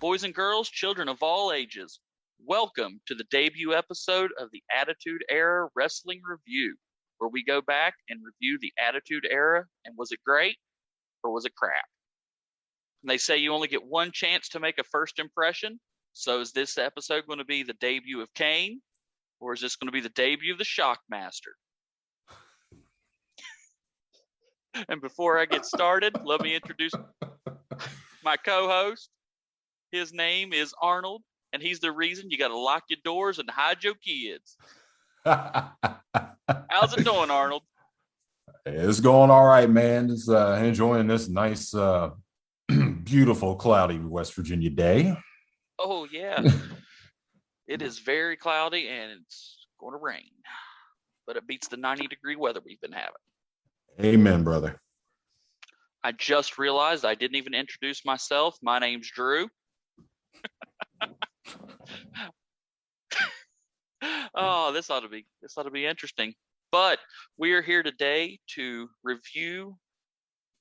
Boys and girls, children of all ages, welcome to the debut episode of the Attitude Era Wrestling Review, where we go back and review the Attitude Era and was it great or was it crap? And they say you only get one chance to make a first impression. So is this episode going to be the debut of Kane, or is this going to be the debut of the Shockmaster? And before I get started, let me introduce my co-host. His name is Arnold, and he's the reason you got to lock your doors and hide your kids. How's it doing, Arnold? It's going all right, man. Just enjoying this nice, beautiful, cloudy West Virginia day. Oh, yeah. It is very cloudy, and it's going to rain. But it beats the 90-degree weather we've been having. Amen, brother. I just realized I didn't even introduce myself. My name's Drew. Oh, this ought to be interesting. But we are here today to review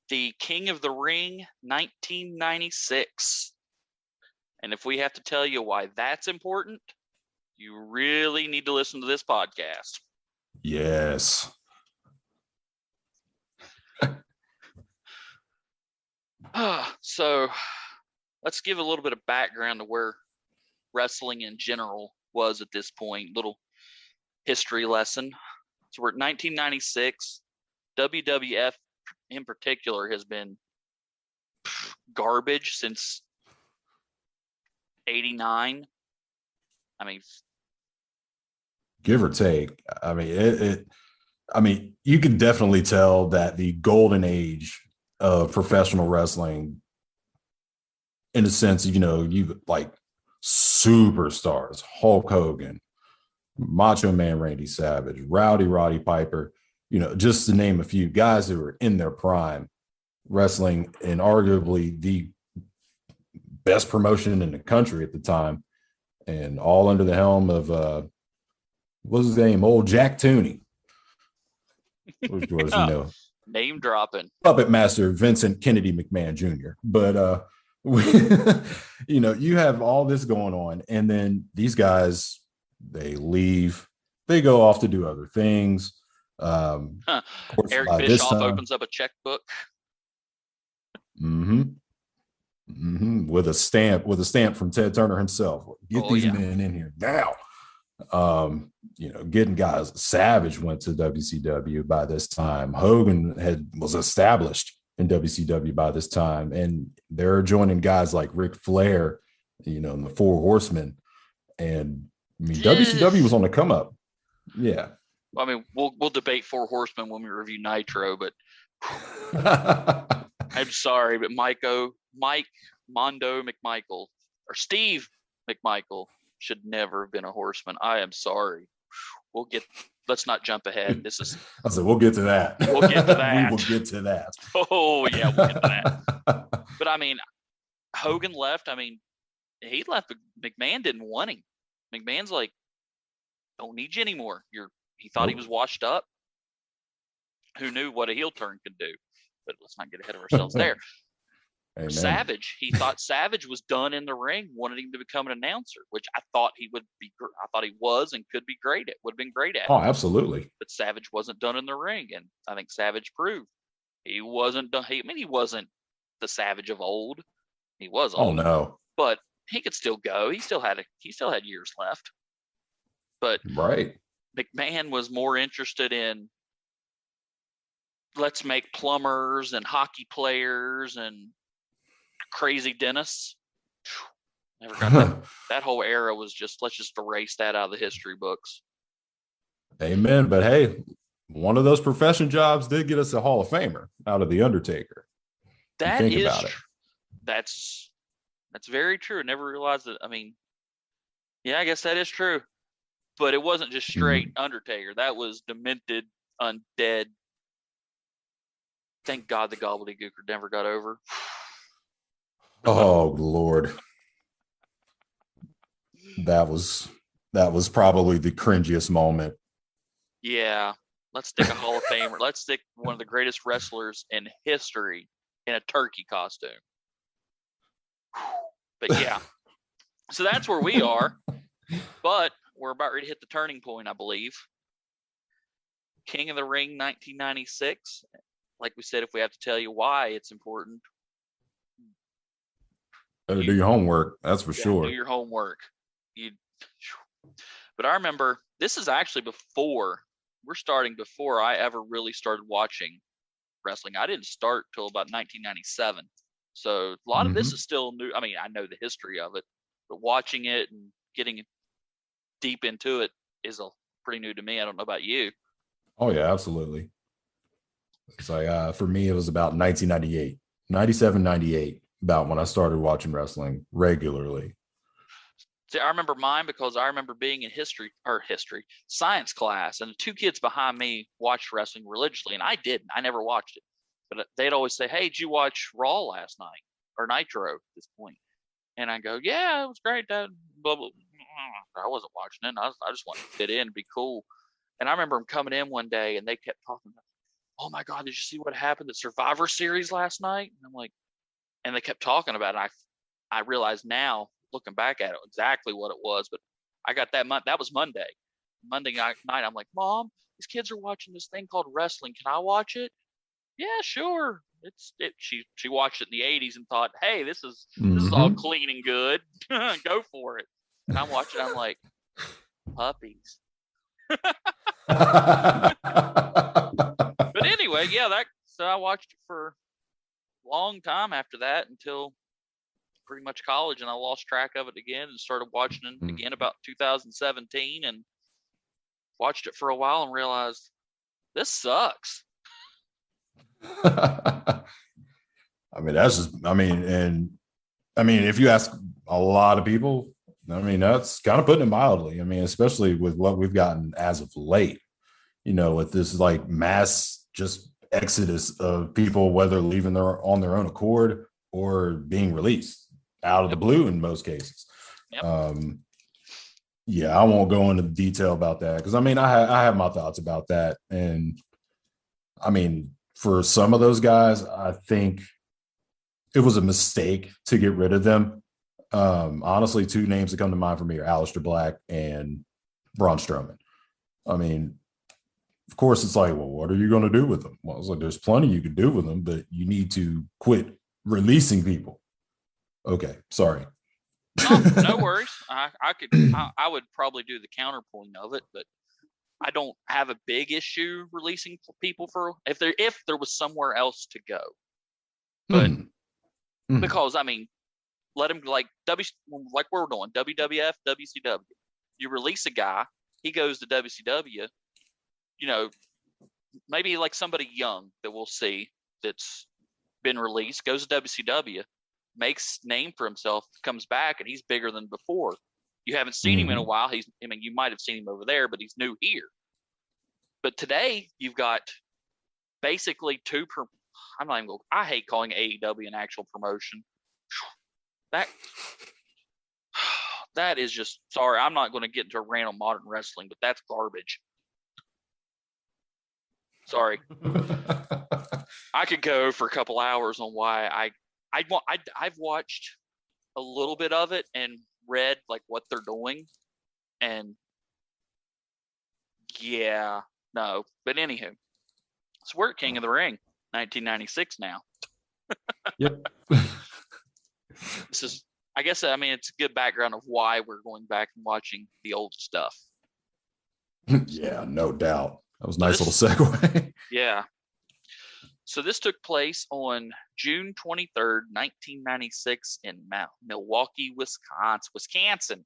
the King of the Ring 1996. And if we have to tell you why that's important, you really need to listen to this podcast. Yes. So let's give a little bit of background to where wrestling in general was at this point. Little history lesson. So we're at 1996. WWF in particular has been garbage since 89. I mean, give or take. I mean, you can definitely tell that the golden age of professional wrestling, in a sense, you like superstars, Hulk Hogan, Macho Man Randy Savage, Roddy Piper, just to name a few guys that were in their prime, wrestling in arguably the best promotion in the country at the time, and all under the helm of what's his name, old Jack Tooney, which was name dropping puppet master Vincent Kennedy McMahon Jr. But you have all this going on, and then these guys, they leave, they go off to do other things. Of course, Eric Bischoff opens up a checkbook. With a stamp from Ted Turner himself. Get these men in here now. Getting guys. Savage went to WCW by this time. Hogan was established in WCW by this time, and they're joining guys like Ric Flair, and the Four Horsemen. And I mean, WCW was on the come up. Yeah. I mean, we'll debate Four Horsemen when we review Nitro, but I'm sorry, but Mike Mondo McMichael or Steve McMichael should never have been a horseman. I am sorry. Let's not jump ahead. I said we'll get to that. We'll get to that. We will get to that. Oh yeah, we'll get to that. But I mean, Hogan left. I mean, he left, but McMahon didn't want him. McMahon's like, don't need you anymore. He thought he was washed up. Who knew what a heel turn could do? But let's not get ahead of ourselves there. Amen. Savage, he thought Savage was done in the ring, wanted him to become an announcer, which I thought he would be. I thought he was and could be great at. Would have been great at. Oh, absolutely. But Savage wasn't done in the ring, and I think Savage proved he wasn't done. He wasn't the Savage of old. He was old. Oh no, but he could still go. He still had years left. But right, McMahon was more interested in let's make plumbers and hockey players and crazy dentists. Never got that whole era was just, let's just erase that out of the history books. Amen. But hey, one of those profession jobs did get us a Hall of Famer out of The Undertaker. That's very true. I never realized that. I mean, yeah, I guess that is true. But it wasn't just straight Undertaker. That was demented, undead. Thank God the gobbledygooker never got over. Oh Lord, that was probably the cringiest moment. Yeah, let's stick a Hall of Famer. Let's stick one of the greatest wrestlers in history in a turkey costume. But yeah, so that's where we are. But we're about ready to hit the turning point, I believe. King of the Ring 1996. Like we said, if we have to tell you why it's important, Better do your homework. That's for sure. Do your homework. But I remember this is actually before I ever really started watching wrestling. I didn't start till about 1997. So a lot of this is still new. I mean, I know the history of it, but watching it and getting deep into it is pretty new to me. I don't know about you. Oh yeah, absolutely. It's like for me, it was about 1998, 97, 98, about when I started watching wrestling regularly. See, I remember mine because I remember being in science class, and the two kids behind me watched wrestling religiously, and I didn't. I never watched it. But they'd always say, "Hey, did you watch Raw last night or Nitro at this point?" And I go, "Yeah, it was great, Dad." Blah, blah. I wasn't watching it. I just wanted to fit in and be cool. And I remember them coming in one day, and they kept talking about, "Oh my God, did you see what happened at Survivor Series last night?" And I'm like, and they kept talking about it. I realize now, looking back at it, exactly what it was. But I got that month. That was Monday. Monday night, I'm like, "Mom, these kids are watching this thing called wrestling. Can I watch it?" "Yeah, sure." She watched it in the '80s and thought, "Hey, this is all clean and good. Go for it." And I'm watching. I'm like, puppies. But anyway, yeah, so I watched it for a long time after that until pretty much college, and I lost track of it again and started watching it again about 2017 and watched it for a while and realized this sucks. I mean, if you ask a lot of people, I mean, that's kind of putting it mildly. I mean, especially with what we've gotten as of late, with this like mass just exodus of people, whether leaving on their own accord or being released out of the blue in most cases. Yep. Yeah, I won't go into detail about that because I mean, I have my thoughts about that. And I mean, for some of those guys, I think it was a mistake to get rid of them. Honestly, two names that come to mind for me are Aleister Black and Braun Strowman. I mean, of course, it's like, well, what are you going to do with them? Well, it's like, there's plenty you could do with them, but you need to quit releasing people. Okay, sorry. No worries. I would probably do the counterpoint of it, but I don't have a big issue releasing people for if there was somewhere else to go. But because I mean, let him like we're doing WWF, WCW. You release a guy, he goes to WCW. Maybe like somebody young that we'll see that's been released goes to WCW, makes name for himself, comes back, and he's bigger than before. You haven't seen him in a while. You might have seen him over there, but he's new here. But today you've got basically I hate calling AEW an actual promotion. That is just, sorry, I'm not going to get into a rant on modern wrestling, but that's garbage. Sorry. I could go for a couple hours on why I've watched a little bit of it and read like what they're doing, and yeah, no. But anywho, so we're at King of the Ring, 1996 now. Yep. This is, I guess, I mean, it's a good background of why we're going back and watching the old stuff. Yeah, no doubt. That was a nice little segue. Yeah. So this took place on June 23rd, 1996 in Milwaukee, Wisconsin.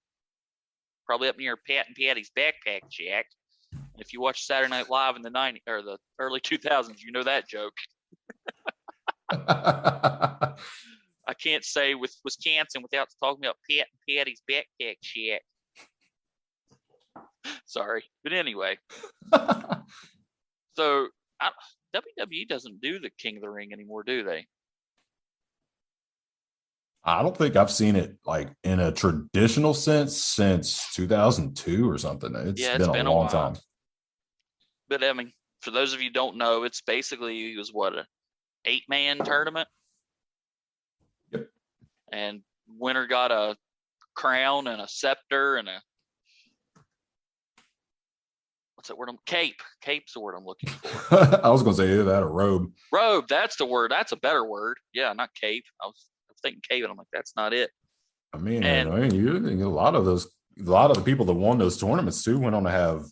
Probably up near Pat and Patty's Backpack Shack. And if you watch Saturday Night Live in the 90s or the early 2000s, you know that joke. I can't say with Wisconsin without talking about Pat and Patty's Backpack Shack. Sorry. But anyway. So WWE doesn't do the King of the Ring anymore, do they? I don't think I've seen it like in a traditional sense since 2002 or something. It's been a long time. But I mean, for those of you who don't know, it's basically, it was what, a 8-man tournament? Yep. And Winner got a crown and a scepter and a what's that word? Cape. Cape's the word I'm looking for. I was going to say either that or robe. Robe. That's the word. That's a better word. Yeah, not cape. I was thinking cape, and I'm like, that's not it. I mean, a lot of the people that won those tournaments too went on to have.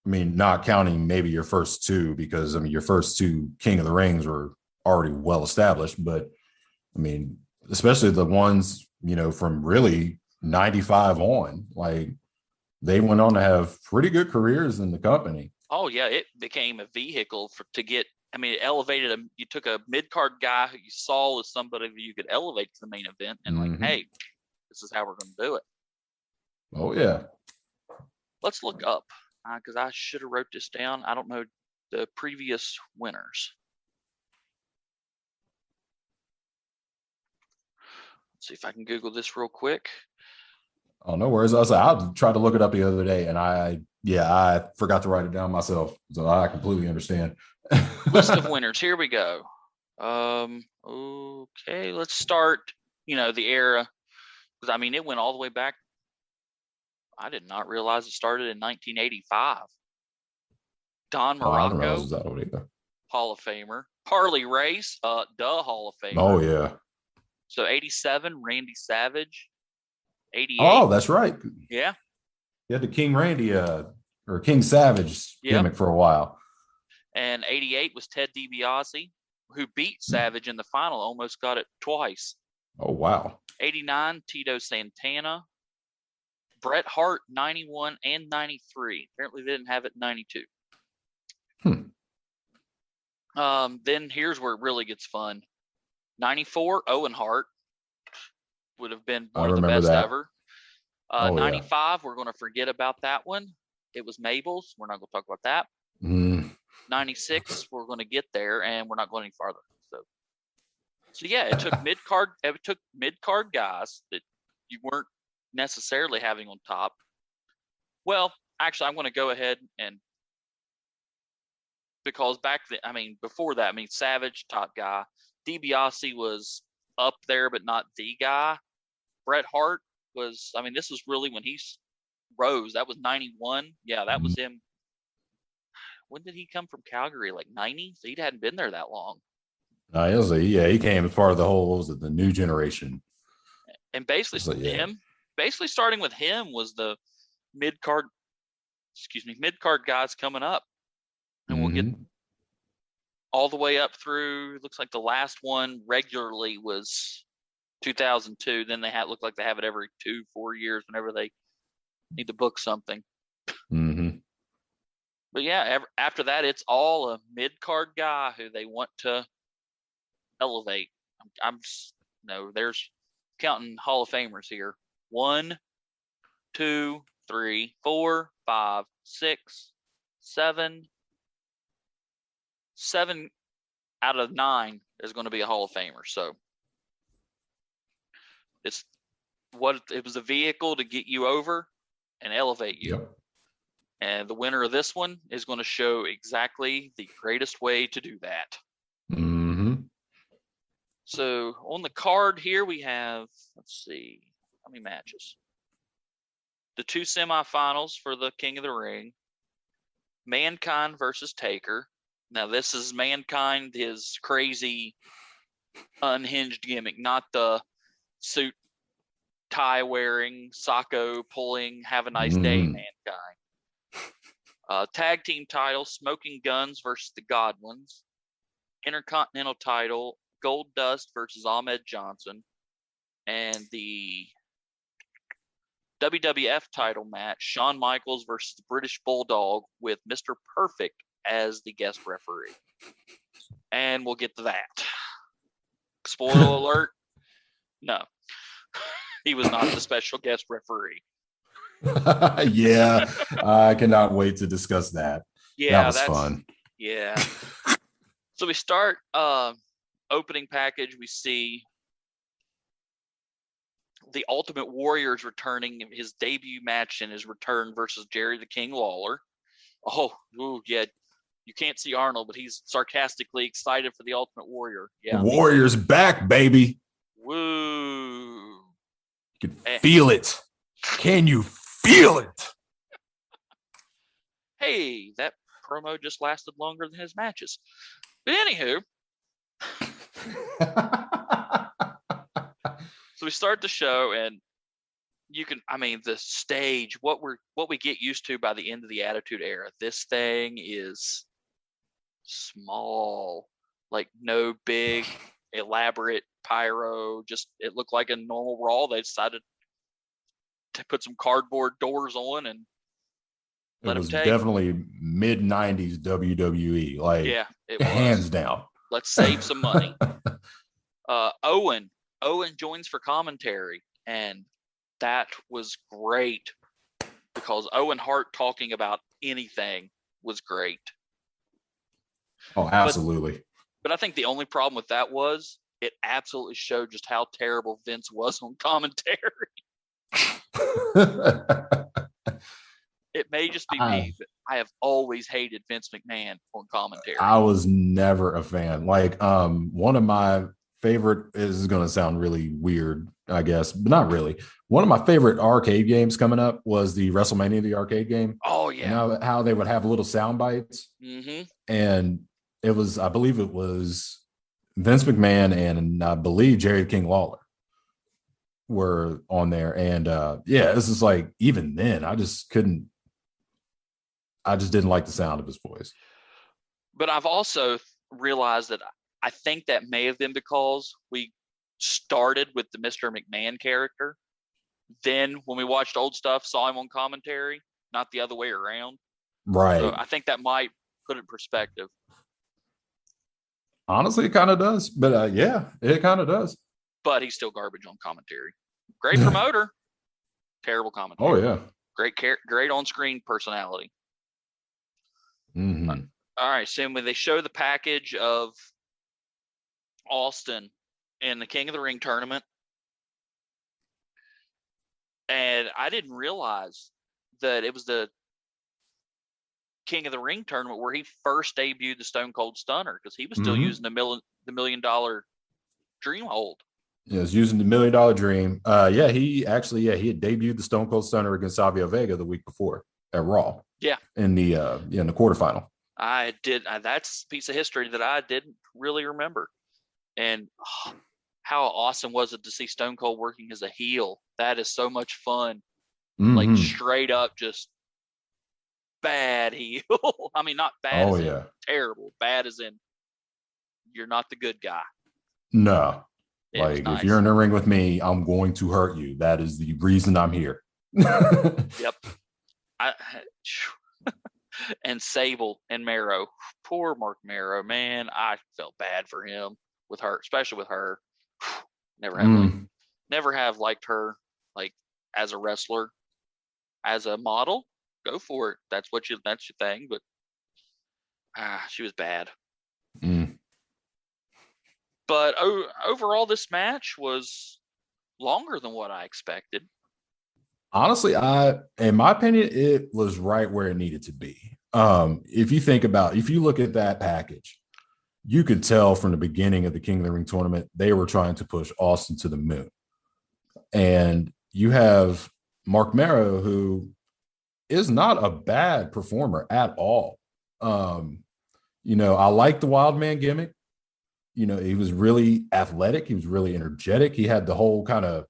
I mean, not counting maybe your first two, because I mean your first two King of the Rings were already well established, but I mean, especially the ones, from really 95 on, like they went on to have pretty good careers in the company. Oh yeah, it became a vehicle to get. I mean, it elevated you took a mid card guy who you saw as somebody you could elevate to the main event, and like, hey, this is how we're going to do it. Oh yeah. Let's look up because I should have wrote this down. I don't know the previous winners. Let's see if I can Google this real quick. Oh, no worries. I tried to look it up the other day, and I forgot to write it down myself, so I completely understand. List of winners. Here we go. Okay, let's start. The era, because I mean it went all the way back. I did not realize it started in 1985. Don Morocco, Hall of Famer. Harley Race, the Hall of Famer. Oh yeah. So 87, Randy Savage. 88. Oh, that's right. Yeah. You had the King Randy or King Savage gimmick for a while. And 88 was Ted DiBiase, who beat Savage in the final, almost got it twice. Oh, wow. 89, Tito Santana. Bret Hart, 91 and 93. Apparently they didn't have it in 92. Then here's where it really gets fun. 94, Owen Hart. Would have been one of the best ever. 95, we're going to forget about that one. It was Mabel's. We're not going to talk about that. 96, we're going to get there, and we're not going any farther. So yeah, it took mid card guys that you weren't necessarily having on top. Well, actually, I'm going to go ahead and because before that, Savage, top guy. DiBiase was up there, but not the guy. Bret Hart was, this was really when he rose. That was 91. Yeah, that was him. When did he come from Calgary? Like 90? So he hadn't been there that long. He came as part of the whole, the new generation. And basically starting with him was the mid-card guys coming up. And we'll get all the way up through, looks like the last one regularly was 2002. Then they look like they have it every 2-4 years whenever they need to book something. But yeah, after that, it's all a mid-card guy who they want to elevate. There's counting Hall of Famers here. 1, 2, 3, 4, 5, 6, 7. 7 out of 9 is going to be a Hall of Famer. So it was a vehicle to get you over and elevate you. Yep. And the winner of this one is going to show exactly the greatest way to do that. So on the card here, we have, let's see, how many matches? The 2 semifinals for the King of the Ring. Mankind versus Taker. Now, this is Mankind, his crazy, unhinged gimmick, not the suit, tie wearing, Sacco pulling, have a nice day, Mankind. Tag team title, Smoking Guns versus the Godwins. Intercontinental title, Gold Dust versus Ahmed Johnson. And the WWF title match, Shawn Michaels versus the British Bulldog with Mr. Perfect as the guest referee. And we'll get to that. Spoiler alert, no. He was not the special guest referee. Yeah, I cannot wait to discuss that. Yeah, that was fun. Yeah. So we start opening package. We see the Ultimate Warrior's returning, his debut match in his return versus Jerry the King Lawler. Oh, yeah. You can't see Arnold, but he's sarcastically excited for the Ultimate Warrior. Yeah, Warrior's back, baby. Woo. You can feel it. Can you feel it? Hey, that promo just lasted longer than his matches. But anywho, so we start the show, and the stage, what we get used to by the end of the Attitude Era, this thing is small, like no big elaborate pyro, just it looked like a normal Raw. They decided to put some cardboard doors on and it was definitely mid 90s WWE, like yeah, it was hands down. Let's save some money. Owen joins for commentary, and that was great because Owen Hart talking about anything was great. Oh, absolutely. But I think the only problem with that was it absolutely showed just how terrible Vince was on commentary. It may just be me, but I have always hated Vince McMahon on commentary. I was never a fan. Like, one of my favorite, is going to sound really weird, I guess, but not really. One of my favorite arcade games coming up was the WrestleMania, the arcade game. Oh, yeah. And how they would have little sound bites. Mm-hmm. And it was, I believe it was Vince McMahon and I believe Jerry King Lawler were on there. And yeah, this is like, even then, I just didn't like the sound of his voice. But I've also realized that I think that may have been because we started with the Mr. McMahon character. Then when we watched old stuff, saw him on commentary, not the other way around. Right. So I think that might put it in perspective. Honestly, it kind of does. But yeah, it kind of does. But he's still garbage on commentary. Great promoter. Terrible commentary. Oh, yeah. Great on-screen personality. Mm-hmm. All right, so when they show the package of Austin in the King of the Ring tournament, and I didn't realize that it was the King of the Ring tournament where he first debuted the Stone Cold Stunner, because he was still using the $1 million Dream Hold. Yeah, was using the $1 million Dream. He had debuted the Stone Cold Stunner against Savio Vega the week before at Raw. Yeah, in the quarterfinal. I did. That's a piece of history that I didn't really remember. And how awesome was it to see Stone Cold working as a heel? That is so much fun. Mm-hmm. Like straight up, just bad heel. I mean, not bad as in terrible. Bad as in you're not the good guy. No. Like, nice. If you're in the ring with me, I'm going to hurt you. That is the reason I'm here. Yep. And Sable and Mero. Poor Mark Mero, man. I felt bad for him with her, especially with her. Never have liked her, like, as a wrestler. As a model, go for it. That's your thing. But she was bad. But overall, this match was longer than what I expected. Honestly, in my opinion, it was right where it needed to be. If you look at that package, you could tell from the beginning of the King of the Ring tournament, they were trying to push Austin to the moon. And you have Mark Mero, who is not a bad performer at all. I like the wild man gimmick. He was really athletic. He was really energetic. He had the whole kind of,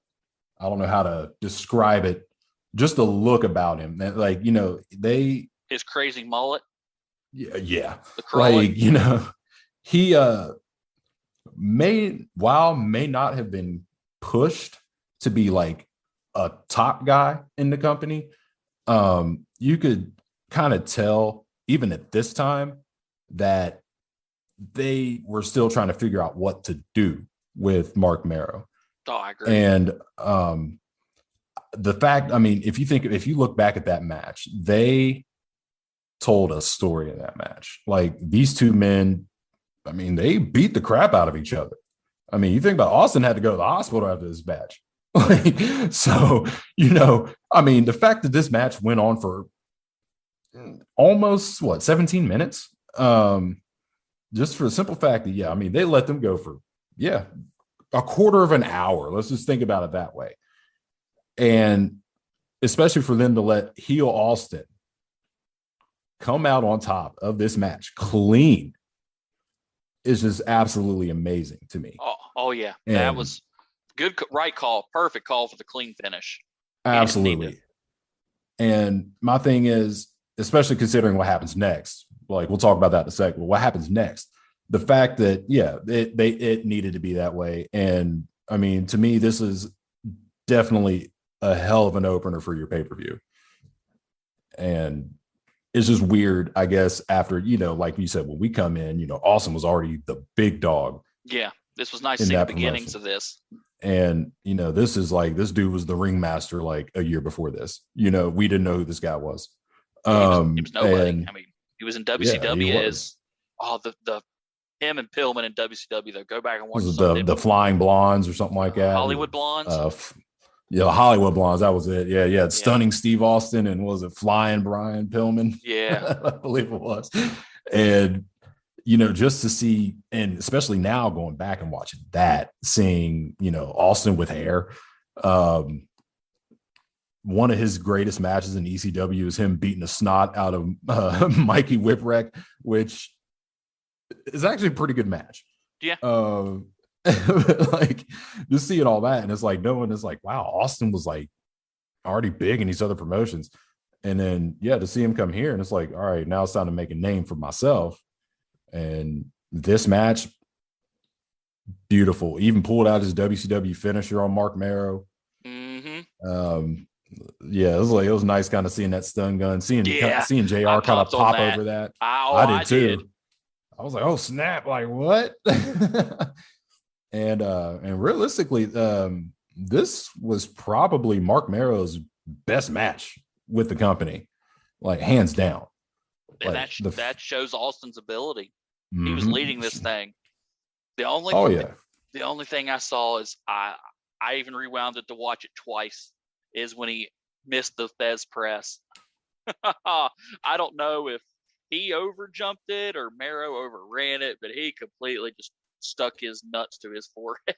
I don't know how to describe it, just the look about him. Like, his crazy mullet. Yeah. Like, he may not have been pushed to be like a top guy in the company. You could kind of tell even at this time that they were still trying to figure out what to do with Mark Mero. Oh, I agree. And the fact, if you look back at that match, they told a story in that match. Like, these two men, they beat the crap out of each other. You think about Austin had to go to the hospital after this match. So, the fact that this match went on for almost 17 minutes, just for the simple fact that, they let them go for, a quarter of an hour. Let's just think about it that way. And especially for them to let heel Austin come out on top of this match clean is just absolutely amazing to me. Oh yeah. And that was good. Right call. Perfect call for the clean finish. Absolutely. And my thing is, especially considering what happens next, like we'll talk about that in a second, but what happens next, the fact that, it needed to be that way. And I mean, to me, this is definitely a hell of an opener for your pay-per-view. And it's just weird, I guess, after, like you said, when we come in, Austin was already the big dog. Yeah. This was nice to see the beginnings of this. And, this is like, this dude was the ringmaster like a year before this. We didn't know who this guy was. He was nobody. I mean, he was in WCW as him and Pillman in WCW, though. Go back and watch the Flying Blondes or something like that. Hollywood Blondes. Hollywood Blondes. That was it. Yeah. Stunning Steve Austin and was it Flying Brian Pillman? Yeah. I believe it was. And, just to see, and especially now going back and watching that, seeing, Austin with hair. One of his greatest matches in ECW is him beating the snot out of Mikey Whipwreck, which is actually a pretty good match. Yeah. Like just seeing all that, and it's like no one is like, wow, Austin was like already big in these other promotions, and then to see him come here, and it's like, all right, now it's time to make a name for myself. And this match, beautiful. Even pulled out his WCW finisher on Mark Marrow. Mm-hmm. It was nice kind of seeing that stun gun, seeing JR kind of pop over that. I did too. I was like, oh snap! Like what? And realistically, this was probably Mark Marrow's best match with the company, like hands down. And like that shows Austin's ability. Mm-hmm. He was leading this thing. The only thing I saw is I even rewound it to watch it twice. Is when he missed the Fez press. I don't know if he overjumped it or Marrow overran it, but he completely just stuck his nuts to his forehead.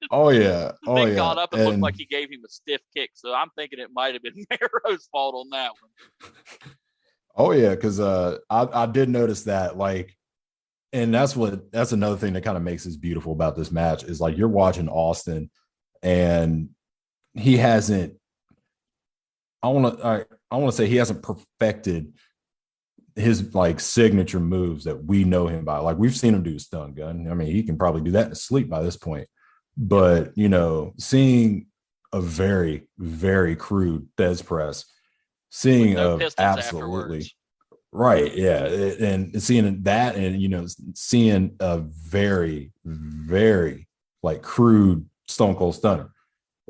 They got up and looked like he gave him a stiff kick. So I'm thinking it might have been Marrow's fault on that one. Because I did notice that, like, and that's another thing that kind of makes this beautiful about this match is like you're watching Austin and he hasn't. I want to say he hasn't perfected his like signature moves that we know him by. Like we've seen him do a stun gun. I mean, he can probably do that in his sleep by this point. But seeing a very, very crude Fez press, seeing absolutely afterwards. Right, and seeing that, and seeing a very, very like crude Stone Cold Stunner.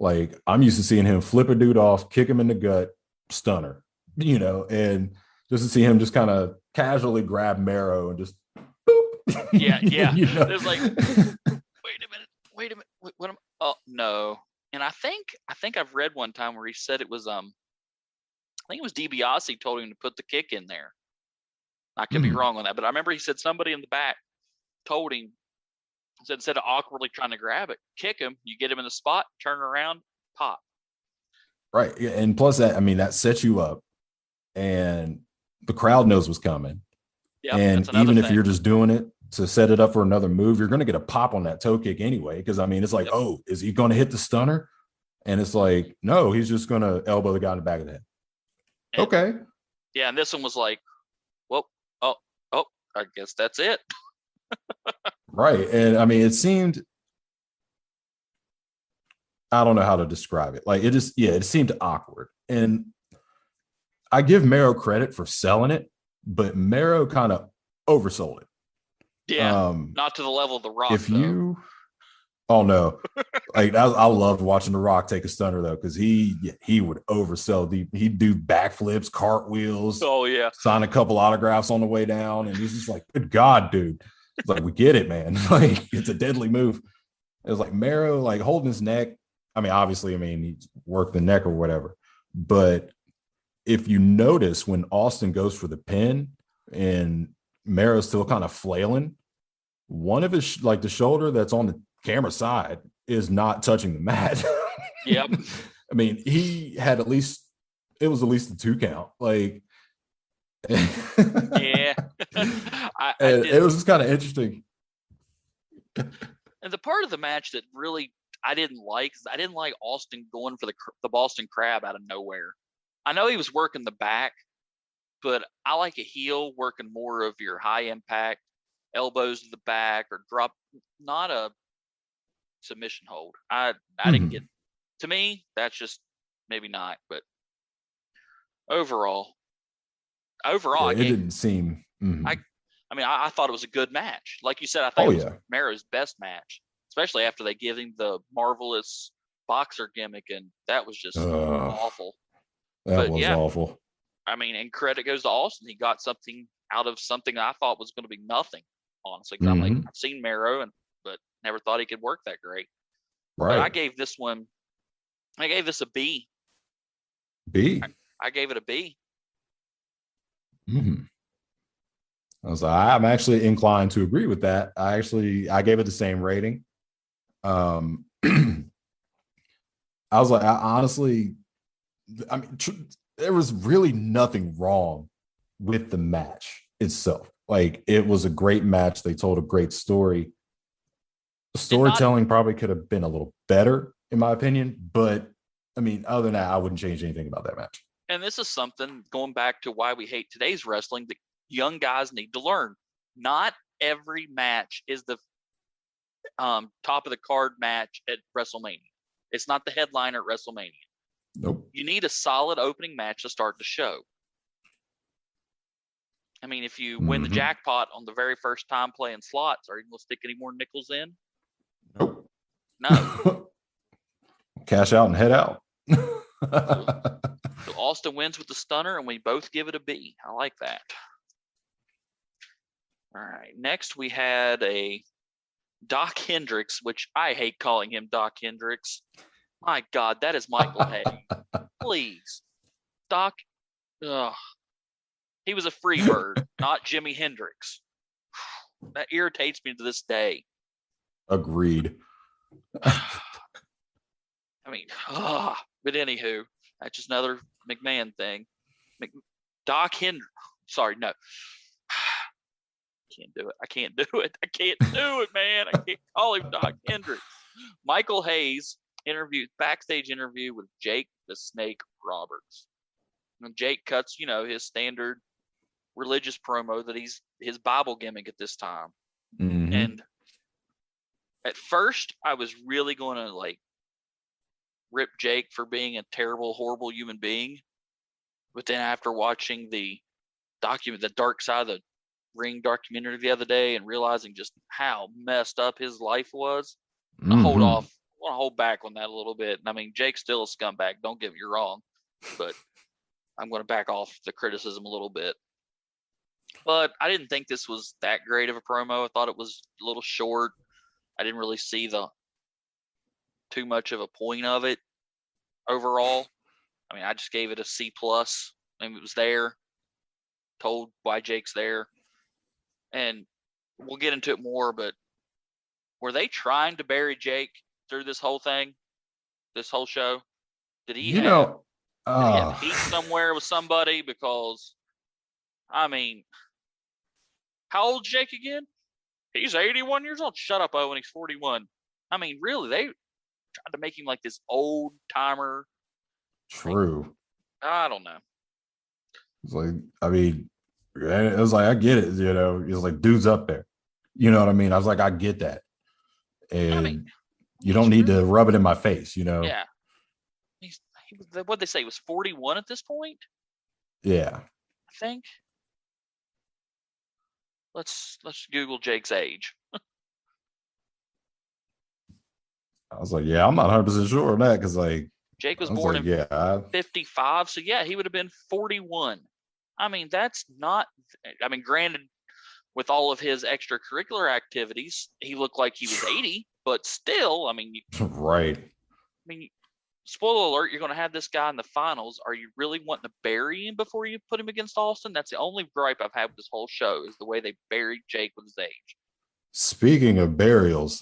Like I'm used to seeing him flip a dude off, kick him in the gut, stunner, and just to see him just kind of casually grab Marrow and just boop. Yeah. It's like, wait a minute. What am? Oh no. And I think I've read one time where he said it was I think it was DiBiase told him to put the kick in there. I could be wrong on that, but I remember he said somebody in the back told him. So instead of awkwardly trying to grab it, kick him, you get him in the spot, turn around, pop. Right. And plus that sets you up and the crowd knows what's coming. Yep, and even if you're just doing it to set it up for another move, you're going to get a pop on that toe kick anyway. Because, it's like, oh, is he going to hit the stunner? And it's like, no, he's just going to elbow the guy in the back of the head. And, okay. Yeah, and this one was like, well, I guess that's it. Right. And it seemed, I don't know how to describe it. Like it seemed awkward. And I give Marrow credit for selling it, but Marrow kind of oversold it. Yeah. Not to the level of The Rock. Oh no. Like I loved watching The Rock take a stunner though, because he would oversell. He'd do backflips, cartwheels. Oh yeah. Sign a couple autographs on the way down. And he's just like, good God, dude. It's like, we get it, man. Like, it's a deadly move. It was like Marrow, like holding his neck. Obviously, he worked the neck or whatever. But if you notice when Austin goes for the pin and Marrow's still kind of flailing, one of his, like the shoulder that's on the camera side is not touching the mat. Yep. I mean, he had it was at least a 2 count. Like, Yeah. I and did. it was just kind of interesting. And the part of the match that really I didn't like is I didn't like Austin going for the Boston Crab out of nowhere. I know he was working the back, but I like a heel working more of your high impact elbows to the back or drop, not a submission hold. I didn't get. Mhm. To me, that's just maybe not. But overall, Yeah, I it gave. didn't seem. I Mhm. I mean, I thought it was a good match. Like you said, I think Oh it was yeah, Mero's best match, especially after they give him the marvelous boxer gimmick, and that was just uh, awful. that But was yeah, awful. I mean, and credit goes to Austin. He got something out of something I thought was going to be nothing, honestly. Because I'm like, Hmm. I've seen Mero, but never thought he could work that great. But Right. I gave this a B. B. I gave it a B. Hmm. I'm actually inclined to agree with that. I gave it the same rating. I was like, honestly, I mean, there was really nothing wrong with the match itself. Like, it was a great match. They told a great story. The And not, storytelling probably could have been a little better, in my opinion. But I mean, other than that, I wouldn't change anything about that match. and this is something going back to why we hate today's wrestling that young guys need to learn. Not every match is the top of the card match at WrestleMania. It's not the headliner at WrestleMania. Nope. You need a solid opening match to start the show. I mean, if you win the Hmm. jackpot on the very first time playing slots, are you going to stick any more nickels in? Nope. No. Cash out and head out. So, so Austin wins with the stunner, and we both give it a B. I like that. All right. Next, we had a Doc Hendricks, which I hate calling him Doc Hendricks. My God, that is Michael Hay. Please. Doc, ugh. He was a free bird, not Jimi Hendrix. That irritates me to this day. Agreed. I mean, but anywho, that's just another McMahon thing. Doc Hendricks. Sorry, no. Can't do it. I can't do it. I can't do it, man. I can't call him Doc Hendricks. Michael Hayes backstage interview with Jake the Snake Roberts. And Jake cuts, his standard religious promo that he's his Bible gimmick at this time. Hmm. And at first, I was really going to like rip Jake for being a terrible, horrible human being. But then after watching the Dark Side of the Ring documentary the other day and realizing just how messed up his life was, I hold Hmm. off. I want to hold back on that a little bit. I mean, Jake's still a scumbag. Don't get me wrong, but I'm going to back off the criticism a little bit. But I didn't think this was that great of a promo. I thought it was a little short. I didn't really see the too much of a point of it overall. I mean, I just gave it a C plus. I mean, it was there. Told why Jake's there, and we'll get into it more. But were they trying to bury Jake through this whole thing, this whole show? Did he You have know, did he have heat somewhere with somebody? Because I mean, how old is Jake again? He's 81 years old. Shut up, Owen. He's 41. I mean, really, they tried to make him like this old timer. Like, true. I don't know. It's like, I mean, it was like, I get it. It's like dudes up there. You know what I mean? I was like, I get that. I mean, And you don't he's need really, to rub it in my face. yeah. What they say, he was 41 at this point, Yeah. I think. Let's Google Jake's age. I was like, yeah, I'm not 100% sure on that because, like, Jake was I was born like, in yeah, 55, so yeah, he would have been 41. I mean, that's not. I mean, granted, with all of his extracurricular activities, he looked like he was 80, but still, right. I mean, spoiler alert, you're going to have this guy in the finals. Are you really wanting to bury him before you put him against Austin? That's the only gripe I've had with this whole show is the way they buried Jake with his age. Speaking of burials,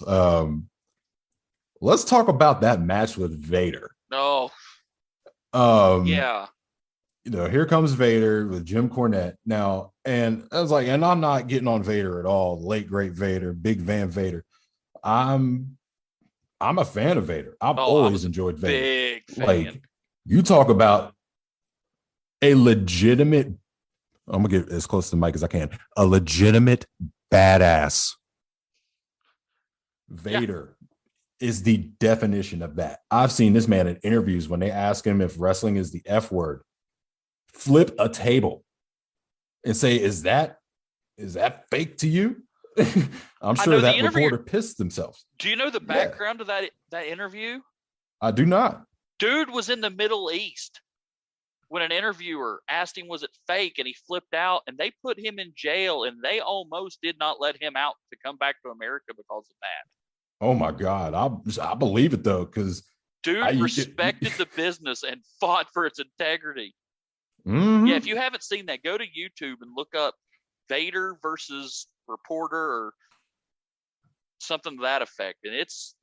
let's talk about that match with Vader. Oh, Um, yeah. Here comes Vader with Jim Cornette now, and I was like, and I'm not getting on Vader at all. Late great Vader, Big Van Vader. I'm I'm a fan of Vader. I've Oh, I always was a enjoyed Vader. big fan. Like, you talk about a legitimate, I'm gonna get as close to the mic as I can. A legitimate badass. Yeah. Vader is the definition of that. I've seen this man in interviews when they ask him if wrestling is the F word, flip a table and say, is that fake to you? I'm I sure know the that interview. reporter pissed themselves. Do you know the Yeah, background of that interview? I do not. Dude was in the Middle East when an interviewer asked him was it fake, and he flipped out, and they put him in jail, and they almost did not let him out to come back to America because of that. Oh my God. I believe it though, because Dude respected the business and fought for its integrity. Yeah, if mm-hmm. you haven't seen that, go to YouTube and look up Vader versus reporter or something to that effect. And it's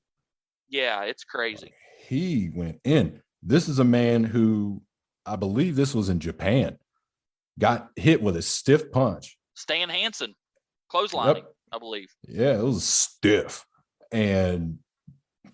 crazy. He went in. This is a man who, I believe this was in Japan, got hit with a stiff punch. Stan Hansen, clotheslining, Yep. I believe. Yeah, it was stiff. And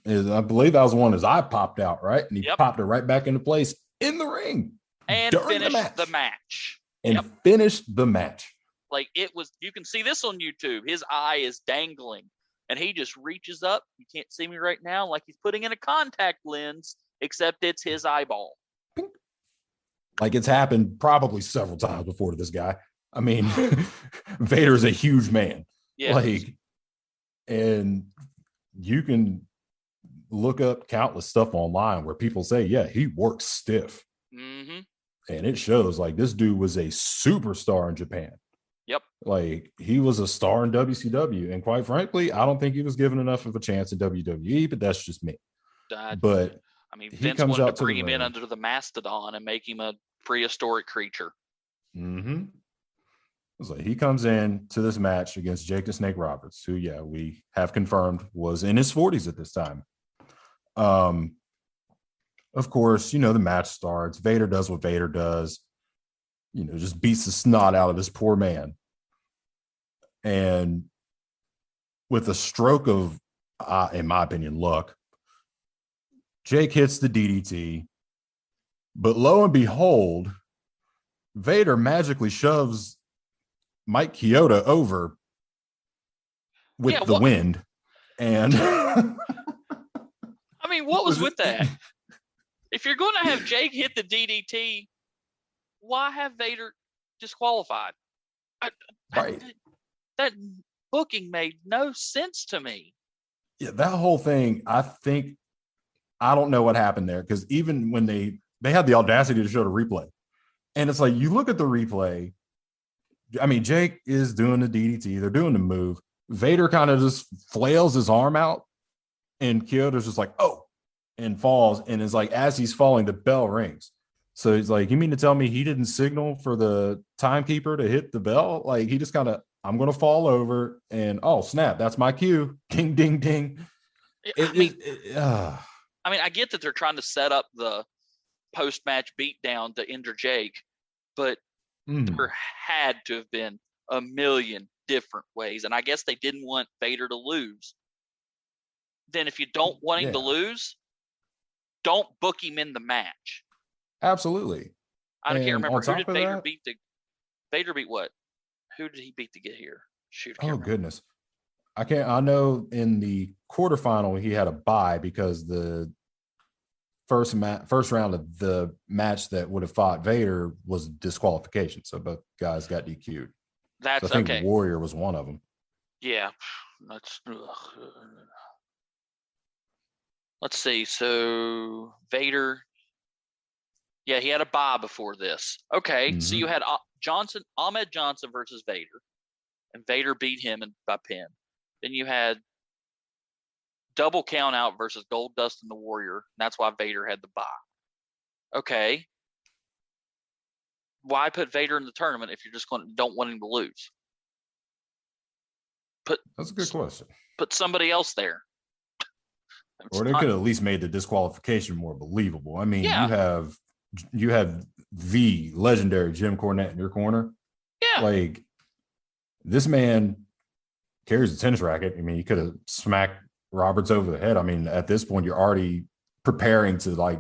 I believe that was one his eye popped out, right? And he Yep. popped it right back into place in the ring. And finished the match. And finished the match. Like, it was, you can see this on YouTube. His eye is dangling, and he just reaches up. You can't see me right now, like he's putting in a contact lens, except it's his eyeball. Like, it's happened probably several times before to this guy. I mean, Vader's a huge man. Yeah. Like, and you can look up countless stuff online where people say, yeah, he works stiff. Mm-hmm. And it shows. Like, this dude was a superstar in Japan. Yep. Like, he was a star in WCW. And quite frankly, I don't think he was given enough of a chance in WWE, but that's just me. But I mean, he Vince comes wanted out to bring the him in ring. under the mastodon and make him a prehistoric creature. Mm-hmm. So he comes in to this match against Jake the Snake Roberts, who, yeah, we have confirmed was in his 40s at this time. Of course, the match starts. Vader does what Vader does, just beats the snot out of this poor man. And with a stroke of, in my opinion, luck, Jake hits the DDT. But lo and behold, Vader magically shoves Mike Chioda over with the wind. And I mean, what was with that? If you're going to have Jake hit the DDT, why have Vader disqualified? Right. That booking made no sense to me. Yeah, that whole thing, I don't know what happened there, because even when they had the audacity to show the replay, and it's like, you look at the replay, I mean, Jake is doing the DDT, they're doing the move. Vader kind of just flails his arm out, and Kyoto's just like, oh, and falls, and is like, as he's falling, the bell rings. So he's like, you mean to tell me he didn't signal for the timekeeper to hit the bell? Like, he just kind of, I'm going to fall over, and oh, snap, that's my cue. Ding, ding, ding. I mean, I get that they're trying to set up the post-match beatdown to injure Jake, but there had to have been a million different ways, and I guess they didn't want Vader to lose. Then if you don't want him to lose, don't book him in the match. Absolutely. I can't remember who did Vader beat. Vader beat what? Who did he beat to get here? Shoot. Oh goodness, I know in the quarterfinal he had a bye because the first round of the match that would have fought Vader was disqualification, so both guys got DQ'd. That's so I think okay. Warrior was one of them. Yeah, let's see. So Vader, yeah, he had a bye before this. Okay, so you had Ahmed Johnson versus Vader, and Vader beat him by pin. Then you had double count out versus Goldust and the Warrior. And that's why Vader had the bye. Okay, why put Vader in the tournament if you're just don't want him to lose? That's a good question. Put somebody else there. Or they could have at least made the disqualification more believable. I mean, Yeah. you have the legendary Jim Cornette in your corner. Yeah. Like, this man carries a tennis racket. I mean, he could have smacked Roberts over the head. I mean, at this point, you're already preparing to like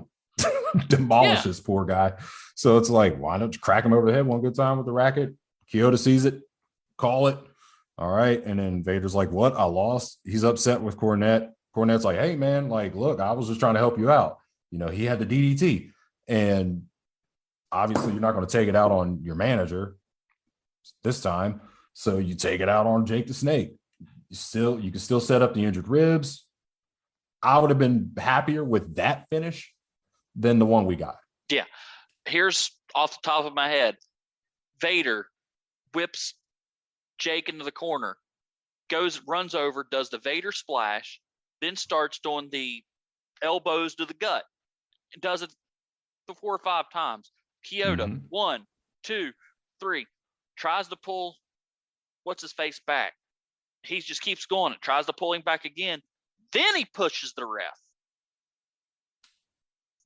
demolish this poor guy. So it's like, why don't you crack him over the head one good time with the racket? Chioda sees it, call it. All right. And then Vader's like, what? I lost. He's upset with Cornette. Cornette's like, hey, man, like, look, I was just trying to help you out. You know, he had the DDT. And obviously, you're not going to take it out on your manager this time. So you take it out on Jake the Snake. You can still set up the injured ribs. I would have been happier with that finish than the one we got. Yeah. Here's off the top of my head. Vader whips Jake into the corner, runs over, does the Vader splash, then starts doing the elbows to the gut. And does it 4 or 5 times. Chioda, 1, 2, 3, tries to pull what's his face back. He just keeps going. It tries to pull him back again. Then he pushes the ref.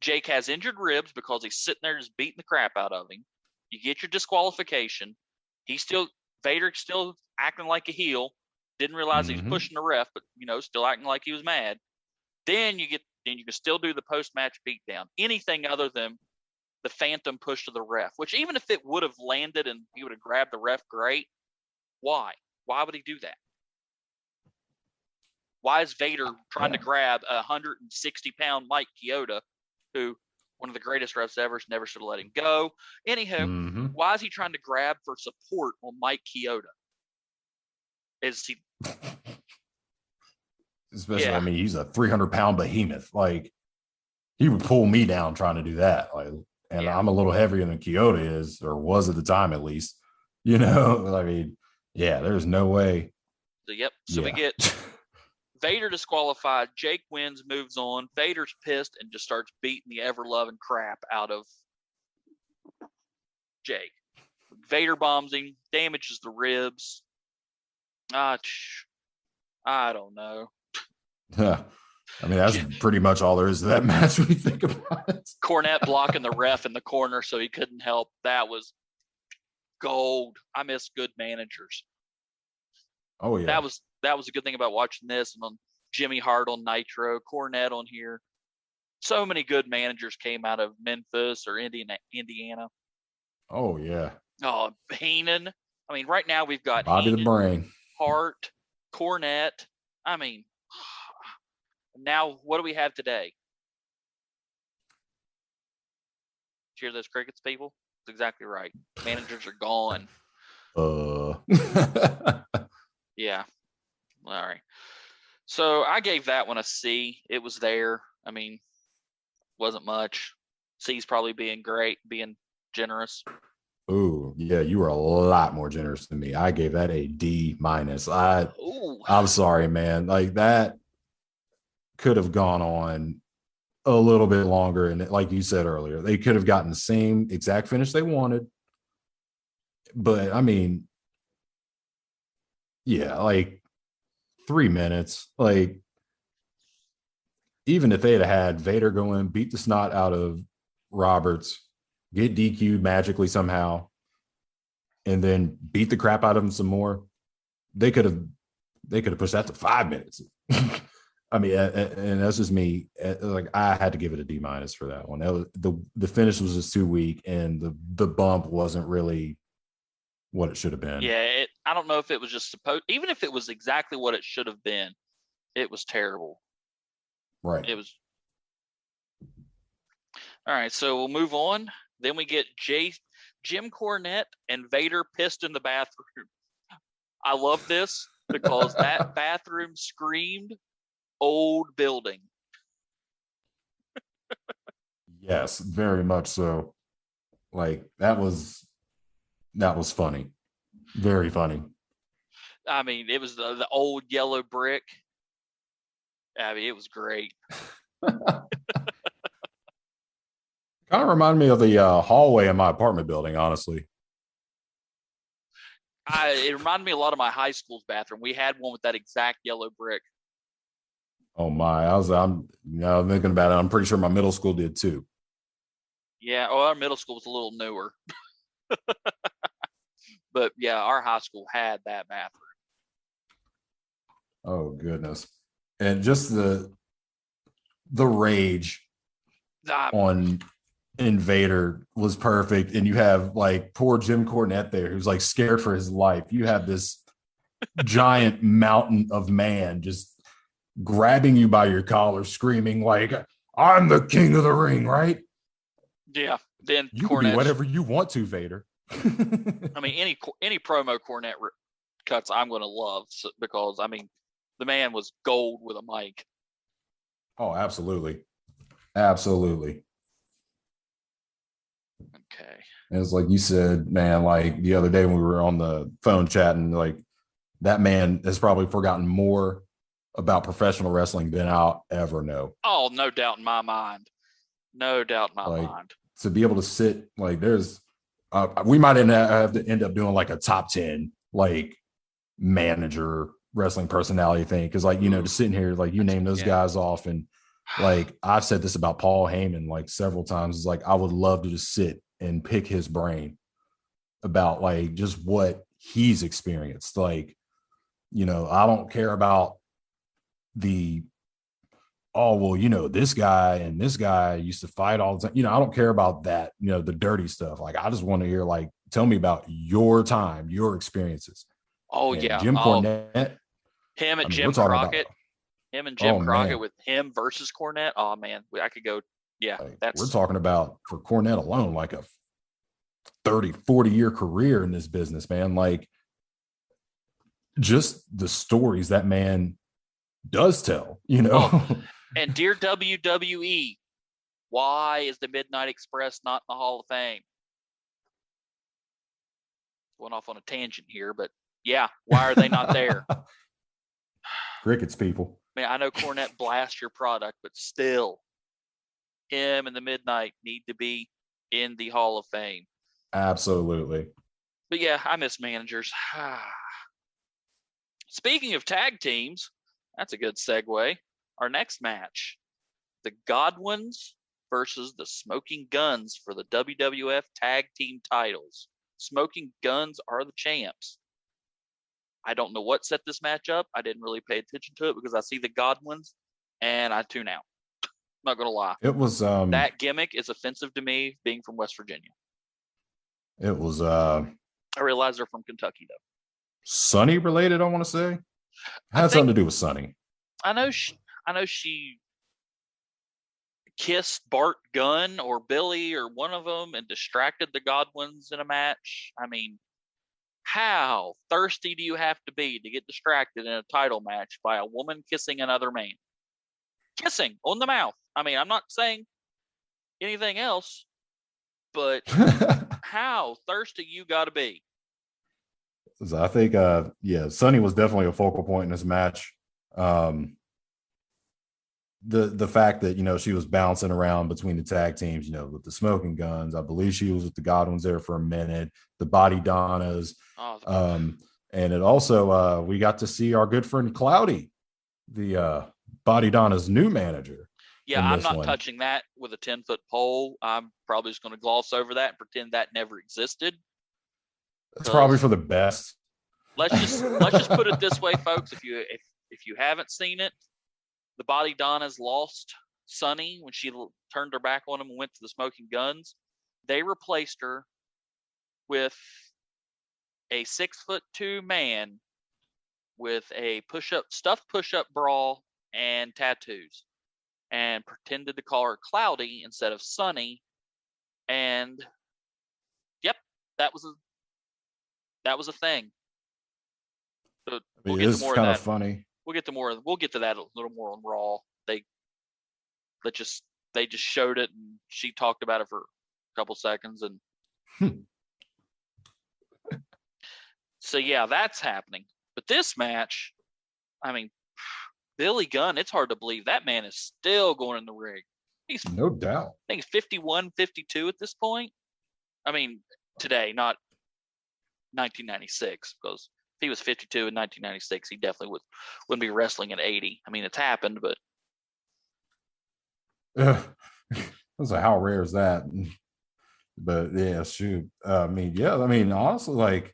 Jake has injured ribs because he's sitting there just beating the crap out of him. You get your disqualification. Vader's still acting like a heel. Didn't realize he was pushing the ref, but still acting like he was mad. Then you can still do the post-match beatdown. Anything other than the phantom push to the ref, which even if it would have landed and he would have grabbed the ref, great. Why? Why would he do that? Why is Vader trying to grab a 160-pound Mike Chioda, who one of the greatest refs ever, never should have let him go? Anywho, why is he trying to grab for support on Mike Chioda? Is he? Especially, I mean, he's a 300-pound behemoth. Like, he would pull me down trying to do that. Like, and I'm a little heavier than Chioda is, or was at the time at least. I mean, there's no way. So we get Vader disqualified. Jake wins, moves on. Vader's pissed and just starts beating the ever-loving crap out of Jake. Vader bombs him, damages the ribs. I don't know. I mean, that's pretty much all there is to that match when you think about it. Cornette blocking the ref in the corner so he couldn't help. That was gold. I miss good managers. Oh, yeah. That was a good thing about watching this. And on Jimmy Hart on Nitro, Cornette on here. So many good managers came out of Memphis or Indiana. Oh, yeah. Oh, Heenan. I mean, right now we've got Bobby Heenan, the Brain, Hart, Cornette. I mean, now what do we have today? Did you hear those crickets, people? That's exactly right. Managers are gone. Yeah. All right. So I gave that one a C. It was there. I mean, wasn't much. C's probably being generous. Oh, yeah, you were a lot more generous than me. I gave that a D-. I'm sorry, man. Like, that could have gone on a little bit longer. And like you said earlier, they could have gotten the same exact finish they wanted. But, I mean, yeah, like 3 minutes. Like, even if they'd had Vader go in, beat the snot out of Roberts, get DQ'd magically somehow, and then beat the crap out of him some more, they could have pushed that to 5 minutes. I mean, and that's just me. Like, I had to give it a D- for that one. That was, the finish was just too weak, and the bump wasn't really what it should have been. Yeah, I don't know if it was just even if it was exactly what it should have been, it was terrible. Right. It was. All right, so we'll move on. Then we get Jim Cornette and Vader pissed in the bathroom. I love this because that bathroom screamed old building. Yes, very much so. Like, that was funny. Very funny. I mean, it was the old yellow brick. I mean, it was great. Kind of reminded me of the hallway in my apartment building, honestly. It reminded me a lot of my high school's bathroom. We had one with that exact yellow brick. Oh my, I'm thinking about it. I'm pretty sure my middle school did too. Yeah, well, our middle school was a little newer, but yeah, our high school had that bathroom. Oh goodness. And just the rage Ah, on Invader was perfect. And you have like poor Jim Cornette there who's like scared for his life. You have this giant mountain of man just grabbing you by your collar, screaming like, "I'm the king of the ring," right? yeah, then You can be Cornette. whatever you want to, Vader. I mean, any promo Cornette cuts, I'm going to love because I mean, the man was gold with a mic. Oh, absolutely. Absolutely. Okay. And it's like you said, man, like the other day when we were on the phone chatting, like that man has probably forgotten more about professional wrestling than I'll ever know. Oh, no doubt in my mind. No doubt in my Like mind. to be able to sit, like we might have to end up doing like a top 10, like manager wrestling personality thing. Cause like, Ooh, just sitting here, like you name those yeah. guys off. And like I've said this about Paul Heyman like several times. It's like I would love to just sit and pick his brain about like just what he's experienced. Like, I don't care about the well, this guy and this guy used to fight all the time. I don't care about that, the dirty stuff. Like, I just want to hear, like, tell me about your time, your experiences. Oh And yeah. Jim Oh, Cornette, him I and mean, we're Jim talking about, Crockett. Him and Jim oh Crockett man, with him versus Cornette. Oh man, I could go. Yeah, like, we're that's. talking about for Cornette alone, like a 30, 40-year career in this business, man. Like, just the stories that man does tell, Oh, and dear WWE, why is the Midnight Express not in the Hall of Fame? Going off on a tangent here, but yeah, why are they not there? Crickets, people. Man, I know Cornette blasts your product, but still, him and the Midnight need to be in the Hall of Fame. Absolutely. But yeah, I miss managers. Speaking of tag teams, that's a good segue. Our next match, the Godwins versus the Smoking Guns for the WWF Tag Team titles. Smoking Guns are the champs. I don't know what set this match up. I didn't really pay attention to it because I see the Godwins and I tune out. Not gonna lie. It was That gimmick is offensive to me being from West Virginia. it was I realize they're from Kentucky though. Sunny related, I want to say. It I had think something to do with Sunny. I know she kissed Bart Gunn or Billy or one of them and distracted the Godwins in a match. I mean, how thirsty do you have to be to get distracted in a title match by a woman kissing another man? Kissing on the mouth. I mean, I'm not saying anything else, but how thirsty you got to be. So I think Sunny was definitely a focal point in this match. The fact that she was bouncing around between the tag teams, with the Smoking Guns. I believe she was with the Godwins there for a minute, the Body Donnas. And it also we got to see our good friend Cloudy, the Body Donna's new manager. Yeah, I'm not touching that with a 10-foot pole. I'm probably just going to gloss over that and pretend that never existed. It's probably for the best. Let's just put it this way, folks. If you haven't seen it, the Body Donnas lost Sunny when she turned her back on him and went to the Smoking Guns. They replaced her with a 6'2" man with a stuffed push-up bra and tattoos, and pretended to call her Cloudy instead of Sunny. And yep, that was a thing. So we'll get to more of that. Funny. We'll get to that a little more on Raw. They just showed it and she talked about it for a couple seconds and so yeah, that's happening. But this match, I mean, Billy Gunn, it's hard to believe that man is still going in the ring. He's no doubt. I think he's 51, 52 at this point. I mean, today, not 1996, because If he was 52 in 1996, he definitely wouldn't be wrestling at 80. I mean, it's happened, but I was like, how rare is that? But yeah, shoot. I mean, honestly, like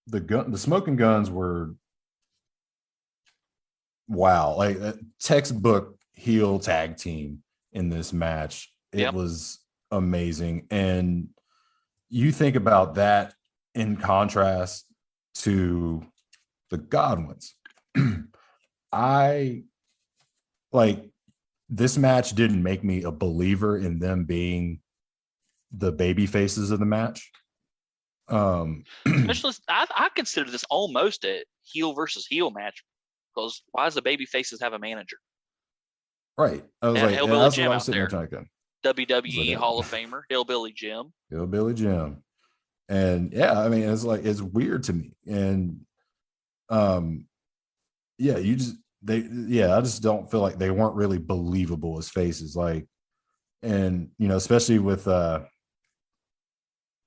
the smoking guns were wow, like a textbook heel tag team in this match. It yep. was amazing. And you think about that in contrast to the Godwins. I like this match didn't make me a believer in them being the baby faces of the match. Especially, I consider this almost a heel versus heel match because why does the baby faces have a manager? Right. I was like, Hillbilly that's Jim what I was out sitting there, there trying to WWE like, Hall of Famer, Hillbilly Jim. Hillbilly Jim. And yeah, I mean, it's like, it's weird to me. And yeah, I just don't feel like they weren't really believable as faces. Like, and especially with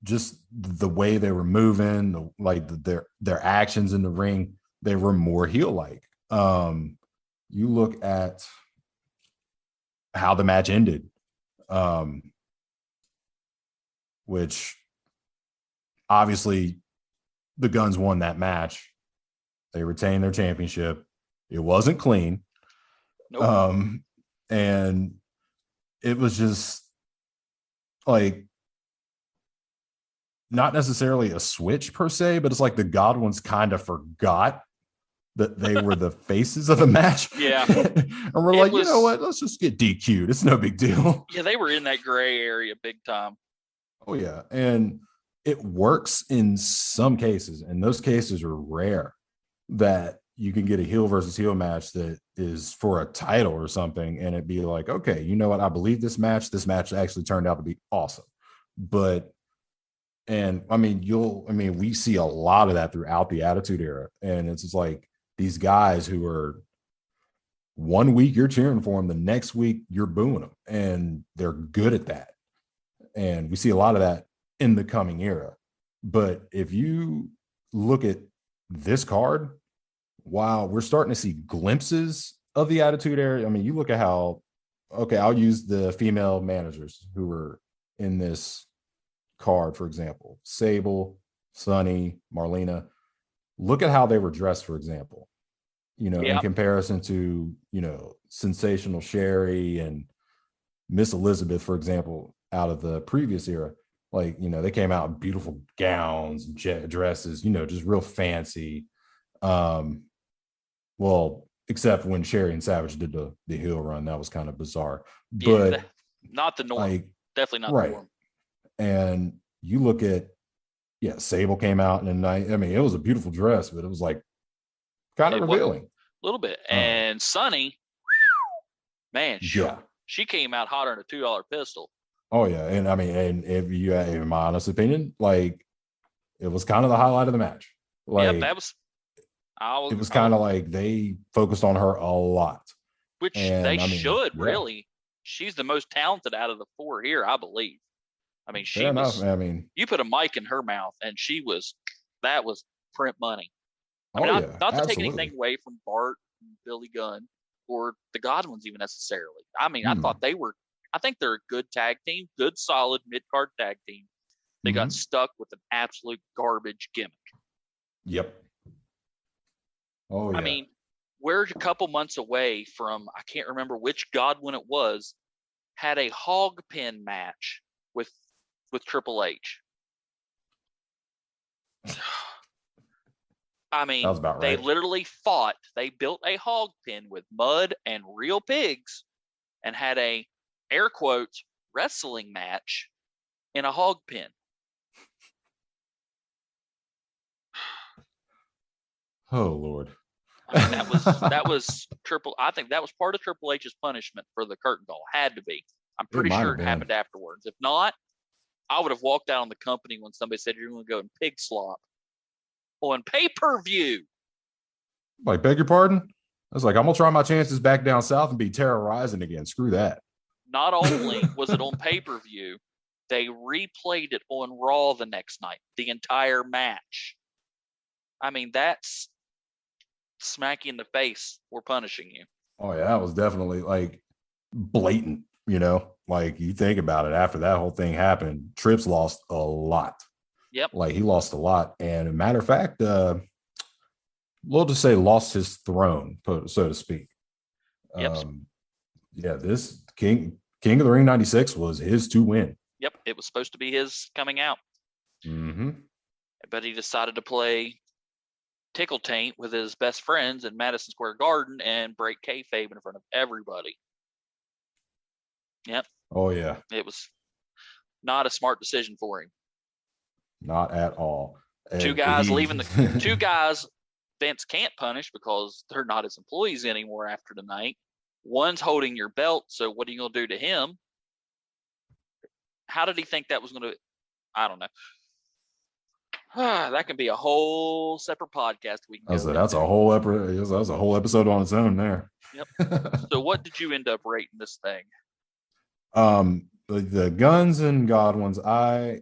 just the way they were moving, their actions in the ring, they were more heel like. You look at how the match ended, which obviously the Guns won that match. They retained their championship. It wasn't clean. Nope. And it was just like not necessarily a switch per se, but it's like the Godwins kind of forgot that they were the faces of the match. Yeah. And we're like, you know what? Let's just get DQ'd. It's no big deal. Yeah, they were in that gray area big time. Oh, yeah. And it works in some cases, and those cases are rare, that you can get a heel versus heel match that is for a title or something, and it'd be like, okay, you know what? I believe this match actually turned out to be awesome. But we see a lot of that throughout the Attitude Era. And it's just like these guys who are 1 week you're cheering for them, the next week you're booing them, and they're good at that. And we see a lot of that in the coming era. But if you look at this card, wow, we're starting to see glimpses of the Attitude Era. I mean, you look at how, okay, I'll use the female managers who were in this card, for example, Sable, Sunny, Marlena. Look at how they were dressed, for example, in comparison to, Sensational Sherry and Miss Elizabeth, for example, out of the previous era. Like, they came out in beautiful gowns, dresses, just real fancy. Well, except when Sherry and Savage did the heel run, that was kind of bizarre. But not the norm. Definitely not right. The norm. And you look at, Sable came out in a night. I mean, it was a beautiful dress, but it was like kind of revealing. A little bit. And Sunny, man, she came out hotter than a $2 pistol. Oh, yeah. And I mean, and if you, in my honest opinion, like, it was kind of the highlight of the match. Like, that was. It was kind of like they focused on her a lot. Which they should, really. She's the most talented out of the four here, I believe. I mean, Fair enough. I mean, you put a mic in her mouth, and that was print money. I mean, not to take anything away from Bart and Billy Gunn or the Godwins even necessarily. I mean, I think they're a good tag team, good, solid mid-card tag team. They got stuck with an absolute garbage gimmick. Yep. Oh, yeah. I mean, we're a couple months away from, I can't remember which Godwin it was, had a hog pin match with Triple H. I mean, that right. They literally fought. They built a hog pen with mud and real pigs and had a, air quotes, wrestling match in a hog pen. Oh, Lord. I mean, that was I think that was part of Triple H's punishment for the curtain call. Had to be. I'm pretty sure it happened afterwards. If not, I would have walked out on the company when somebody said you're going to go in pig slop on pay-per-view. Like, beg your pardon? I was like, I'm going to try my chances back down south and be terrorizing again. Screw that. Not only was it on pay-per-view, They replayed it on Raw the next night, the entire match. I mean, that's smack you in the face. We're punishing you. Oh yeah, that was definitely like blatant, like you think about it, after that whole thing happened, Trips lost a lot. Yep. Like he lost a lot. And a matter of fact, we'll just say lost his throne, so to speak. Yep. Yeah, this King of the Ring 96 was his to win. Yep. It was supposed to be his coming out. Mm-hmm. But he decided to play Tickle Taint with his best friends in Madison Square Garden and break kayfabe in front of everybody. Yep. Oh yeah. It was not a smart decision for him. Not at all. Two guys leaving the 2 guys Vince can't punish because they're not his employees anymore after tonight. One's holding your belt, so what are you going to do to him? How did he think that was going to? I don't know. That can be a whole separate podcast. That's a whole episode on its own there. Yep. So what did you end up rating this thing? The Guns and Godwins, I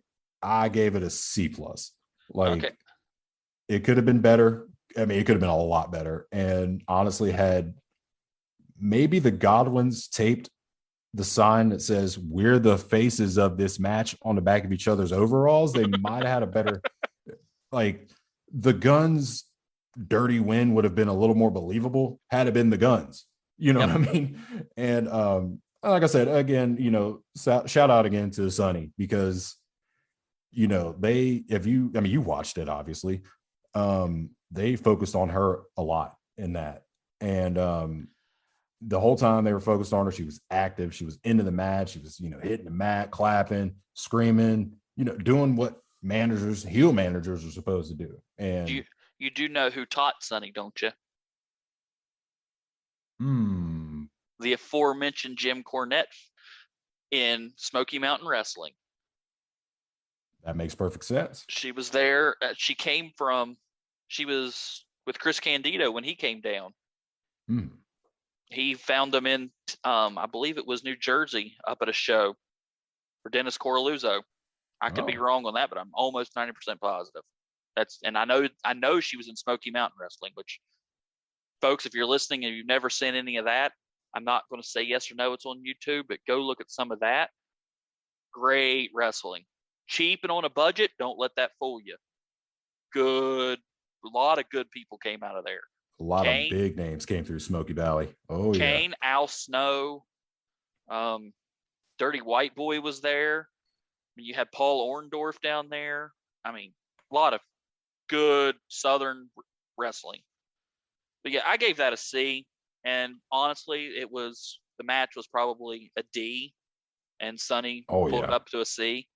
gave it a C+. Like, okay. It could have been better. I mean, it could have been a lot better. And honestly, had maybe the Godwins taped the sign that says "We're the faces of this match" on the back of each other's overalls, they might have had a better. Like, the Guns' dirty win would have been a little more believable had it been the Guns. You know what I mean? And like I said, again, shout out again to Sunny, because you watched it, obviously. They focused on her a lot in that. And the whole time they were focused on her, she was active. She was into the match. She was, hitting the mat, clapping, screaming, doing what heel managers are supposed to do. And you do know who taught Sunny, don't you? The aforementioned Jim Cornette in Smoky Mountain Wrestling. That makes perfect sense. She was there. She was with Chris Candido when he came down. He found them in, I believe it was New Jersey, up at a show for Dennis Coralluzzo. I could be wrong on that, but I'm almost 90% positive. And I know she was in Smoky Mountain Wrestling, which, folks, if you're listening and you've never seen any of that, I'm not going to say yes or no, it's on YouTube, but go look at some of that. Great wrestling. Cheap and on a budget, don't let that fool you. Good. A lot of good people came out of there. A lot of big names came through Smoky Valley. Oh, Kane, yeah. Al Snow, Dirty White Boy was there. You had Paul Orndorff down there. I mean, a lot of good Southern wrestling. But yeah, I gave that a C. And honestly, the match was probably a D. And Sunny pulled it up to a C.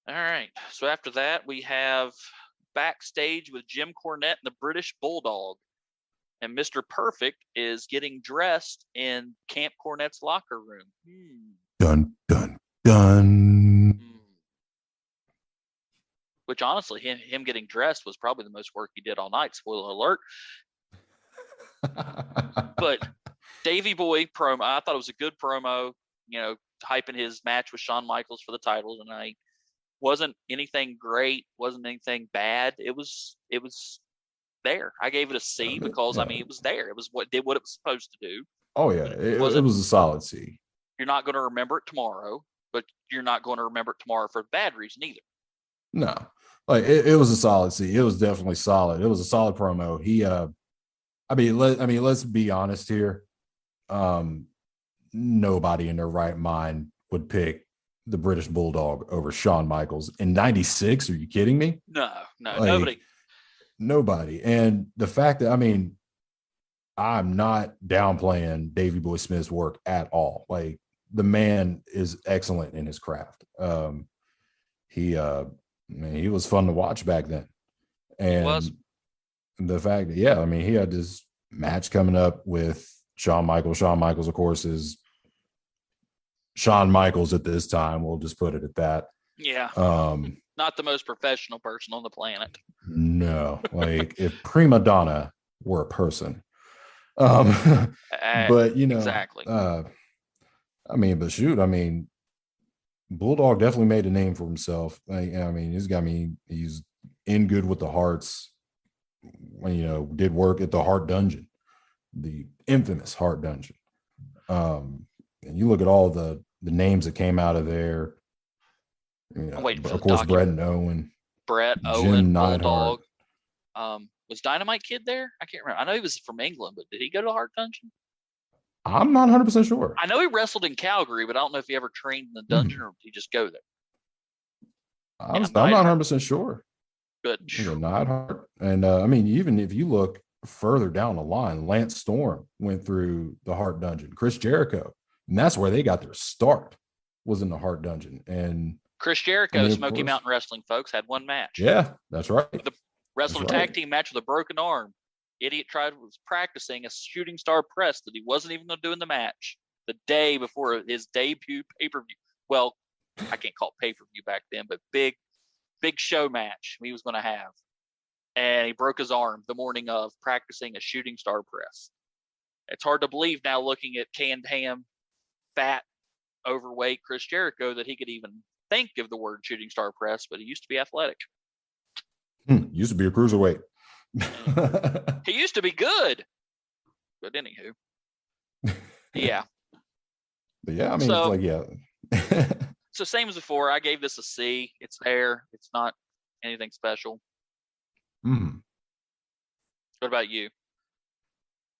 All right. So after that, we have backstage with Jim Cornette and the British Bulldog. And Mr. Perfect is getting dressed in Camp Cornette's locker room. Dun, dun, dun. Which, honestly, him getting dressed was probably the most work he did all night. Spoiler alert. But Davey Boy promo, I thought it was a good promo, hyping his match with Shawn Michaels for the title tonight. Wasn't anything great, wasn't anything bad. It was there. I gave it a C because it was there. It was what it was supposed to do. Oh yeah, it was a solid C. You're not going to remember it tomorrow, but you're not going to remember it tomorrow for a bad reason either. No, like it was a solid C. It was definitely solid. It was a solid promo. Let's be honest here. Nobody in their right mind would pick the British Bulldog over Shawn Michaels in '96. Are you kidding me? No, nobody. Nobody. And the fact that, I'm not downplaying Davey Boy Smith's work at all. Like, the man is excellent in his craft. He was fun to watch back then. And he was. The fact that, he had this match coming up with Shawn Michaels. Shawn Michaels, of course, is Shawn Michaels at this time. We'll just put it at that. Yeah. Not the most professional person on the planet. No, like if prima donna were a person. But exactly. But shoot, Bulldog definitely made a name for himself. I mean, he's in good with the Hearts. Did work at the Hart Dungeon, the infamous Hart Dungeon. And you look at all the names that came out of there. I'm waiting for Of the course, Brett document. and Owen, Brett, Jim Owen, Neidhart. Bulldog. Was Dynamite Kid there? I can't remember. I know he was from England, but did he go to the Hart Dungeon? I'm not 100% sure. I know he wrestled in Calgary, but I don't know if he ever trained in the dungeon or did he just go there. I'm not Neidhart. 100% sure. Good. Neidhart. And I mean, even if you look further down the line, Lance Storm went through the Hart Dungeon. Chris Jericho, and that's where they got their start, was in the Hart Dungeon. And Chris Jericho, I mean, Smoky Mountain Wrestling, folks, had one match. Yeah, that's right. Wrestled a tag team match with a broken arm. Idiot was practicing a shooting star press that he wasn't even going to do in the match the day before his debut pay-per-view. Well, I can't call it pay-per-view back then, but big show match he was going to have. And he broke his arm the morning of practicing a shooting star press. It's hard to believe now, looking at canned ham, fat, overweight Chris Jericho, that he could even think of the word shooting star press, but he used to be athletic. Used to be a cruiserweight. He used to be good. But anywho. Yeah. But yeah, I mean, it's like, yeah. So same as before, I gave this a C. It's there. It's not anything special. Mm-hmm. What about you?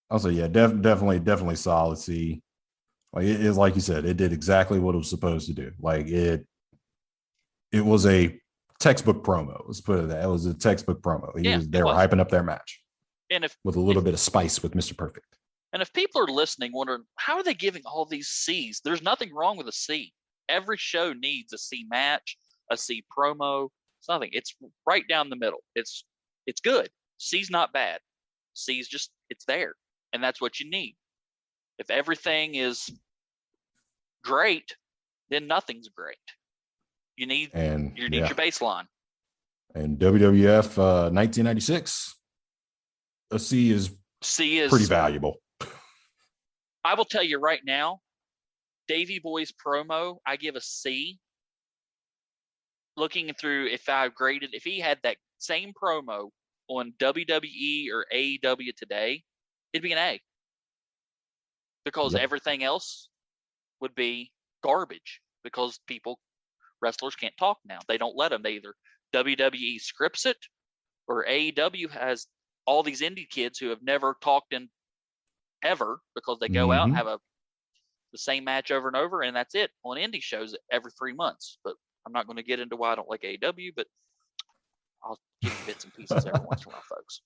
I'll say, yeah, definitely solid C. Like it is, like you said, it did exactly what it was supposed to do. Like it was a textbook promo. Let's put it that. It was a textbook promo. They were hyping up their match. And with a little bit of spice with Mr. Perfect. And if people are listening, wondering how are they giving all these C's? There's nothing wrong with a C. Every show needs a C match, a C promo. It's nothing. It's right down the middle. It's good. C's not bad. C's just, it's there. And that's what you need. If everything is great, then nothing's great. You need your baseline. And WWF 1996, a C is pretty valuable. I will tell you right now, Davey Boy's promo, I give a C. Looking through, if he had that same promo on WWE or AEW today, it'd be an A. Because everything else would be garbage. Because wrestlers can't talk now. They don't let them. They either WWE scripts it, or AEW has all these indie kids who have never talked in ever, because they go out and have the same match over and over, and that's it on indie shows every 3 months. But I'm not going to get into why I don't like AEW, but I'll give you bits and pieces every once in a while, folks.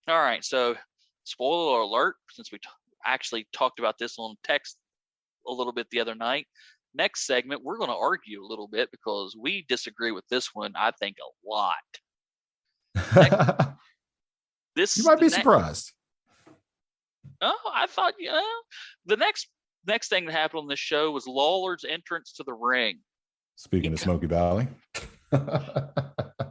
All right, so spoiler alert, since we actually talked about this on text a little bit the other night. Next segment, we're going to argue a little bit because we disagree with this one, I think, a lot. You might be surprised. Oh, I thought, the next thing that happened on this show was Lawler's entrance to the ring. Speaking of Smoky Valley.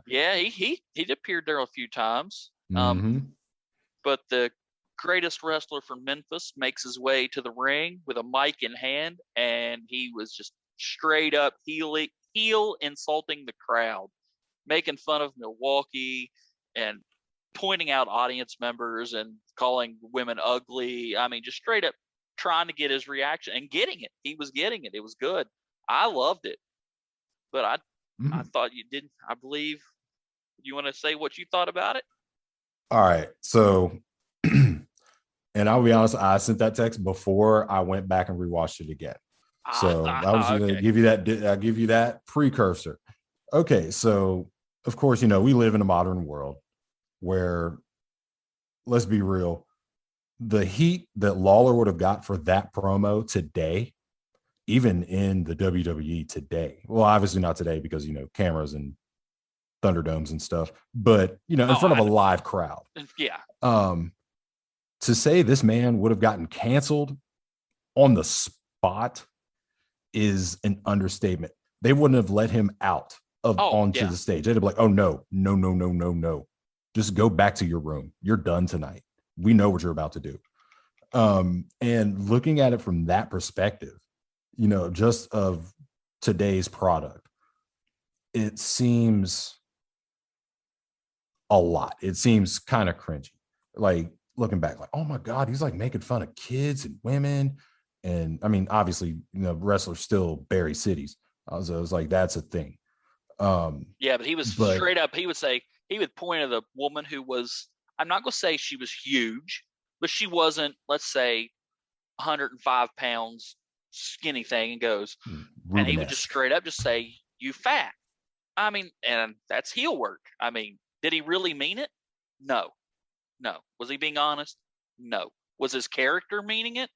Yeah, he appeared there a few times. But the greatest wrestler from Memphis makes his way to the ring with a mic in hand, and he was just straight up heel insulting the crowd, making fun of Milwaukee and pointing out audience members and calling women ugly. I mean, just straight up trying to get his reaction and getting it. He was getting it. It was good. I loved it. But I thought you didn't. I believe you want to say what you thought about it? All right. So, and I'll be honest, I sent that text before I went back and rewatched it again. So I was going to give you that. I'll give you that precursor. Okay. So, of course, we live in a modern world where, let's be real, the heat that Lawler would have got for that promo today, even in the WWE today, well, obviously not today because, cameras and Thunderdomes and stuff, but, in front of a live crowd. Yeah. To say this man would have gotten canceled on the spot is an understatement. They wouldn't have let him out onto the stage. They'd be like, oh, no. Just go back to your room. You're done tonight. We know what you're about to do. And looking at it from that perspective, just of today's product, it seems a lot. It seems kind of cringy. Like looking back, like, oh my God, he's like making fun of kids and women. And I mean, obviously, wrestlers still bury cities. So it was like, that's a thing. Yeah, but he was But straight up. He would point at a woman who was, I'm not going to say she was huge, but she wasn't, let's say, 105 pounds, skinny thing, and goes, and he would just Rubenesque. straight up just say, "You fat." I mean, and that's heel work. I mean, did he really mean it? No, no. Was he being honest? No. Was his character meaning it?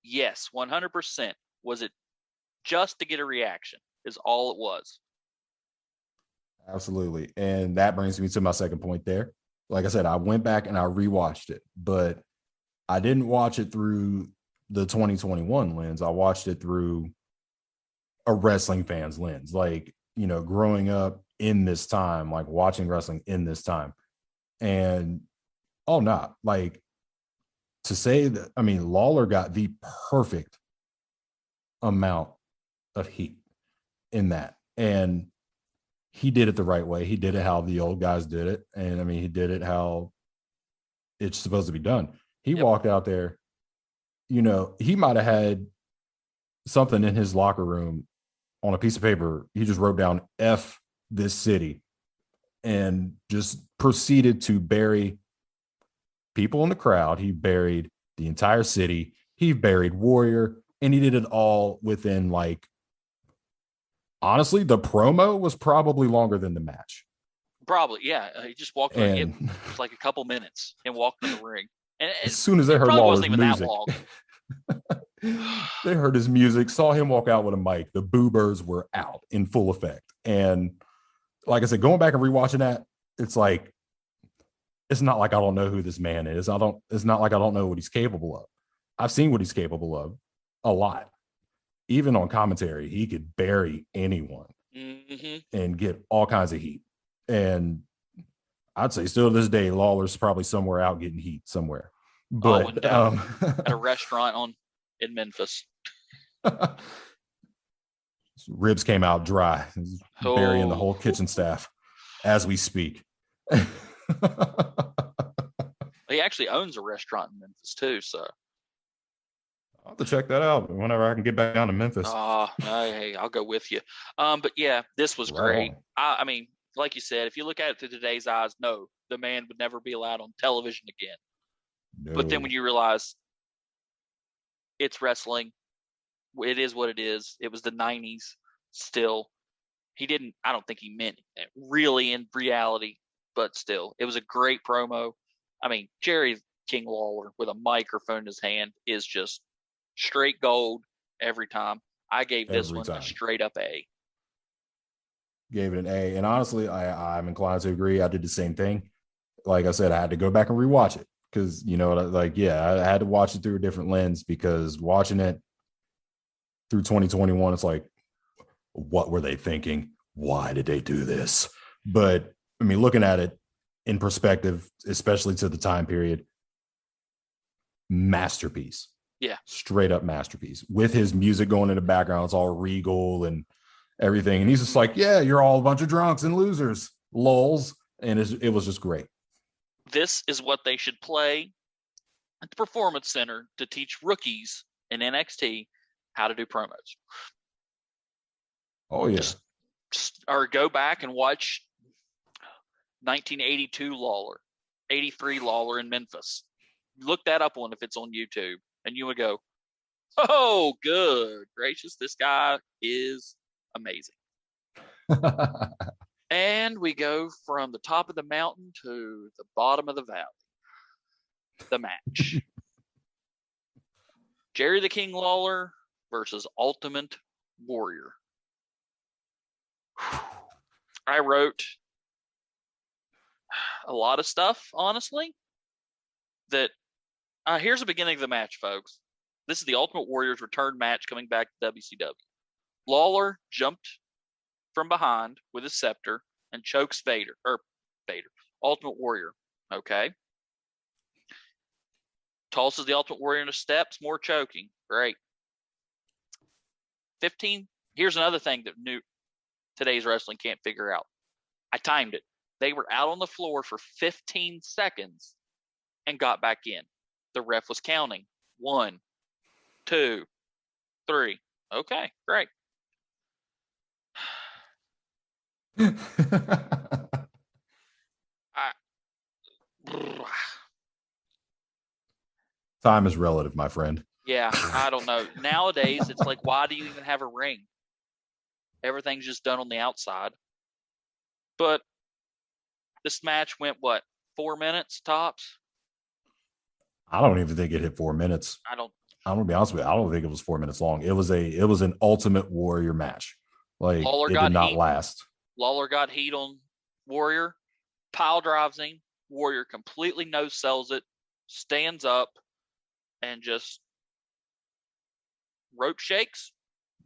Yes, 100%. Was it just to get a reaction? Is all it was. Absolutely. And that brings me to my second point there. Like I said, I went back and I rewatched it, but I didn't watch it through the 2021 lens. I watched it through a wrestling fan's lens. Like, growing up in this time, like watching wrestling in this time. And not like to say that, I mean, Lawler got the perfect amount of heat in that. And he did it the right way. He did it how the old guys did it. And I mean, he did it how it's supposed to be done. He walked out there, he might have had something in his locker room on a piece of paper. He just wrote down F this city and just proceeded to bury people in the crowd. He buried the entire city. He buried Warrior, and he did it all within, like, honestly, the promo was probably longer than the match. Probably, yeah. He just walked in. It And was like a couple minutes and walked in the ring. And as soon as they it heard probably Lawler's wasn't even music, that long. they heard his music, saw him walk out with a mic. The Boo Birds were out in full effect. And like I said, going back and rewatching that, it's like, it's not like I don't know who this man is. It's not like I don't know what he's capable of. I've seen what he's capable of a lot. Even on commentary, he could bury anyone and get all kinds of heat. And I'd say still to this day, Lawler's probably somewhere out getting heat somewhere. But at a restaurant in Memphis. Ribs came out dry, burying the whole kitchen staff as we speak. He actually owns a restaurant in Memphis too, so I'll have to check that out whenever I can get back down to Memphis. Hey, I'll go with you. But yeah, this was great. I mean, like you said, if you look at it through today's eyes, no, the man would never be allowed on television again. No. But then when you realize it's wrestling, it is what it is. It was the 90s still. I don't think he meant it really in reality, but still, it was a great promo. I mean, Jerry King Lawler with a microphone in his hand is just straight gold every time. I gave this one a straight up A. Gave it an A. And honestly, I'm inclined to agree. I did the same thing. Like I said, I had to go back and rewatch it because, I had to watch it through a different lens because watching it through 2021, it's like, what were they thinking? Why did they do this? But I mean, looking at it in perspective, especially to the time period, masterpiece. Yeah. Straight up masterpiece with his music going in the background. It's all regal and everything. And he's just like, yeah, you're all a bunch of drunks and losers, lulz. And it was just great. This is what they should play at the Performance Center to teach rookies in NXT how to do promos. Oh, yeah. Or go back and watch 1982 Lawler, 83 Lawler in Memphis. Look that up if it's on YouTube, and you would go, oh, good gracious, this guy is amazing. And we go from the top of the mountain to the bottom of the valley. The match. Jerry the King Lawler versus Ultimate Warrior. I wrote a lot of stuff, honestly, that here's the beginning of the match, folks. This is the Ultimate Warrior's return match coming back to WCW. Lawler jumped from behind with his scepter and chokes Ultimate Warrior. Okay. Tosses the Ultimate Warrior into steps, more choking. Great. 15 Here's another thing that today's wrestling can't figure out. I timed it. They were out on the floor for 15 seconds and got back in. The ref was counting. 1, 2, 3. Okay, great. Time is relative, my friend. Yeah, I don't know. Nowadays, it's like, why do you even have a ring? Everything's just done on the outside. But this match went, 4 minutes tops? I don't even think it hit 4 minutes. I'm gonna be honest with you. I don't think it was 4 minutes long. It was an Ultimate Warrior match. Like, it did not last. Lawler got heat on Warrior, pile drives him. Warrior completely no sells it, stands up, and just rope shakes.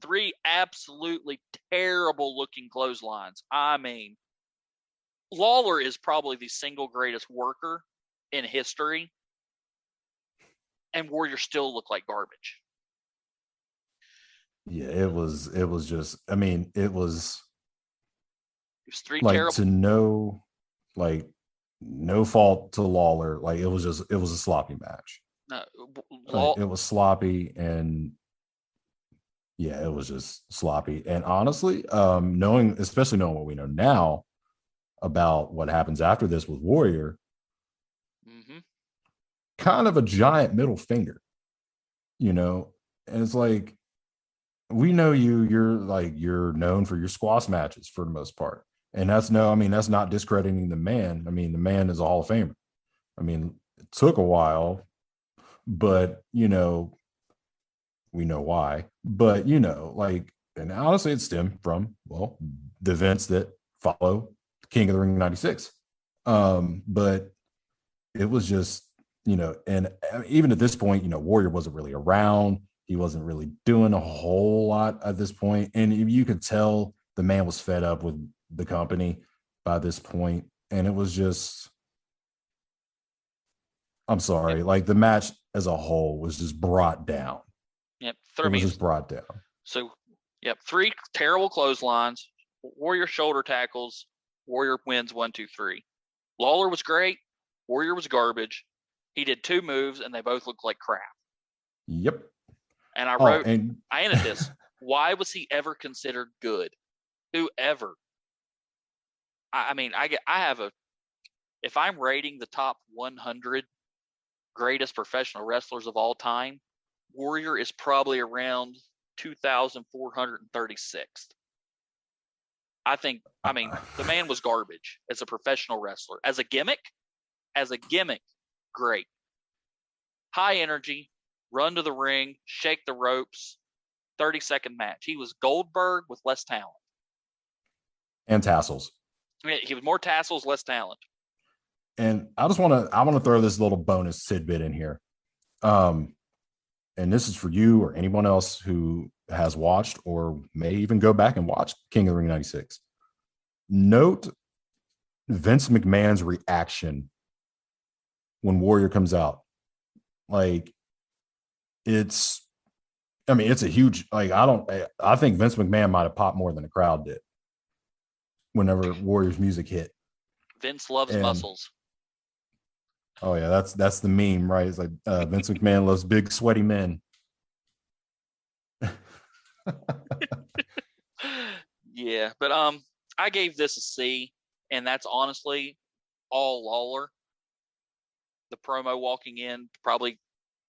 3 absolutely terrible looking clotheslines. I mean, Lawler is probably the single greatest worker in history, and Warrior still looked like garbage. Yeah, it was just, I mean, it was 3 like, terrible. No fault to Lawler. Like, it was a sloppy match. It was sloppy, and yeah, it was just sloppy. And honestly, especially knowing what we know now about what happens after this with Warrior, kind of a giant middle finger, and it's like, we know you're known for your squash matches for the most part. And that's not discrediting the man. I mean, the man is a Hall of Famer. I mean, it took a while, but we know why. But and honestly, it stemmed from, the events that follow King of the Ring 96. But it was just, and even at this point, Warrior wasn't really around. He wasn't really doing a whole lot at this point. And you could tell the man was fed up with the company by this point. And it was just, I'm sorry, like, the match as a whole was just brought down. Yep. It was just brought down. So, 3 terrible clotheslines, Warrior shoulder tackles, Warrior wins 1, 2, 3. Lawler was great. Warrior was garbage. He did 2 moves, and they both looked like crap. Yep. And I ended this. Why was he ever considered good? Whoever. I mean, if I'm rating the top 100 greatest professional wrestlers of all time, Warrior is probably around 2,436th. The man was garbage as a professional wrestler. As a gimmick, great. High energy, run to the ring, shake the ropes, 30-second match. He was Goldberg with less talent. And tassels. I mean, he was more tassels, less talent. And I want to throw this little bonus tidbit in here. And this is for you or anyone else who has watched or may even go back and watch King of the Ring 96. Note Vince McMahon's reaction when Warrior comes out. Like, it's a huge, I think Vince McMahon might have popped more than the crowd did whenever Warrior's music hit. Vince loves muscles. Oh yeah, that's the meme, right? It's like, Vince McMahon loves big sweaty men. Yeah, but I gave this a C, and that's honestly all Lawler. The promo walking in probably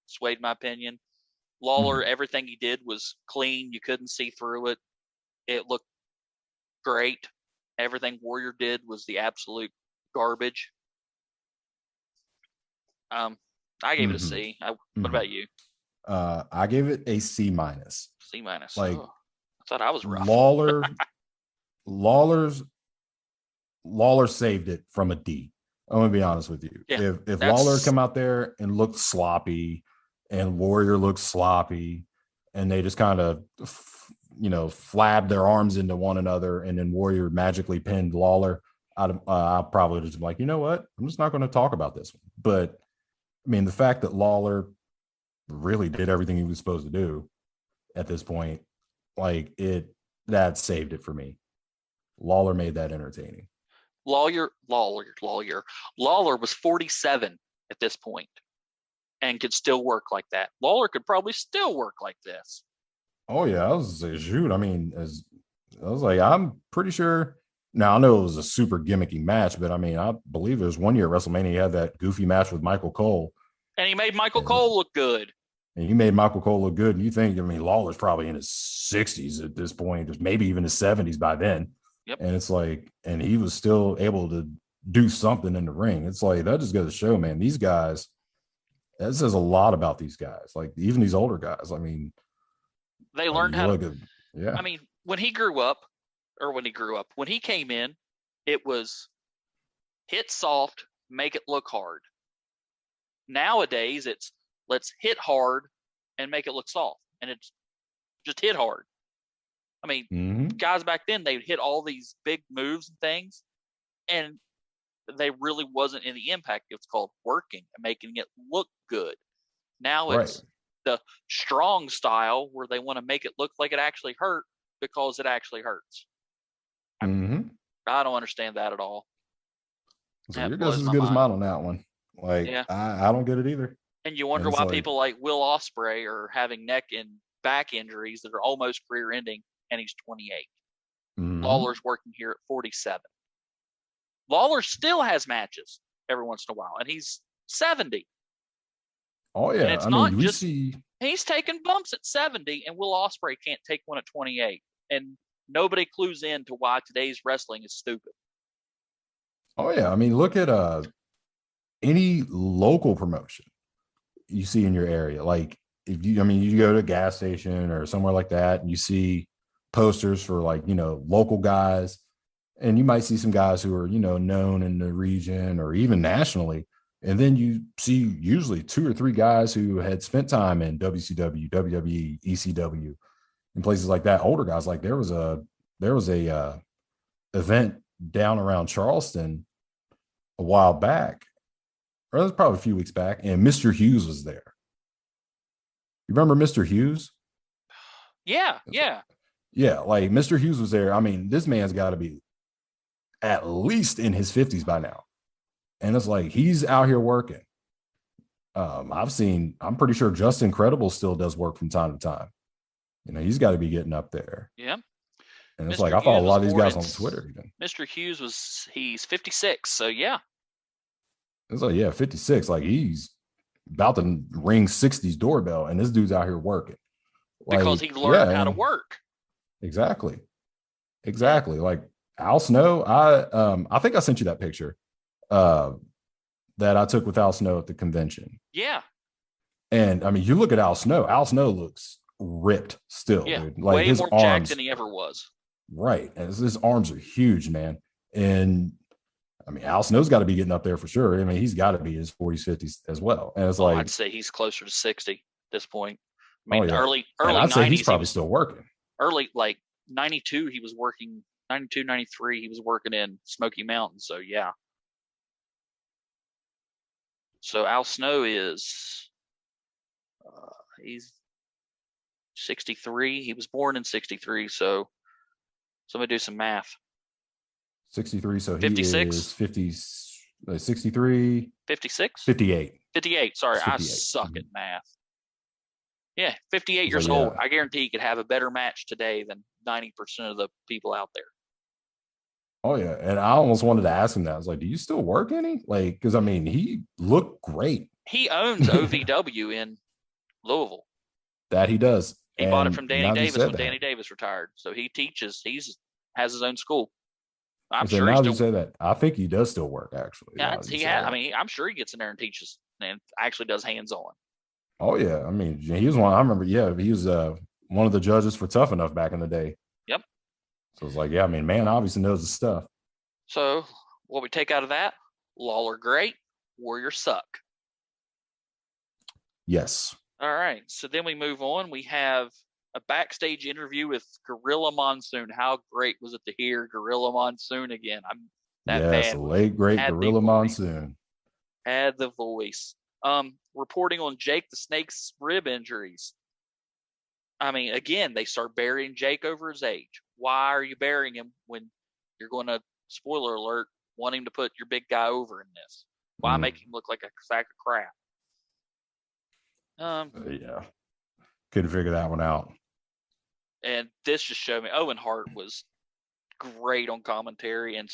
swayed my opinion. Lawler, everything he did was clean. You couldn't see through it. It looked great. Everything Warrior did was the absolute garbage. I gave it a C. What about you? I gave it a C minus. C minus. Like, I thought I was rough. Lawler saved it from a D. I'm gonna be honest with you. Yeah, if Lawler come out there and looked sloppy, and Warrior looked sloppy, and they just kind of flabbed their arms into one another, and then Warrior magically pinned Lawler, I'll probably just be like, you know what? I'm just not going to talk about this one. But I mean, the fact that Lawler really did everything he was supposed to do at this point, like, it that saved it for me. Lawler made that entertaining. Lawler was 47 at this point and could still work like that. Lawler could probably still work like this. Oh yeah, I was like, shoot. I mean, as I was like, I'm pretty sure. Now I know it was a super gimmicky match, but I mean, I believe there's one year at WrestleMania he had that goofy match with Michael Cole, And he made Michael Cole look good. and you made Michael Cole look good. And you think, I mean, Lawler's probably in his 60s at this point, maybe even his 70s by then. Yep. And it's like, and he was still able to do something in the ring. It's like that just goes to show, man, these guys. That says a lot about these guys. Like even these older guys. I mean, they learned how to. Yeah. I mean, when he came in, it was hit soft, make it look hard. Nowadays, it's let's hit hard and make it look soft, and it's just hit hard. I mean, guys back then, they'd hit all these big moves and things, and they really wasn't in the impact. It's called working and making it look good. Now it's the strong style where they want to make it look like it actually hurt because it actually hurts. I don't understand that at all. So your guess is as good as mine on that one. Like, yeah. I don't get it either. And you wonder why people like Will Ospreay are having neck and back injuries that are almost career ending, and he's 28. Lawler's working here at 47. Lawler still has matches every once in a while, and he's 70. Oh yeah, and it's not just he's taking bumps at 70, and Will Ospreay can't take one at 28, and nobody clues in to why today's wrestling is stupid. Oh yeah, I mean, look at any local promotion you see in your area. Like if you go to a gas station or somewhere like that, and you see posters for like local guys. And you might see some guys who are, known in the region or even nationally. And then you see usually 2 or 3 guys who had spent time in WCW, WWE, ECW, and places like that. Older guys, like there was a event down around Charleston a while back, or it was probably a few weeks back, and Mr. Hughes was there. You remember Mr. Hughes? Yeah. Yeah, like Mr. Hughes was there. I mean, this man's got to be at least in his 50s by now. And it's like he's out here working. I'm pretty sure Justin Credible still does work from time to time. He's got to be getting up there. Yeah. And it's Mr. like I follow a lot of these guys on Twitter even. Mr. Hughes he's 56, so yeah. It's like, yeah, 56. Like he's about to ring 60's doorbell, and this dude's out here working. Because he learned how to work. Exactly. Like Al Snow, I think I sent you that picture that I took with Al Snow at the convention. Yeah. And I mean, you look at Al Snow looks ripped still, dude. Like way his more arms, jacked than he ever was. Right. And his arms are huge, man. And I mean, Al Snow's got to be getting up there for sure. I mean, he's got to be in his 40s, 50s as well. And it's like I'd say he's closer to 60 at this point. I mean, early I'd 90s, say he's probably still working. Early, like 92, he was working. 92, 93, he was working in Smoky Mountain. So yeah. So Al Snow is he's 63. He was born in 63. So somebody do some math. 63. So 56? He is 50. 63. 56. 58. 58. Sorry, 58. I suck at math. Yeah, 58 years old. I guarantee he could have a better match today than 90% of the people out there. Oh, yeah. And I almost wanted to ask him that. I was like, do you still work any? Like, because, I mean, he looked great. He owns OVW in Louisville. That he does. He bought it from Danny Davis when Danny Davis retired. So he teaches. Has his own school. I'm sure now you say that, I think he does still work, actually. Yeah, he has. I mean, I'm sure he gets in there and teaches and actually does hands-on. Oh, yeah. I mean, he was one. I remember, he was one of the judges for Tough Enough back in the day. Yep. So it's like, yeah, I mean, man obviously knows his stuff. So what we take out of that, Lawler great, Warrior suck. Yes. All right. So then we move on. We have a backstage interview with Gorilla Monsoon. How great was it to hear Gorilla Monsoon again? The late, great Gorilla Monsoon. Had the voice. Reporting on Jake the Snake's rib injuries. I mean, again, they start burying Jake over his age. why are you burying him when you're going to, spoiler alert, want him to put your big guy over in this? Why make him look like a sack of crap? Yeah, couldn't figure that one out. And this just showed me Owen Hart was great on commentary and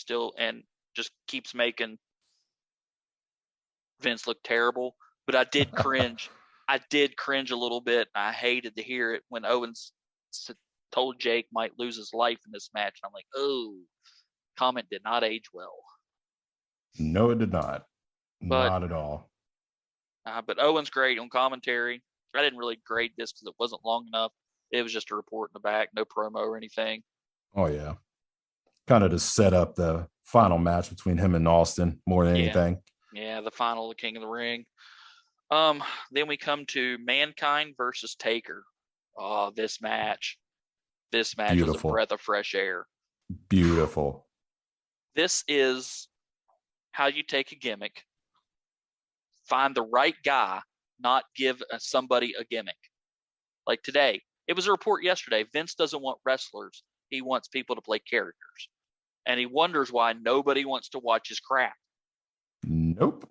just keeps making Vince look terrible. But I did cringe. I did cringe a little bit. I hated to hear it when Owens told Jake might lose his life in this match. And I'm like, oh, comment did not age well. No, it did not. Not at all. But Owen's great on commentary. I didn't really grade this because it wasn't long enough. It was just a report in the back, no promo or anything. Oh, yeah. Kind of to set up the final match between him and Austin more than anything. Yeah, the final of the King of the Ring. Then we come to Mankind versus Taker. Oh, this match. This match was a breath of fresh air. Beautiful. This is how you take a gimmick, find the right guy, not give somebody a gimmick. Like today, it was a report yesterday. Vince doesn't want wrestlers. He wants people to play characters. And he wonders why nobody wants to watch his crap. Nope.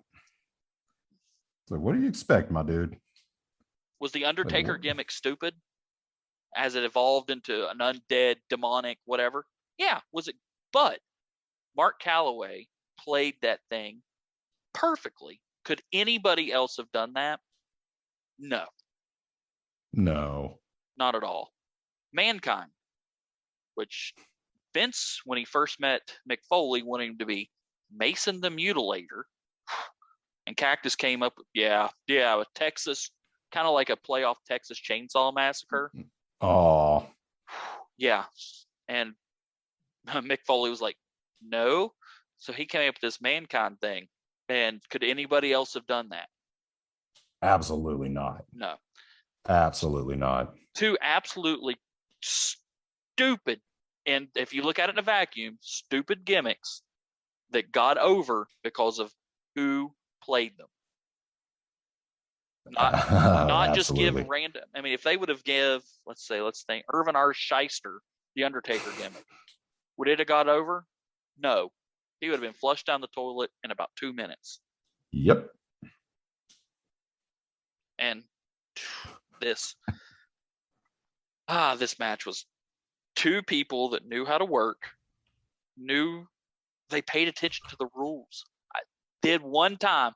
So what do you expect, my dude? Was the Undertaker gimmick stupid as it evolved into an undead, demonic, whatever? Yeah, was it? But Mark Calloway played that thing perfectly. Could anybody else have done that? No. No. Not at all. Mankind, which Vince, when he first met Mick Foley, wanted him to be Mason the Mutilator. And Cactus came up, with Texas, kind of like a playoff Texas Chainsaw Massacre. Oh. Yeah. And Mick Foley was like, no. So he came up with this Mankind thing. And could anybody else have done that? Absolutely not. No. Absolutely not. Two absolutely stupid, and if you look at it in a vacuum, stupid gimmicks that got over because of who played them. Not just give random. I mean, if they would have let's think, Irvin R. Shyster, the Undertaker gimmick, would it have got over? No. He would have been flushed down the toilet in about 2 minutes. Yep. And this match was two people that knew how to work, they paid attention to the rules. I did one time.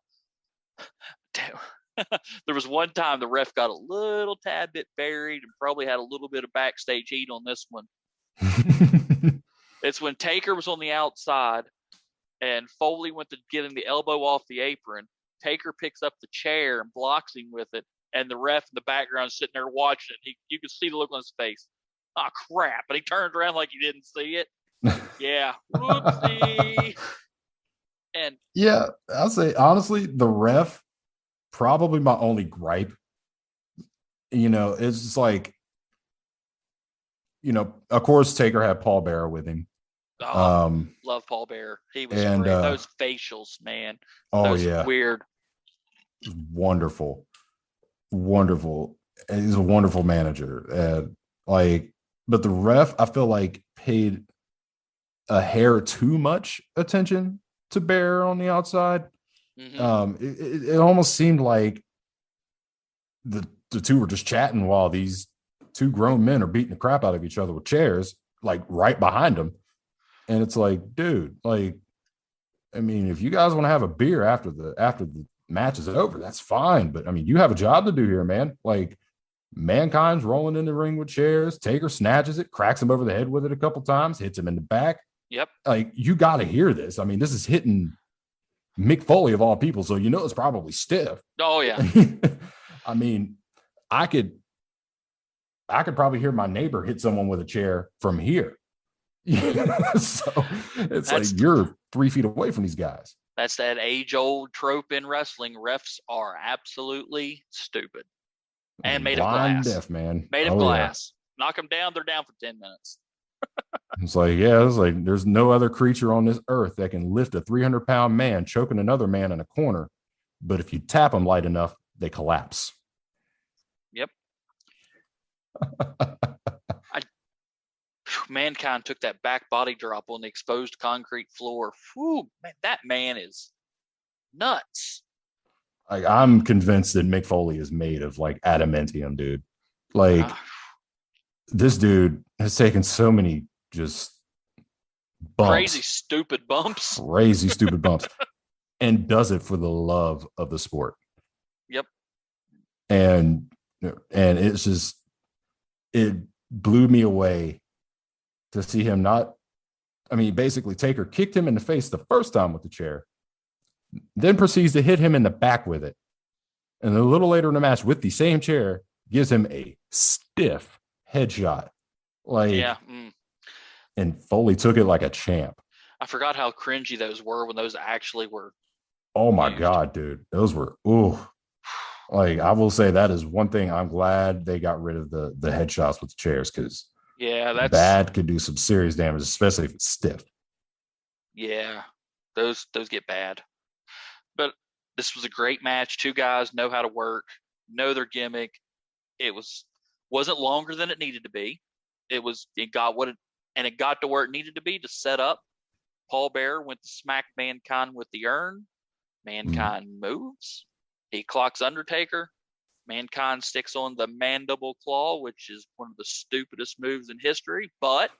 There was one time the ref got a little tad bit buried and probably had a little bit of backstage heat on this one. It's when Taker was on the outside and Foley went to get him the elbow off the apron. Taker picks up the chair and blocks him with it. And the ref in the background sitting there watching it. You could see the look on his face. Oh, crap. But he turned around like he didn't see it. Yeah. Whoopsie. And yeah, I'll say, honestly, the ref, probably my only gripe. It's just like, of course, Taker had Paul Bearer with him. Love Paul Bearer. He was great. Those facials, man. Those weird. Wonderful. He's a wonderful manager. But the ref, I feel like, paid a hair too much attention to Bear on the outside. Mm-hmm. It almost seemed like the two were just chatting while these two grown men are beating the crap out of each other with chairs, like right behind them. And it's like, dude, I mean, if you guys want to have a beer after the match is over, that's fine. But I mean, you have a job to do here, man. Like, Mankind's rolling in the ring with chairs. Taker snatches it, cracks him over the head with it a couple times, hits him in the back. Yep. Like, you got to hear this. I mean, this is hitting Mick Foley of all people, so it's probably stiff. Oh yeah. I mean, I could probably hear my neighbor hit someone with a chair from here. So it's you're 3 feet away from these guys. That's that age-old trope in wrestling. Refs are absolutely stupid and made of glass. Deaf, man. Made of glass. Yeah. Knock them down, they're down for 10 minutes. It's like there's no other creature on this earth that can lift a 300-pound man choking another man in a corner. But if you tap them light enough, they collapse. Yep. Mankind took that back body drop on the exposed concrete floor. Whew, man, that man is nuts. Like, I'm convinced that Mick Foley is made of like adamantium, dude. Like, this dude has taken so many just crazy, bumps, stupid bumps, and does it for the love of the sport. Yep. And it's just, it blew me away to see him not. I mean, basically, Taker kicked him in the face the first time with the chair, then proceeds to hit him in the back with it. And a little later in the match, with the same chair, gives him a stiff headshot. Like, yeah. And Foley took it like a champ. I forgot how cringy those were when those actually were. Oh my God, dude. Those were, ooh. Like, I will say that is one thing I'm glad they got rid of the headshots with the chairs, because that could do some serious damage, especially if it's stiff. Yeah, those get bad. But this was a great match. Two guys know how to work, know their gimmick. It wasn't longer than it needed to be. It got to where it needed to be to set up. Paul Bearer went to smack Mankind with the urn. Mankind moves. He clocks Undertaker. Mankind sticks on the mandible claw, which is one of the stupidest moves in history. But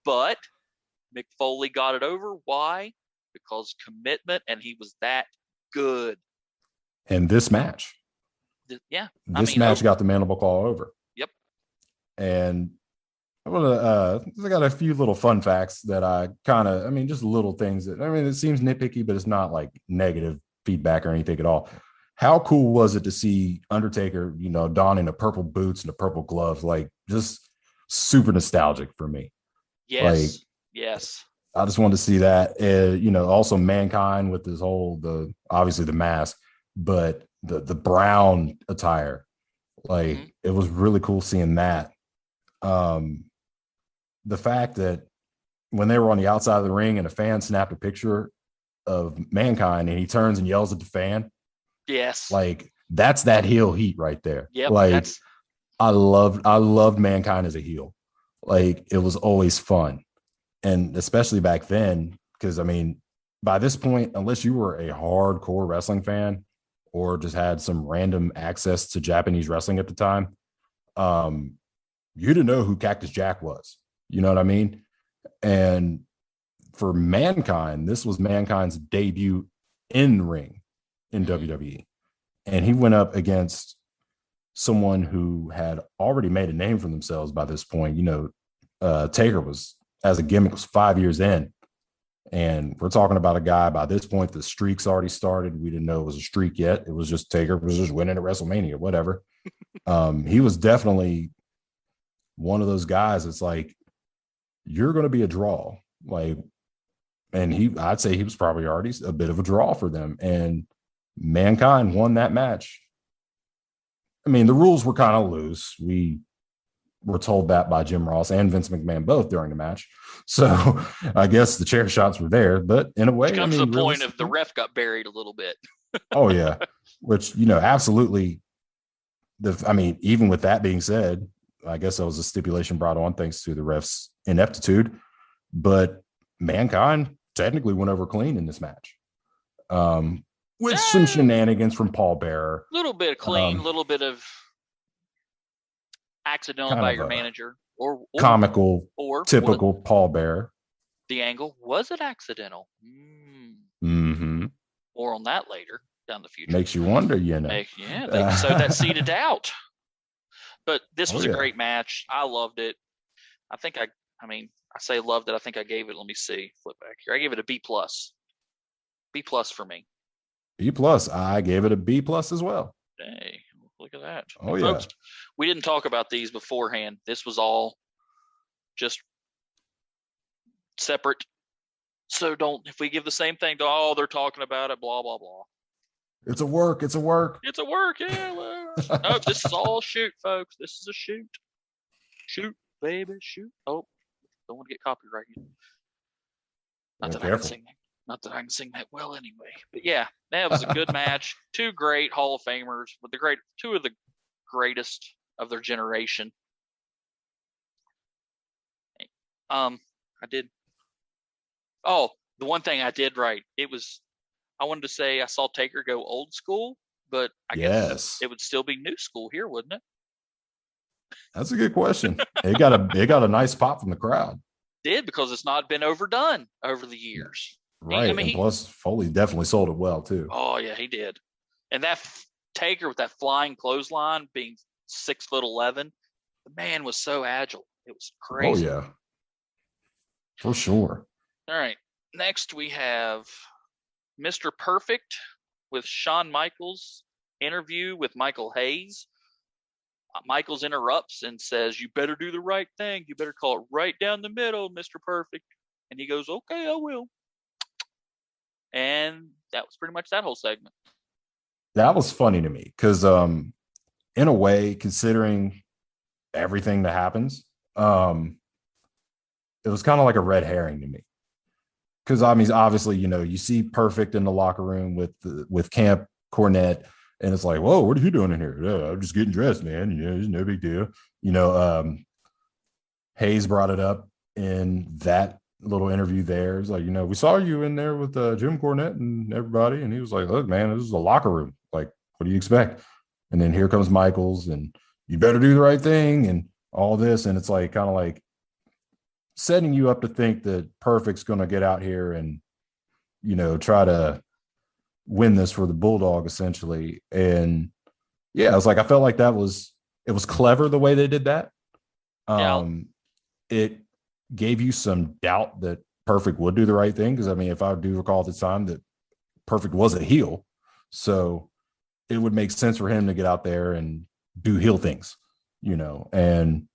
Mick Foley got it over. Why? Because commitment, and he was that good. And this match. Yeah. This match got the mandible claw over. Yep. And I got a few little fun facts that I kind of, just little things that, it seems nitpicky, but it's not like negative feedback or anything at all. How cool was it to see Undertaker, donning the purple boots and the purple gloves? Like, just super nostalgic for me. Yes. Yes. I just wanted to see that. Also Mankind with his obviously the mask, but the brown attire. Like, it was really cool seeing that. The fact that when they were on the outside of the ring and a fan snapped a picture of Mankind and he turns and yells at the fan. Yes. Like, that's that heel heat right there. Yep. Like, I loved Mankind as a heel. Like, it was always fun. And especially back then, because by this point, unless you were a hardcore wrestling fan or just had some random access to Japanese wrestling at the time, you didn't know who Cactus Jack was. You know what I mean? And for Mankind, this was Mankind's debut in ring in WWE. And he went up against someone who had already made a name for themselves by this point. Taker was, as a gimmick, was 5 years in. And we're talking about a guy, by this point, the streak's already started. We didn't know it was a streak yet. It was just Taker was just winning at WrestleMania, whatever. He was definitely one of those guys. It's like, you're going to be a draw. Like, and I'd say he was probably already a bit of a draw for them. And Mankind won that match. The rules were kind of loose. We were told that by Jim Ross and Vince McMahon both during the match. So I guess the chair shots were there, but in a way, which comes to the point of the ref got buried a little bit. Oh yeah. Which, absolutely. Even with that being said, I guess that was a stipulation brought on thanks to the ref's ineptitude, but Mankind technically went over clean in this match. With some shenanigans from Paul Bearer. A little bit of clean, a little bit of accidental by your manager, or comical, or typical Paul Bearer. The angle, was it accidental? Mm-hmm. More on that later down the future. Makes you wonder, they sowed that seed of doubt. But this was a great match. I loved it. I think I say loved it. I think I gave it, let me see, flip back here. I gave it a B+. B+ for me. B+. I gave it a B+ as well. Hey, look at that. Oh, folks, yeah. We didn't talk about these beforehand. This was all just separate. So if we give the same thing to, they're talking about it, blah, blah, blah. It's a work. It's a work, yeah. Well, no, this is all shoot, folks. This is a shoot. Shoot, baby, shoot. Oh, don't want to get copyrighted. Not that I can sing that well anyway. But yeah, that was a good match. Two great Hall of Famers with two of the greatest of their generation. I did. Oh, the one thing I did right. I wanted to say I saw Taker go old school, but I guess Yes, it would still be new school here, wouldn't it? that's a good question. It got a nice pop from the crowd, Did because it's not been overdone over the years. I right? mean, And plus, Foley definitely sold it well too. oh yeah, he did. And that Taker with that flying clothesline, being 6'11", the man was so agile. It was Oh crazy. yeah, for sure. All right, next we have Mr. Perfect with Shawn Michaels interview with Michael Hayes. Michaels interrupts and says, "You better do the right thing. You better call it right down the middle, Mr. Perfect." And he goes, "Okay, I will." And that was pretty much that whole segment. That was funny to me because, in a way, considering everything that happens, it was kind of like a red herring to me. Because I mean, obviously, you see Perfect in the locker room with Camp Cornette, and it's like, whoa, what are you doing in here? Yeah, I'm just getting dressed, man. It's no big deal. You know, Hayes brought it up in that little interview there. It's like, we saw you in there with Jim Cornette and everybody, and he was like, look, man, this is a locker room. Like, what do you expect? And then here comes Michaels, and you better do the right thing, and all this, and it's like kind of like setting you up to think that Perfect's going to get out here and try to win this for the Bulldog essentially. And yeah, I felt like it was clever the way they did that. Yeah, It gave you some doubt that Perfect would do the right thing, because I mean, if I do recall at the time that Perfect was a heel, so it would make sense for him to get out there and do heel things, and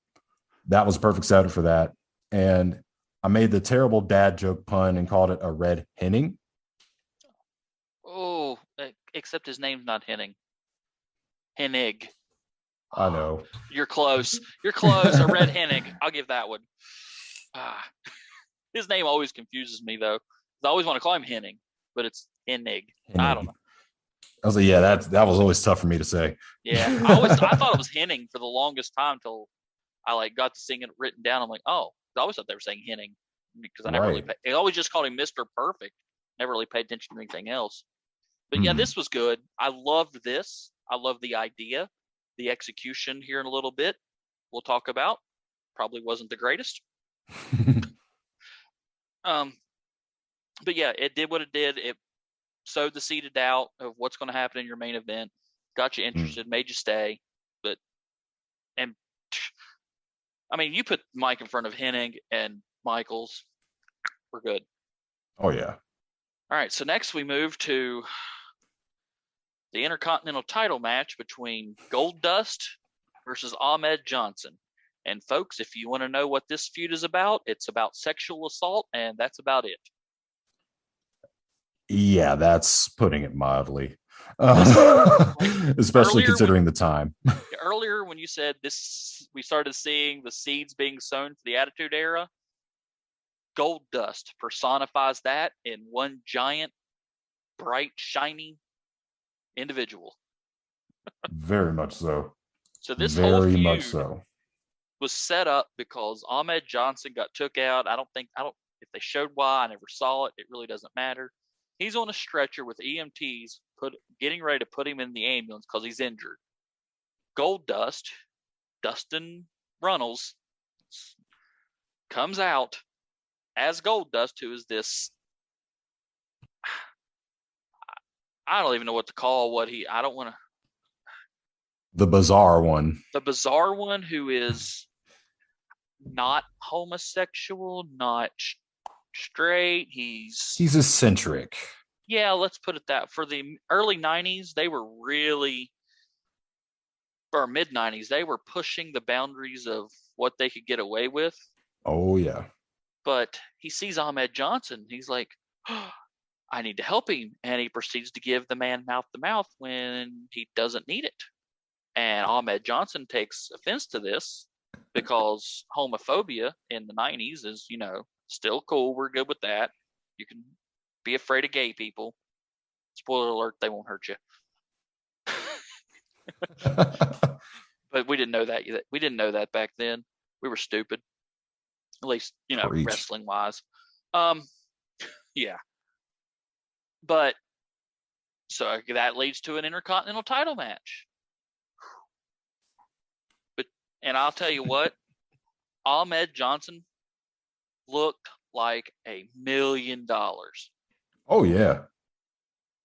that was a perfect setup for that. And I made the terrible dad joke pun and called it a red Henning. oh, except his name's not Henning. Hennig. I know. You're close. You're close. A red Hennig. I'll give that one. His name always confuses me though. I always want to call him Henning, but it's Hennig. I don't know. I was like, yeah, that was always tough for me to say. Yeah, I thought it was Henning for the longest time until I got to seeing it written down. I'm like, oh, I always thought they were saying Henning because I never really Right. I always just called him Mr. Perfect. Never really paid attention to anything else. But yeah, Mhm. this was good. I loved this. I love the idea. The execution here in a little bit we'll talk about. Probably wasn't the greatest. Um, but yeah, it did what it did. It sowed the seed of doubt of what's going to happen in your main event. Got you Mm. interested, made you stay. But and I mean, you put Mike in front of Hennig and Michaels, we're good. Oh yeah. All right, so next we move to the Intercontinental title match between Goldust versus Ahmed Johnson. And folks, if you want to know what this feud is about, it's about sexual assault, and that's about it. Yeah, that's putting it mildly. Like Especially considering the time. earlier when you said this, we started seeing the seeds being sown for the Attitude Era. Goldust personifies that in one giant, bright, shiny individual. Very much so. So this whole Very much feud so. was set up because Ahmed Johnson got took out. I don't if they showed why. I never saw it. It really doesn't matter. He's on a stretcher with EMTs getting ready to put him in the ambulance because he's injured. Goldust, Dustin Runnels, comes out as Goldust, who is this. I don't even know what to call what he. I don't want to. The bizarre one. The bizarre one who is not homosexual, not straight. He's eccentric. Yeah, let's put it that. For the early 90s, they were really, or mid 90s, they were pushing the boundaries of what they could get away with. Oh yeah. But he sees Ahmed Johnson. He's like, oh, I need to help him. And he proceeds to give the man mouth to mouth when he doesn't need it. And Ahmed Johnson takes offense to this because homophobia in the 90s is, still cool. We're good with that. You can be afraid of gay people. Spoiler alert, they won't hurt you. But we didn't know that. We didn't know that back then. We were stupid. at least, Preach. wrestling wise. Um, yeah, but so that leads to an Intercontinental title match. But and I'll tell you what, Ahmed Johnson looked like $1,000,000. Oh yeah.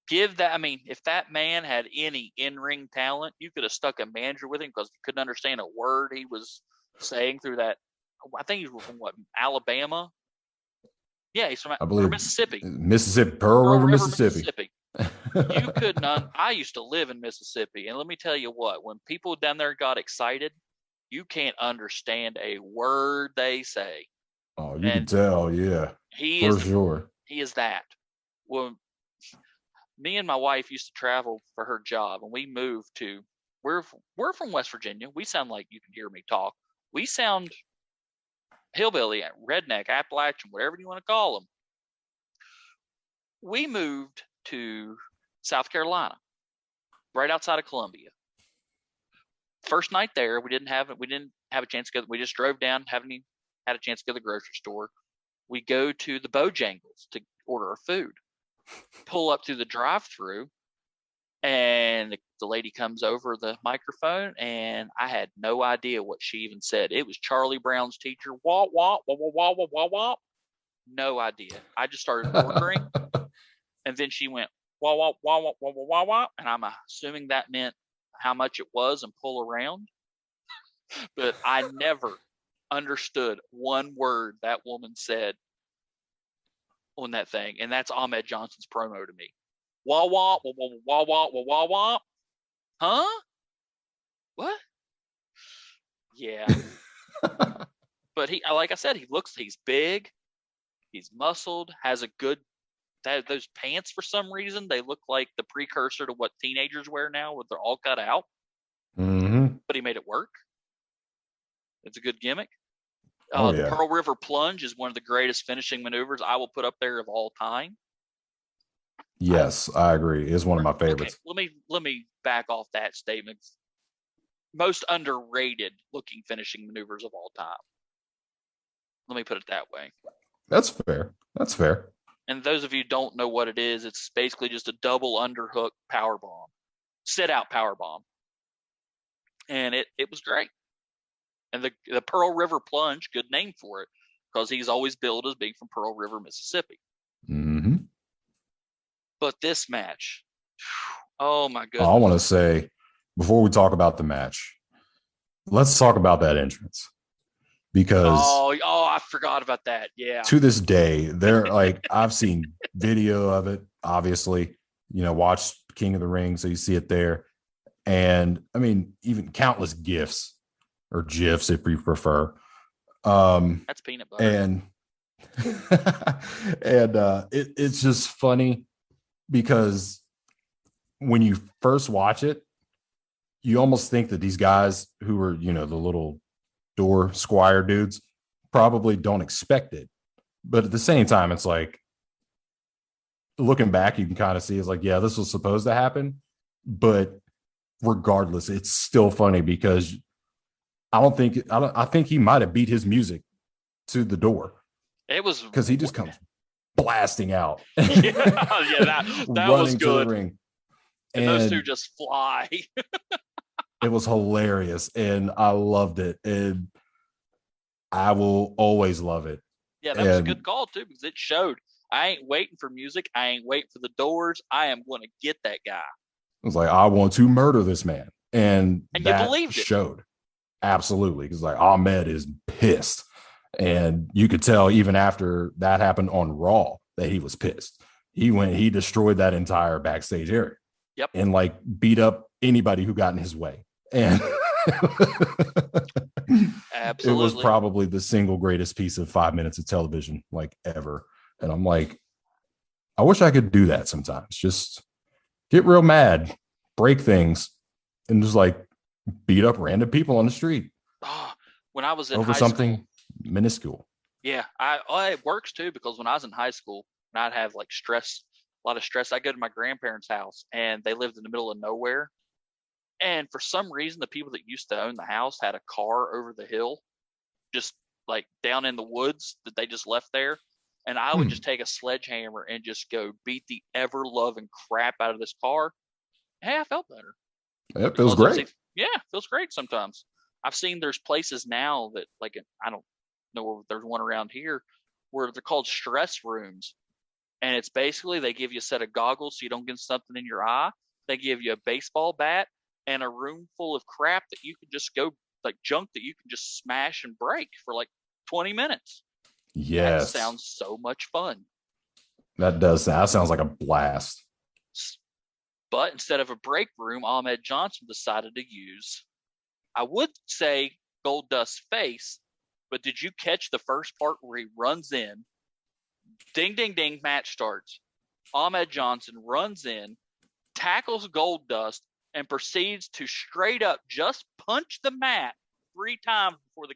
Give that. I mean, if that man had any in-ring talent, you could have stuck a manager with him because you couldn't understand a word he was saying through that. I think he's from what, Alabama? Yeah, he's from I or believe Mississippi, Mississippi, Pearl Pearl River, River, Mississippi. Mississippi. You could not. I used to live in Mississippi, and let me tell you what: when people down there got excited, you can't understand a word they say. Oh, you And could tell, yeah, he is for sure. he is that. Well, me and my wife used to travel for her job, and we moved to. We're from West Virginia. We sound like you can hear me talk. We sound hillbilly, redneck, Appalachian, whatever you want to call them. We moved to South Carolina, right outside of Columbia. First night there, we didn't have a chance to go. We just drove down, haven't even had a chance to go to the grocery store. We go to the Bojangles to order our food. Pull up to the drive-through, and the lady comes over the microphone, and I had no idea what she even said. It was Charlie Brown's teacher. Wah wah wah wah wah wah wah wah. No idea. I just started ordering, and then she went wah wah wah wah wah wah wah wah, and I'm assuming that meant how much it was and pull around. But I never understood one word that woman said on that thing, and that's Ahmed Johnson's promo to me. Wah wah wah wah wah wah wah wah wah. Huh? What? Yeah. But like I said, he's big, he's muscled, has a good. Those pants, for some reason, they look like the precursor to what teenagers wear now, where they're all cut out. Mm-hmm. But he made it work. It's a good gimmick. Oh The yeah. Pearl River Plunge is one of the greatest finishing maneuvers I will put up there of all time. Yes, I agree. It's one of my Okay, favorites. let me back off that statement. Most underrated looking finishing maneuvers of all time. Let me put it that way. That's fair. That's fair. And those of you who don't know what it is, it's basically just a double underhook power bomb, sit out power bomb, and it was great. And the Pearl River Plunge, good name for it, because he's always billed as being from Pearl River, Mississippi. Mm-hmm. But this match, oh my I goodness! want to say before we talk about the match, let's talk about that entrance because I forgot about that. Yeah, to this day, they're like I've seen video of it. Obviously, watch King of the Ring, so you see it there, and I mean even countless gifs or gifs if you prefer. that's peanut butter. And and it's just funny because when you first watch it, you almost think that these guys who are, the little door squire dudes probably don't expect it. But at the same time, it's like looking back, you can kind of see it's like, yeah, this was supposed to happen. But regardless, it's still funny because I think he might have beat his music to the door. It was because he just comes blasting out. Yeah, that was good. To the ring. And those two just fly. It was hilarious, and I loved it, and I will always love it. Yeah, that was a good call too, because it showed I ain't waiting for music. I ain't waiting for the doors. I am going to get that guy. It was like, I want to murder this man, and that you believed showed it. Absolutely, because like Ahmed is pissed. And you could tell even after that happened on Raw that he was pissed. He destroyed that entire backstage area. Yep. And like beat up anybody who got in his way. And Absolutely. It was probably the single greatest piece of 5 minutes of television like ever. And I'm like, I wish I could do that sometimes. Just get real mad, break things, and just like beat up random people on the street. When I was in over high something school, minuscule. Yeah, it works too, because when I was in high school and I'd have like a lot of stress, I'd go to my grandparents' house and they lived in the middle of nowhere. And for some reason, the people that used to own the house had a car over the hill, just like down in the woods that they just left there. And I would just take a sledgehammer and just go beat the ever loving crap out of this car. Hey, I felt better. It feels great. Yeah, it feels great sometimes. I've seen there's places now that, like, I don't know if there's one around here where they're called stress rooms. And it's basically they give you a set of goggles so you don't get something in your eye. They give you a baseball bat and a room full of crap that you can just go, like junk that you can just smash and break for like 20 minutes. Yes. That sounds so much fun. That does. That sounds like a blast. But instead of a break room, Ahmed Johnson decided to use, I would say, Gold Dust's face, but did you catch the first part where he runs in? Ding, ding, ding, match starts. Ahmed Johnson runs in, tackles Gold Dust, and proceeds to straight up just punch the mat 3 times before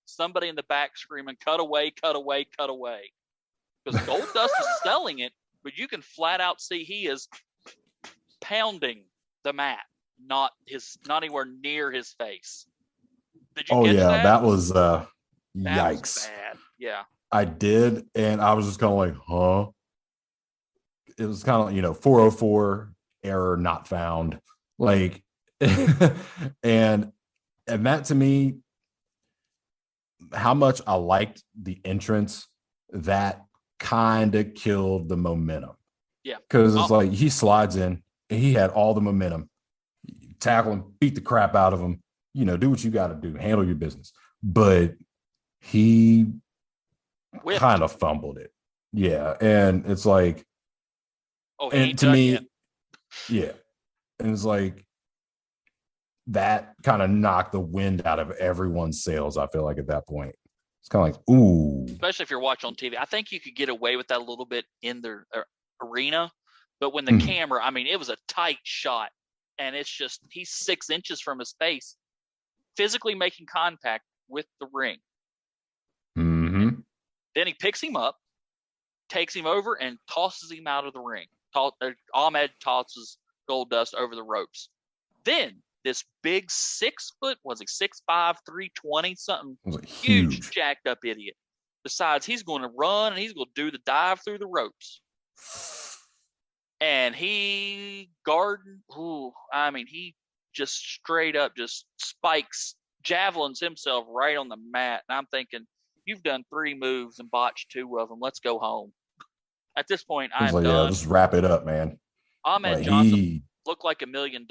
somebody in the back screaming, cut away, cut away, cut away. Because Gold Dust is selling it, but you can flat out see he is pounding the mat, not anywhere near his face. Did you catch that? That was That yikes. was bad. Yeah. I did, and I was just kind of like, huh? It was kind of, 404 error not found. Like, and that to me, how much I liked the entrance, that kind of killed the momentum. Yeah. Because it's like he slides in and he had all the momentum. Tackle him, beat the crap out of him, do what you got to do, handle your business. But he kind of fumbled it. Yeah. And it's like, and to me, yeah. And it's like, that kind of knocked the wind out of everyone's sails, I feel like, at that point. It's kind of like, ooh. Especially if you're watching on TV. I think you could get away with that a little bit in the arena. But when the camera, it was a tight shot. And it's just, he's 6 inches from his face, physically making contact with the ring. Mm-hmm. Then he picks him up, takes him over, and tosses him out of the ring. Ahmed tosses Gold Dust over the ropes. Then this big 6 foot, was he 6'5", 320 something? It was huge, jacked up idiot. Decides he's going to run and he's going to do the dive through the ropes. And he just straight up just spikes, javelins himself right on the mat. And I'm thinking, you've done 3 moves and botched 2 of them. Let's go home. At this point, I'm done. Yeah, just wrap it up, man. Ahmed Johnson looked like $1 million,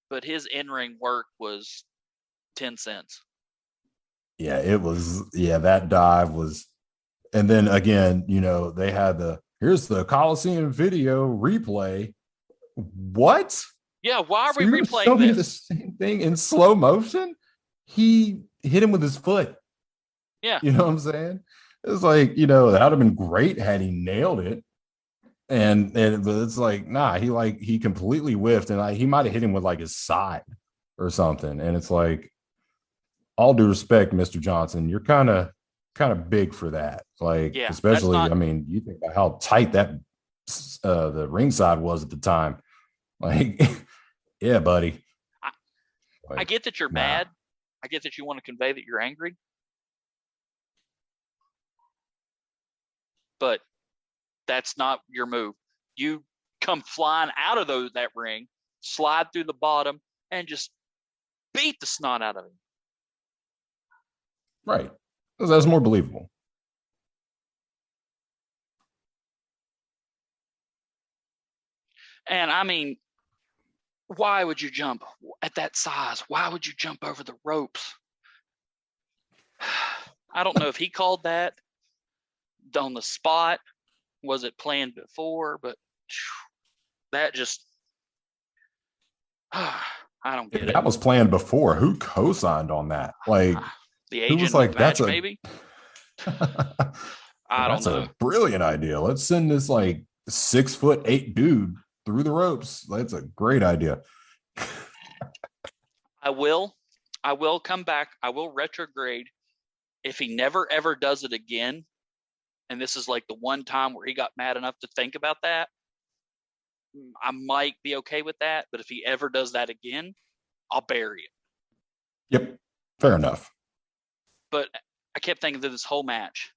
but his in-ring work was 10 cents. Yeah, it was. Yeah, that dive was. And then again, they had here's the Coliseum video replay. What? Yeah, why are we replaying this? The same thing in slow motion? He hit him with his foot. Yeah. You know what I'm saying? It's like, that would have been great had he nailed it. But it's like, nah, he completely whiffed, and he might have hit him with like his side or something. And it's like, all due respect, Mr. Johnson, you're kind of big for that. Like, yeah, especially, you think about how tight that the ringside was at the time. Like, yeah, buddy. I get that you're mad. I get that you want to convey that you're angry. But that's not your move. You come flying out of that ring, slide through the bottom, and just beat the snot out of him. Right. Because that's more believable. And why would you jump at that size? Why would you jump over the ropes? I don't know if he called that on the spot. Was it planned before? But that just, I don't get it. That was planned before. Who co-signed on that? Like, the agent was like, that's maybe. I don't know. That's a brilliant idea. Let's send this like 6'8" dude through the ropes. That's a great idea. I will come back. I will retrograde if he never ever does it again. And this is like the one time where he got mad enough to think about that. I might be okay with that. But if he ever does that again, I'll bury it. Yep. Fair enough. But I kept thinking through this whole match,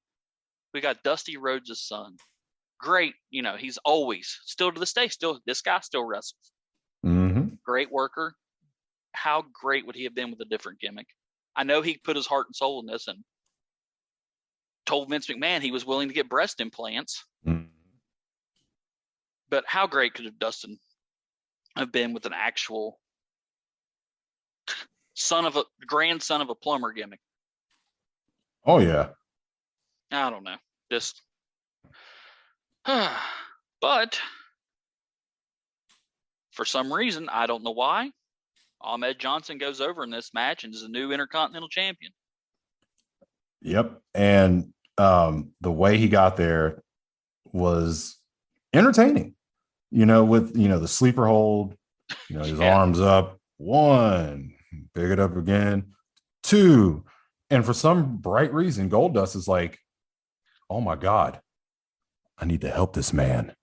we got Dusty Rhodes' son. Great, he's always, still to this day, this guy still wrestles. Mm-hmm. Great worker. How great would he have been with a different gimmick? I know he put his heart and soul in this and told Vince McMahon he was willing to get breast implants. Mm-hmm. But how great could Dustin have been with an actual grandson of a plumber gimmick? Oh yeah. I don't know. Just but for some reason, I don't know why, Ahmed Johnson goes over in this match and is a new Intercontinental Champion. Yep. And the way he got there was entertaining, with, the sleeper hold, his arms up, 1, pick it up again, 2. And for some bright reason, Goldust is like, oh my God, I need to help this man.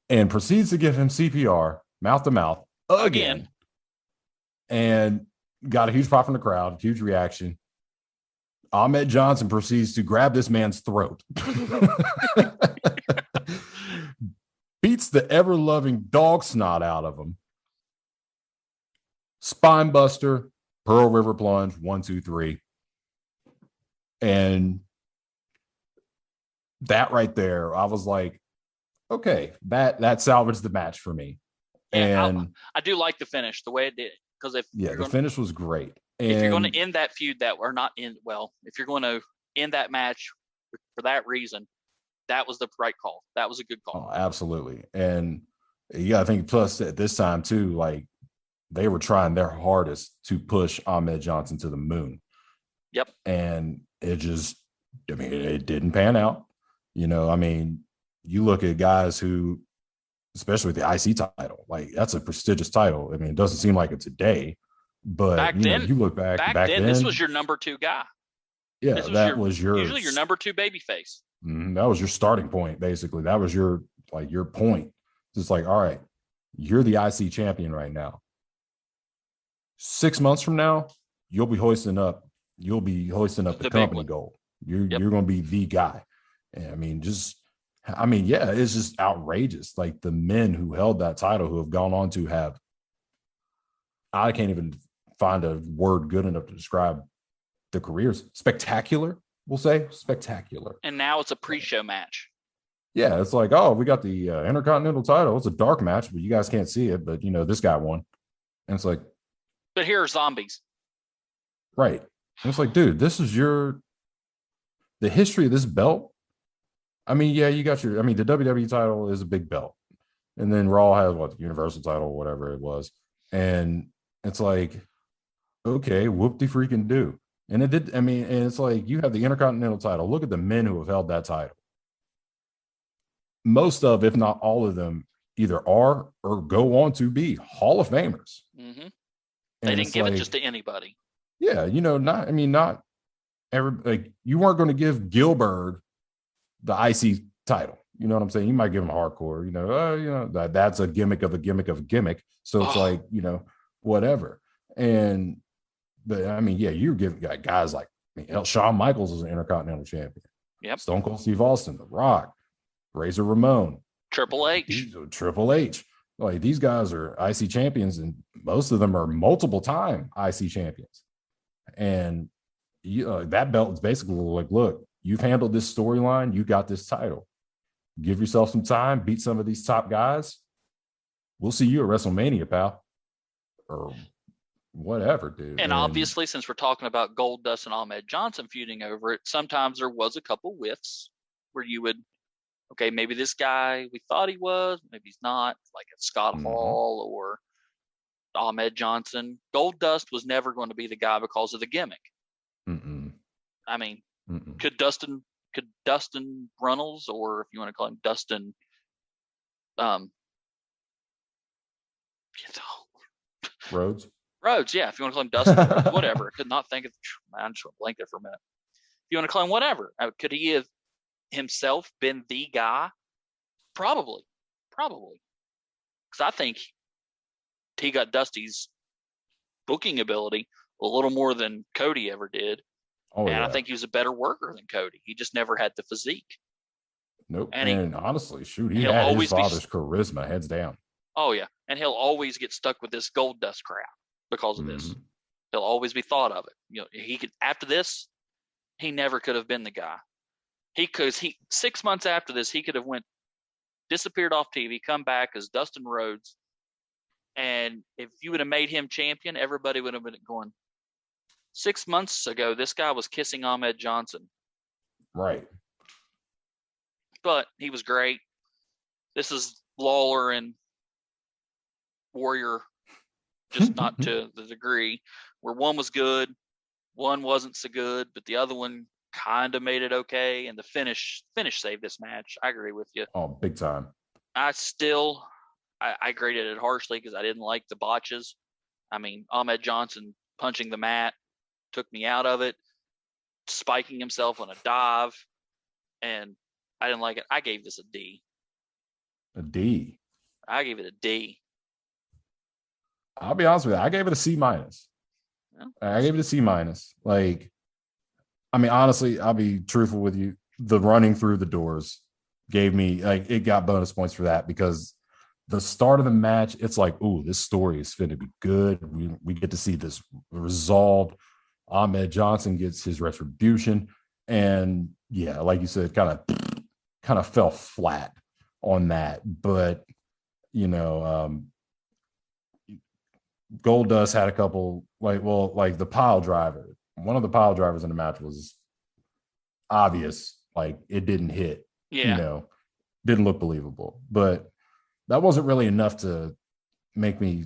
And proceeds to give him CPR, mouth to mouth, again. And got a huge pop from the crowd, huge reaction. Ahmed Johnson proceeds to grab this man's throat. Beats the ever-loving dog snot out of him. Spine buster, Pearl River plunge, 1, 2, 3. And that right there, I was like, okay, that salvaged the match for me. Yeah, and I do like the finish, the way it did. Because the finish was great. If you're going to end that feud if you're going to end that match for that reason, that was the right call. That was a good call. Oh, absolutely. And I think plus at this time too, like they were trying their hardest to push Ahmed Johnson to the moon. Yep. And it didn't pan out. You look at guys who, especially with the IC title, like that's a prestigious title. I mean, it doesn't seem like it today, but back then, you look back then, this was your number 2 guy. Yeah, was usually your number 2 babyface. That was your starting point, basically. That was your point. Just like, all right, you're the IC champion right now. 6 months from now, you'll be hoisting up the company gold. You're going to be the guy. And it's just outrageous. Like the men who held that title, who have gone on to have, I can't even find a word good enough to describe the careers. Spectacular, we'll say. Spectacular. And now it's a pre-show match. Yeah, it's like, oh, we got the Intercontinental title. It's a dark match, but you guys can't see it. But, this guy won. And it's like. But here are zombies. Right. And it's like, dude, this is the history of this belt. I mean, yeah, you got the WWE title is a big belt. And then Raw has the Universal title, whatever it was. And it's like, okay, whoop-de-freaking do. And it did, and it's like, you have the Intercontinental title. Look at the men who have held that title. Most of, if not all of them, either are or go on to be Hall of Famers. Mm-hmm. They didn't give it just to anybody. Yeah, not every, you weren't going to give Gilbert the IC title. You know what I'm saying? You might give him hardcore, that's a gimmick of a gimmick of a gimmick. So it's whatever. But you're giving guys like Shawn Michaels is an Intercontinental champion. Yep. Stone Cold Steve Austin, The Rock, Razor Ramon, Triple H. Like these guys are IC champions, and most of them are multiple time IC champions. And that belt is basically like, look, you've handled this storyline. You got this title. Give yourself some time. Beat some of these top guys. We'll see you at WrestleMania, pal. Or whatever, dude. And obviously, since we're talking about Goldust and Ahmed Johnson feuding over it, sometimes there was a couple whiffs where you would, okay, maybe this guy we thought he was, maybe he's not, like a Scott Hall or Ahmed Johnson. Goldust was never going to be the guy because of the gimmick. Mm-mm. Could Dustin Runnels, or if you want to call him Dustin, Rhodes, yeah, if you want to call him Dustin, whatever. Could not think of, man, I just went blank there for a minute. If you want to call him whatever, could he have himself been the guy? Probably. Because I think he got Dusty's booking ability a little more than Cody ever did. Oh And I yeah. think he was a better worker than Cody. He just never had the physique. Nope. And And honestly, shoot, he he'll had his always be, father's charisma, heads down. oh yeah, and he'll always get stuck with this gold dust crap because of this. Mhm. He'll always be thought of it. He could, after this, he never could have been the guy. He 6 months after this, he could have disappeared off TV, come back as Dustin Rhodes, and if you would have made him champion, everybody would have been going, 6 months ago, this guy was kissing Ahmed Johnson. Right. But he was great. This is Lawler and Warrior, just not to the degree where one was good, one wasn't so good, but the other one kind of made it okay. And the finish saved this match. I agree with you. Oh, big time. I graded it harshly because I didn't like the botches. I mean, Ahmed Johnson punching the mat took me out of it, spiking himself on a dive, and I didn't like it. I gave this a D. A D. I gave it a D. I'll be honest with you. I gave it a C minus. Well, I gave it a C minus. Like, I mean, honestly, I'll be truthful with you. The running through the doors gave me, like, it got bonus points for that because the start of the match, it's like, ooh, this story is going to be good. We get to see this resolved. Ahmed Johnson gets his retribution. And yeah, like you said, kind of fell flat on that. But, Goldust had a couple, like the pile driver. One of the pile drivers in the match was obvious. Like, it didn't hit, yeah. Didn't look believable. But that wasn't really enough to make me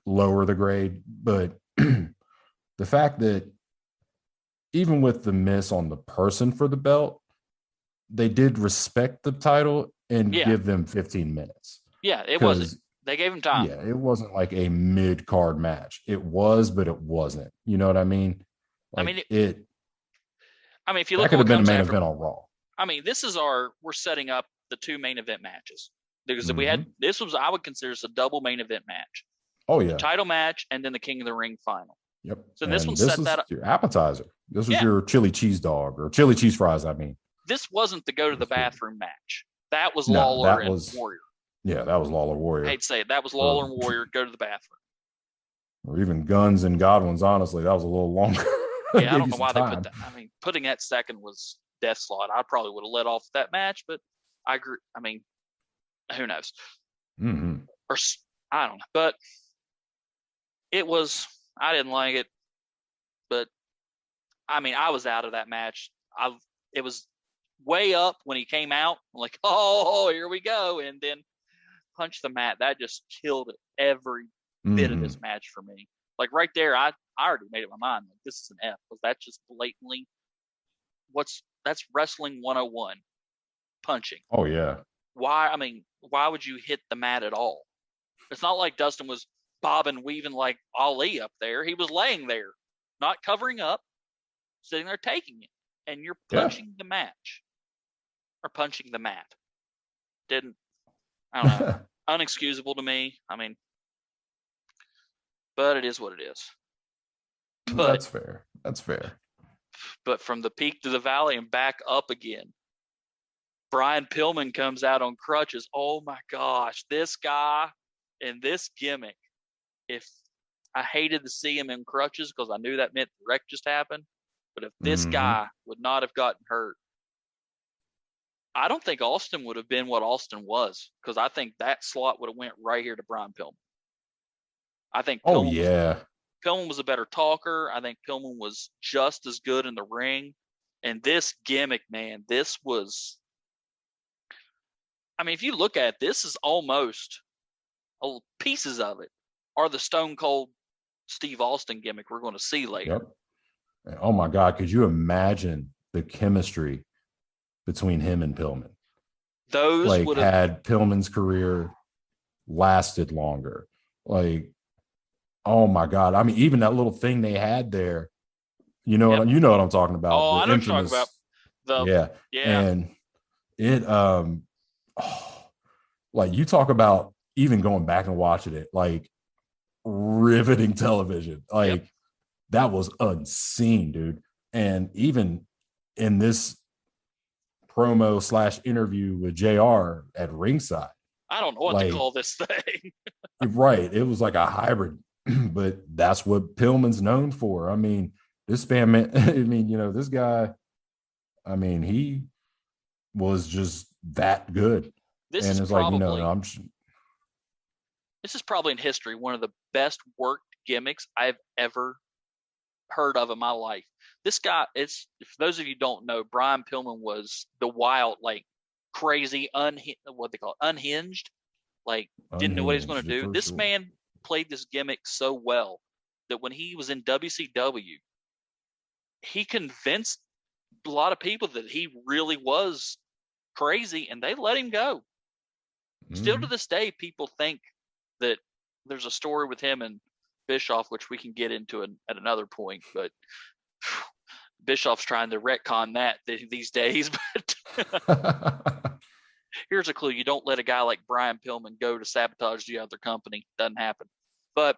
lower the grade. But the fact that even with the miss on the person for the belt, they did respect the title and give them 15 minutes. Yeah, it wasn't. They gave him time. Yeah, it wasn't like a mid-card match. It was, but it wasn't. You know what I mean? Like, if you look, that could have been a main event on Raw. I mean, we're setting up the two main event matches because we had, I would consider this a double main event match. Oh yeah, the title match and then the King of the Ring final. Yep. So this one set that up. Your appetizer. This was your chili cheese dog or chili cheese fries. I mean, this wasn't the go to the bathroom match. That was Lawler and Warrior. Yeah, that was Lawler Warrior. I hate to say it. That was Lawler and Warrior go to the bathroom. Or even Guns and Godwins. Honestly, that was a little longer. Yeah, I don't know why they put that. I mean, putting that second was death slot. I probably would have let off that match, but I agree. I mean, who knows? Mm-hmm. Or I don't know. But it was. I didn't like it. But I mean, I was out of that match. It was way up when he came out. I'm like, oh, here we go, and then punch the mat. That just killed every bit of this match for me. Like right there, I already made up my mind. Like, this is an F. Because that's just blatantly that's wrestling 101. Punching. Oh yeah. Why would you hit the mat at all? It's not like Dustin was bobbing, weaving like Ali up there. He was laying there, not covering up, sitting there taking it. And you're punching the match. Or punching the mat. I don't know. Unexcusable to me. I mean, but it is what it is. But, that's fair. That's fair. But from the peak to the valley and back up again. Brian Pillman comes out on crutches. Oh my gosh, this guy and this gimmick. If I hated to see him in crutches because I knew that meant the wreck just happened. But if this guy would not have gotten hurt, I don't think Austin would have been what Austin was, because I think that slot would have went right here to Brian Pillman. I think Pillman was a better talker. I think Pillman was just as good in the ring. And this gimmick, man, this was... I mean, if you look at it, this is almost... pieces of it are the Stone Cold Steve Austin gimmick we're going to see later. Yep. Oh, my God. Could you imagine the chemistry between him and Pillman? Those like, had Pillman's career lasted longer. Like, oh my God. I mean, even that little thing they had there, you know what I'm talking about. Oh, I know what you're talking about. Yeah. And it like, you talk about even going back and watching it, like, riveting television. Like, that was unseen, dude. And even in this promo / interview with JR at ringside, I don't know what to call this thing. Right. It was like a hybrid, but that's what Pillman's known for. I mean, this man, I mean, this guy, I mean, he was just that good. This and is it's probably, like, no, this is probably in history one of the best worked gimmicks I've ever heard of in my life. This guy, it's, for those of you who don't know, Brian Pillman was the wild, like crazy, what they call it, unhinged, like didn't know what he was going to do. This man played this gimmick so well that when he was in WCW, he convinced a lot of people that he really was crazy, and they let him go. Still to this day, people think that there's a story with him and Bischoff, which we can get into at another point, but Bischoff's trying to retcon that these days. But here's a clue: you don't let a guy like Brian Pillman go to sabotage the other company. Doesn't happen. But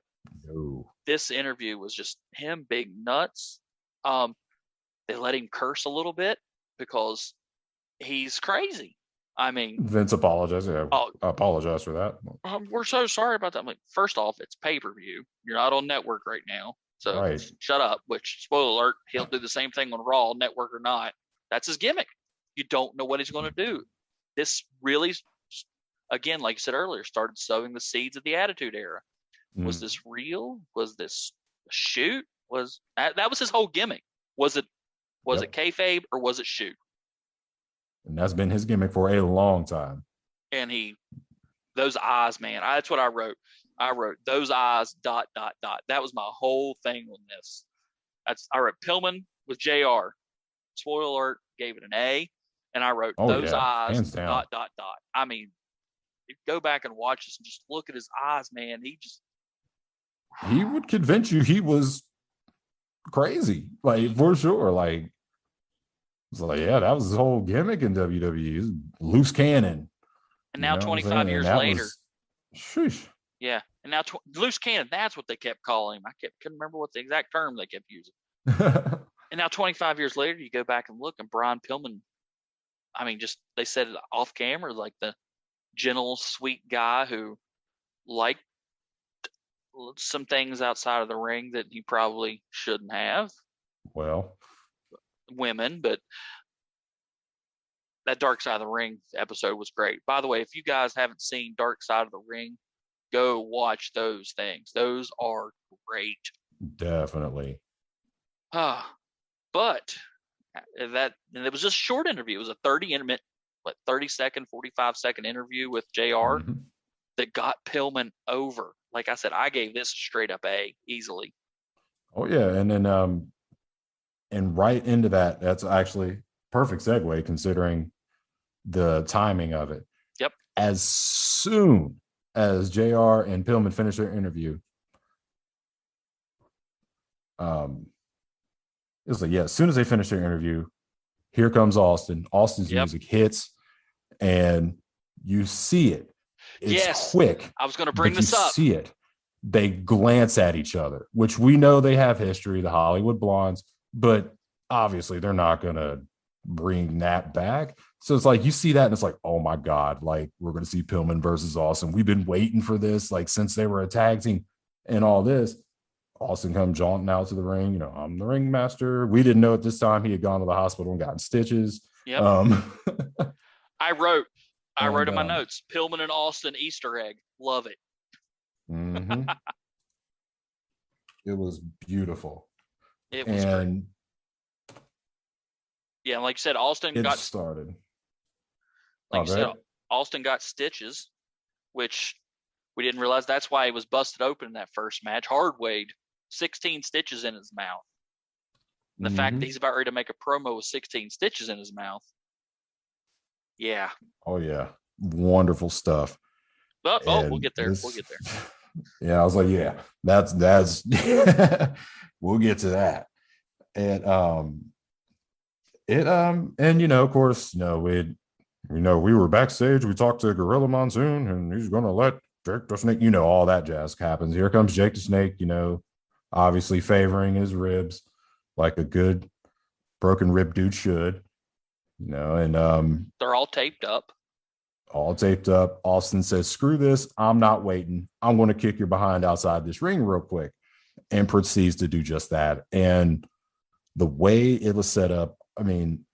this interview was just him big nuts. They let him curse a little bit because he's crazy. I mean, Vince apologized. Yeah, I apologize for that. We're so sorry about that. I'm like, first off, it's pay-per-view. You're not on network right now, so shut up. Which, spoiler alert, he'll do the same thing on Raw, network or not. That's his gimmick. You don't know what he's going to do. This really, again, like I said earlier, started sowing the seeds of the Attitude Era. Was this real? Was this a shoot? That was his whole gimmick? Was it kayfabe or was it shoot? And that's been his gimmick for a long time. And those eyes, man, that's what I wrote. I wrote those eyes, ... That was my whole thing on this. I wrote Pillman with JR. Spoiler alert, gave it an A. And I wrote those eyes, ... I mean, go back and watch this and just look at his eyes, man. He would convince you he was crazy, like, for sure. Like, it's like, yeah, that was his whole gimmick in WWE. Loose cannon. And now 25 years later. Sheesh. Yeah. And now loose cannon, that's what they kept calling him. Couldn't remember what the exact term they kept using. And now 25 years later, you go back and look, and Brian Pillman, I mean, just, they said it off camera, like the gentle, sweet guy who liked some things outside of the ring that he probably shouldn't have. Well, women, but that Dark Side of the Ring episode was great. By the way, if you guys haven't seen Dark Side of the Ring, go watch those things. Those are great. Definitely. But it was just a short interview. It was a 30-second, 45-second interview with JR that got Pillman over. Like I said, I gave this a straight up A easily. Oh yeah, and then and right into that, that's actually perfect segue considering the timing of it. Yep. As soon as JR and Pillman finished their interview, it was like, yeah, as soon as they finished their interview, here comes Austin. Austin's music hits, and you see it. It's quick. I was going to bring this up. See it. They glance at each other, which we know they have history, the Hollywood Blondes, but obviously they're not going to bring that back. So it's like you see that and it's like, oh my God, like we're going to see Pillman versus Austin. We've been waiting for this, like since they were a tag team and all this. Austin come jaunting out to the ring. I'm the ringmaster. We didn't know at this time he had gone to the hospital and gotten stitches. Yep. I wrote in my notes, Pillman and Austin Easter egg. Love it. Mm-hmm. It was beautiful. It was great. Yeah, like you said, Austin got started. Like you said, Austin got stitches, which we didn't realize that's why he was busted open in that first match. Hardwayed 16 stitches in his mouth. And the fact that he's about ready to make a promo with 16 stitches in his mouth. Yeah. Oh yeah. Wonderful stuff. We'll get there. We'll get there. Yeah, I was like, yeah, that's we'll get to that. And of course, we were backstage, we talked to Gorilla Monsoon, and he's gonna let Jake the Snake, all that jazz happens. Here comes Jake the Snake, obviously favoring his ribs like a good broken rib dude should, and They're all taped up. all taped up. Austin says, "Screw this. I'm not waiting. I'm going to kick your behind outside this ring real quick," and proceeds to do just that. And the way it was set up, I mean,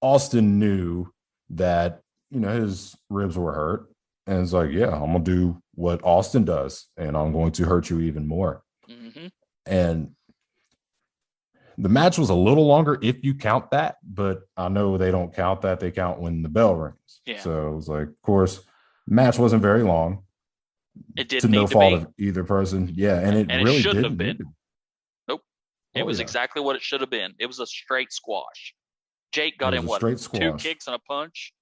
Austin knew that, his ribs were hurt. And it's like, yeah, I'm going to do what Austin does, and I'm going to hurt you even more. Mm-hmm. And the match was a little longer if you count that, but I know they don't count that. They count when the bell rings. Yeah. So it was like, of course, the match wasn't very long. It didn't to no need to fault be. of either person. Yeah, and it And really it shouldn't didn't have been. Nope. It was exactly what it should have been. It was a straight squash. Jake got in what? Straight squash. 2 kicks and a punch.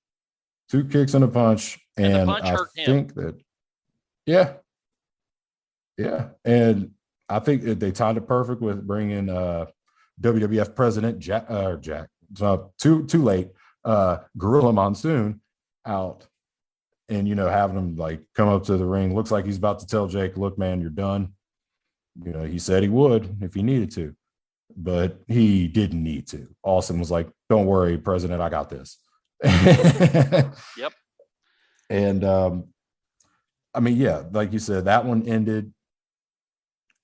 2 kicks and a punch. And the punch hurt him. Think that, yeah. Yeah. And I think they timed it perfect with bringing WWF president Jack, too late, Gorilla Monsoon out, and having him like come up to the ring. Looks like he's about to tell Jake, "Look, man, you're done." He said he would if he needed to, but he didn't need to. Austin was like, "Don't worry, President, I got this." Yep. And I mean, yeah, like you said, that one ended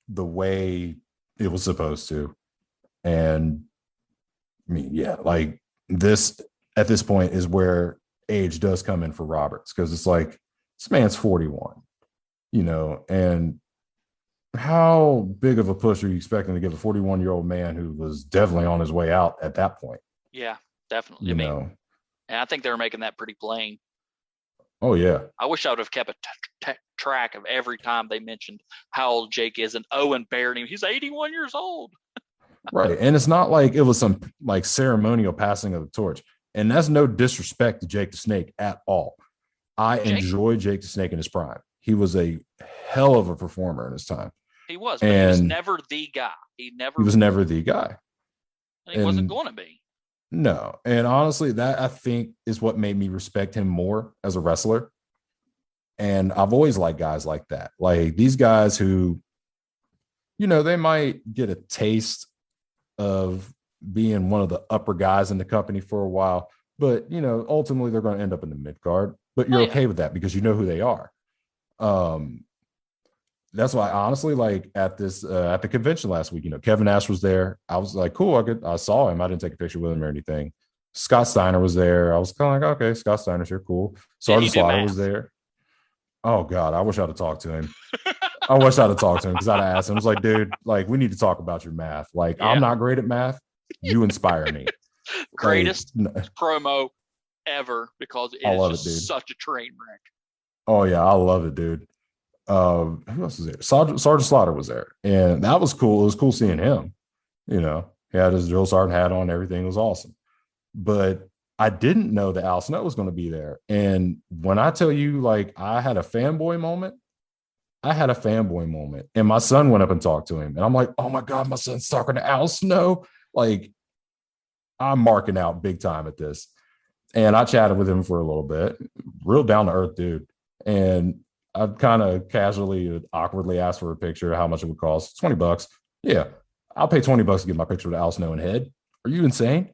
the way it was supposed to. And I mean, yeah, like this at this point is where age does come in for Roberts, because it's like, this man's 41, and how big of a push are you expecting to give a 41-year-old man who was definitely on his way out at that point? Yeah, definitely. And I think they were making that pretty plain. Oh, yeah. I wish I would have kept a track of every time they mentioned how old Jake is, and Owen burying him. He's 81 years old. Right. And it's not like it was some like ceremonial passing of the torch. And that's no disrespect to Jake the Snake at all. I enjoy Jake the Snake in his prime. He was a hell of a performer in his time. He was, but he was never the guy. He was never the guy. And he wasn't going to be. No. And honestly, that I think is what made me respect him more as a wrestler. And I've always liked guys like that. Like these guys who, they might get a taste of being one of the upper guys in the company for a while, but ultimately they're going to end up in the mid card, but you're okay with that because you know who they are. That's why honestly, like at the convention last week, Kevin Nash was there. I was like, cool. I saw him. I didn't take a picture with him or anything. Scott Steiner was there. I was kind of like, okay, Scott Steiner's here. Cool. Sergeant Slaughter was there. Oh God, I wish I'd have talked to him. Because I'd have asked him. I was like, dude, like, we need to talk about your math. Like, I'm not great at math. You inspire me. Greatest promo ever, because it is just such a train wreck. Oh, yeah. I love it, dude. Who else was there? Sergeant Slaughter was there. And that was cool. It was cool seeing him. He had his drill sergeant hat on. Everything was awesome. But I didn't know that Al Snow was going to be there. And when I tell you, like, I had a fanboy moment, and my son went up and talked to him. And I'm like, oh my God, my son's talking to Al Snow. Like, I'm marking out big time at this. And I chatted with him for a little bit, real down to earth dude. And I kind of casually, awkwardly asked for a picture, how much it would cost. $20. Yeah, I'll pay $20 to get my picture with Al Snow in head. Are you insane?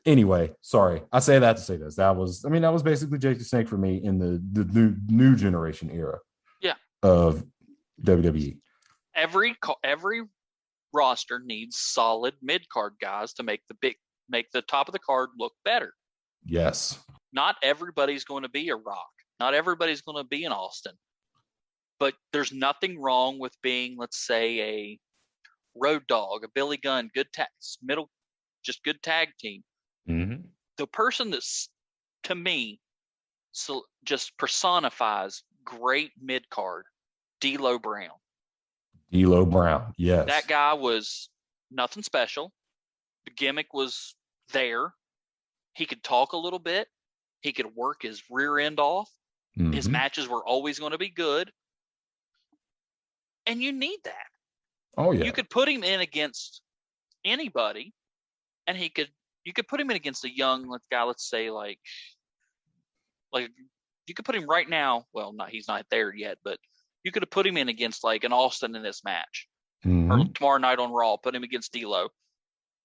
Anyway, sorry. I say that to say this. That was basically Jake the Snake for me in the new generation era. Of WWE. Every roster needs solid mid card guys to make the top of the card look better. Yes. Not everybody's going to be a Rock. Not everybody's going to be an Austin. But there's nothing wrong with being, let's say, a Road Dogg, a Billy Gunn, good tag team. Mm-hmm. The person that's, to me, just personifies great mid card, D'Lo Brown. D'Lo Brown, yes. That guy was nothing special. The gimmick was there. He could talk a little bit. He could work his rear end off. Mm-hmm. His matches were always going to be good. And you need that. Oh, yeah. You could put him in against anybody, and you could put him in against a young guy, let's say, like you could put him right now. Well, he's not there yet, but you could have put him in against like an Austin in this match, or tomorrow night on Raw. Put him against D'Lo.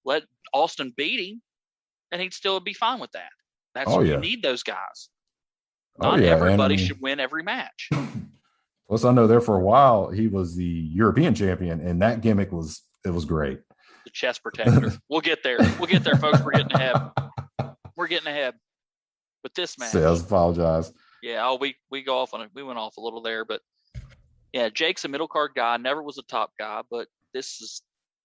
let Austin beat him, and he'd still be fine with that. That's Oh you yeah. need those guys. Oh Not yeah. And I everybody mean, should win every match. plus I know there for a while he was the European champion, and that gimmick was great. The chest protector. We'll get there. We'll get there, folks. We're getting ahead. We're getting ahead. But this match. Says apologize. Yeah, we go off on it. We went off a little there, but yeah, Jake's a middle card guy. Never was a top guy, but this is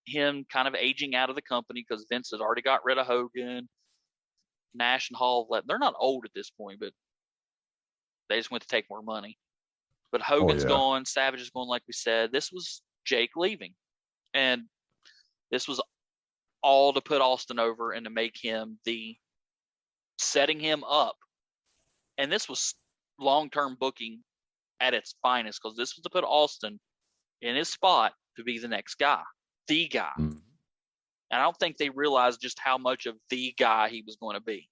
him kind of aging out of the company because Vince had already got rid of Hogan. Nash and Hall, they're not old at this point, but they just went to take more money. But Hogan's gone, Savage is gone, like we said. This was Jake leaving, and this was all to put Austin over and to make him setting him up. And this was long-term booking at its finest because this was to put Austin in his spot to be the next guy, the guy. Mm-hmm. And I don't think they realized just how much of the guy he was going to be.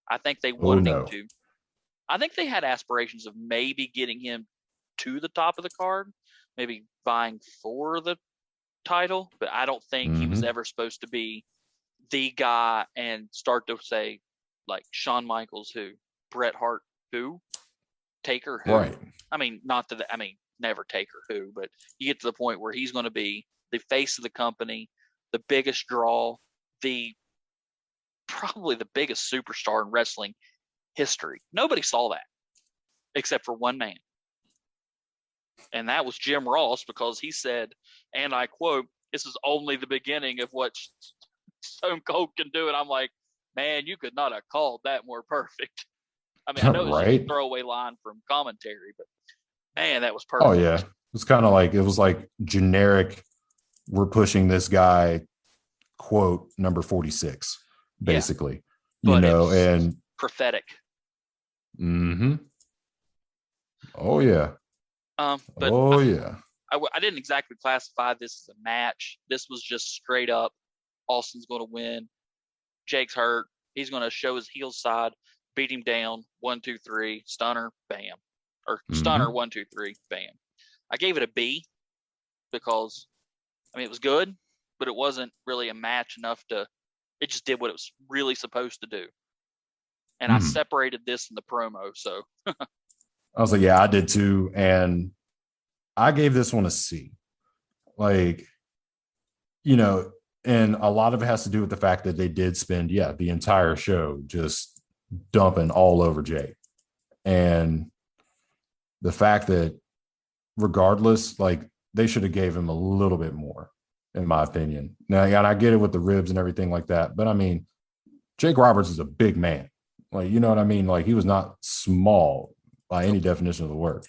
I think they wanted him to. I think they had aspirations of maybe getting him to the top of the card, maybe vying for the title, but I don't think he was ever supposed to be the guy and start to say like Shawn Michaels who, Bret Hart who, Taker who. Right. I mean, never Taker who, but you get to the point where he's going to be the face of the company, the biggest draw, probably the biggest superstar in wrestling history. Nobody saw that except for one man. And that was Jim Ross, because he said, and I quote, "This is only the beginning of what Stone Cold can do." And I'm like, man, you could not have called that more perfect. I mean, I know it's just a throwaway line from commentary, but man, that was perfect. Oh yeah. It's kind of like, it was like generic, we're pushing this guy, quote, number 46, basically. Yeah. And prophetic. Mm-hmm. Oh yeah. But I didn't exactly classify this as a match. This was just straight up, Austin's going to win. Jake's hurt. He's going to show his heel side, beat him down. 1, 2, 3, stunner, bam. Or stunner, 1, 2, 3, bam. I gave it a B because, I mean, it was good, but it wasn't really a match enough it just did what it was really supposed to do. And I separated this in the promo, so. I was like, yeah, I did too. And I gave this one a C. Like, and a lot of it has to do with the fact that they did spend, the entire show just dumping all over Jake. And the fact that regardless, like, they should have gave him a little bit more, in my opinion. Now, and I get it with the ribs and everything like that. But I mean, Jake Roberts is a big man. Like, you know what I mean? Like, he was not small by any definition of the word.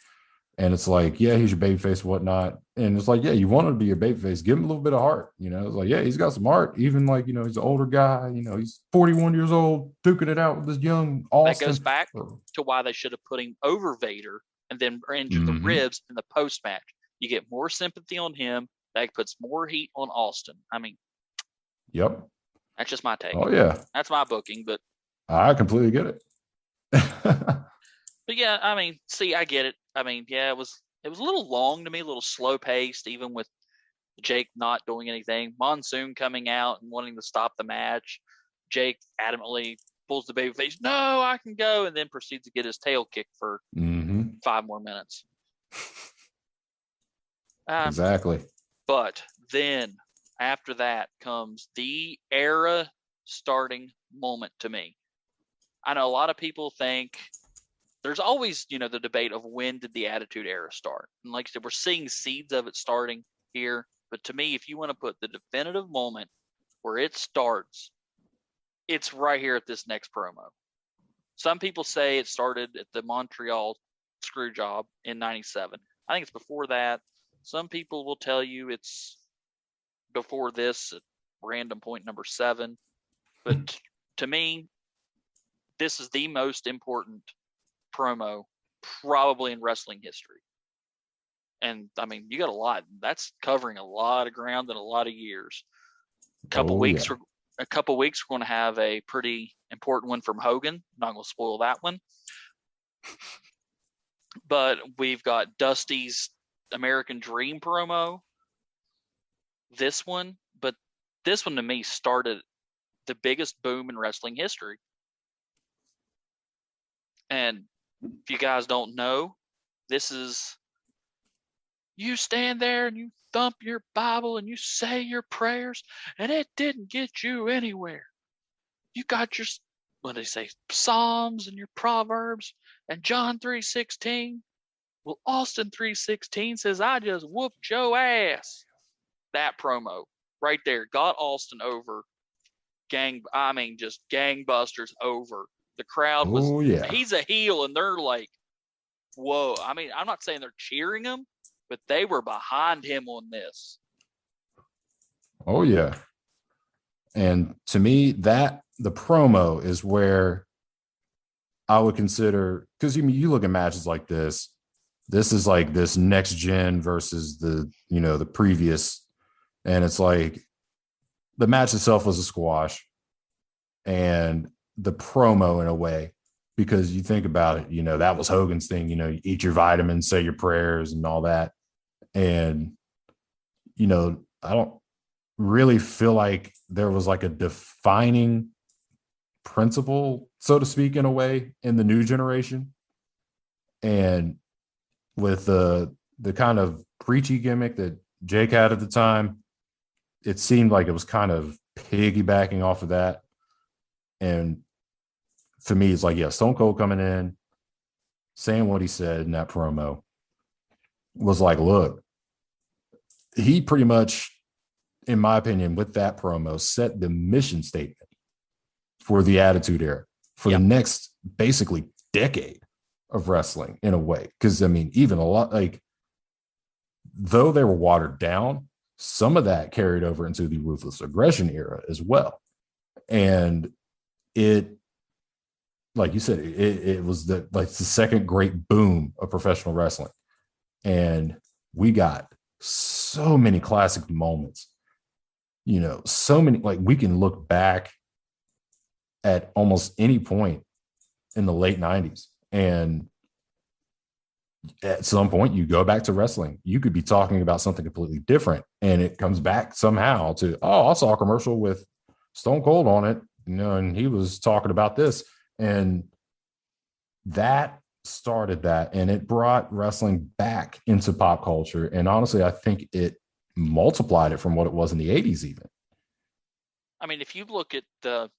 And it's like, he's your babyface, whatnot. And it's like, you want him to be your babyface. Give him a little bit of heart. It's like, he's got some heart. Even like, he's an older guy. He's 41 years old, duking it out with this young Austin. That goes back to why they should have put him over Vader and then injured the ribs in the post-match. You get more sympathy on him. That puts more heat on Austin. I mean, yep. That's just my take. Oh, yeah. That's my booking, but I completely get it. But yeah, I mean, I get it. I mean, it was a little long to me, a little slow paced, even with Jake not doing anything. Monsoon coming out and wanting to stop the match. Jake adamantly pulls the babyface, "No, I can go," and then proceeds to get his tail kicked for 5 more minutes. Exactly. But then after that comes the era starting moment to me. I know a lot of people think there's always, the debate of when did the Attitude Era start. And like I said, we're seeing seeds of it starting here. But to me, if you want to put the definitive moment where it starts, it's right here at this next promo. Some people say it started at the Montreal Screwjob in 97. I think it's before that. Some people will tell you it's before this at random point number 7. But to me, this is the most important promo probably in wrestling history. And I mean, you got a lot. That's covering a lot of ground in a lot of years. A couple weeks we're going to have a pretty important one from Hogan. Not going to spoil that one. But we've got Dusty's American Dream promo. This one, but this one to me started the biggest boom in wrestling history. And if you guys don't know, this is, you stand there and you thump your Bible and you say your prayers, and it didn't get you anywhere. You got your, what do they say, Psalms and your Proverbs and John 3:16. Well, Austin 3:16 says, I just whooped your ass. That promo right there got Austin over just gangbusters over. The crowd was, he's a heel, and they're like, whoa. I mean, I'm not saying they're cheering him, but they were behind him on this. Oh, yeah. And to me, the promo is where I would consider, because you look at matches like this is like this next gen versus the previous. And it's like the match itself was a squash, and the promo in a way, because you think about it, that was Hogan's thing, you eat your vitamins, say your prayers and all that. And, I don't really feel like there was like a defining principle, so to speak, in a way, in the new generation. And with the kind of preachy gimmick that Jake had at the time, it seemed like it was kind of piggybacking off of that. And for me, it's like, yeah, Stone Cold coming in, saying what he said in that promo was like, look, he pretty much, in my opinion, with that promo, set the mission statement for the Attitude Era for the next basically decade of wrestling in a way. Because, I mean, even a lot, like, though they were watered down, some of that carried over into the Ruthless Aggression era as well. And it, like you said, it was the second great boom of professional wrestling. And we got so many classic moments, so many, like, we can look back at almost any point in the late 90s. And at some point you go back to wrestling, you could be talking about something completely different, and it comes back somehow to, I saw a commercial with Stone Cold on it, and he was talking about this. And that started that, and it brought wrestling back into pop culture. And honestly, I think it multiplied it from what it was in the 80s even. I mean, if you look at the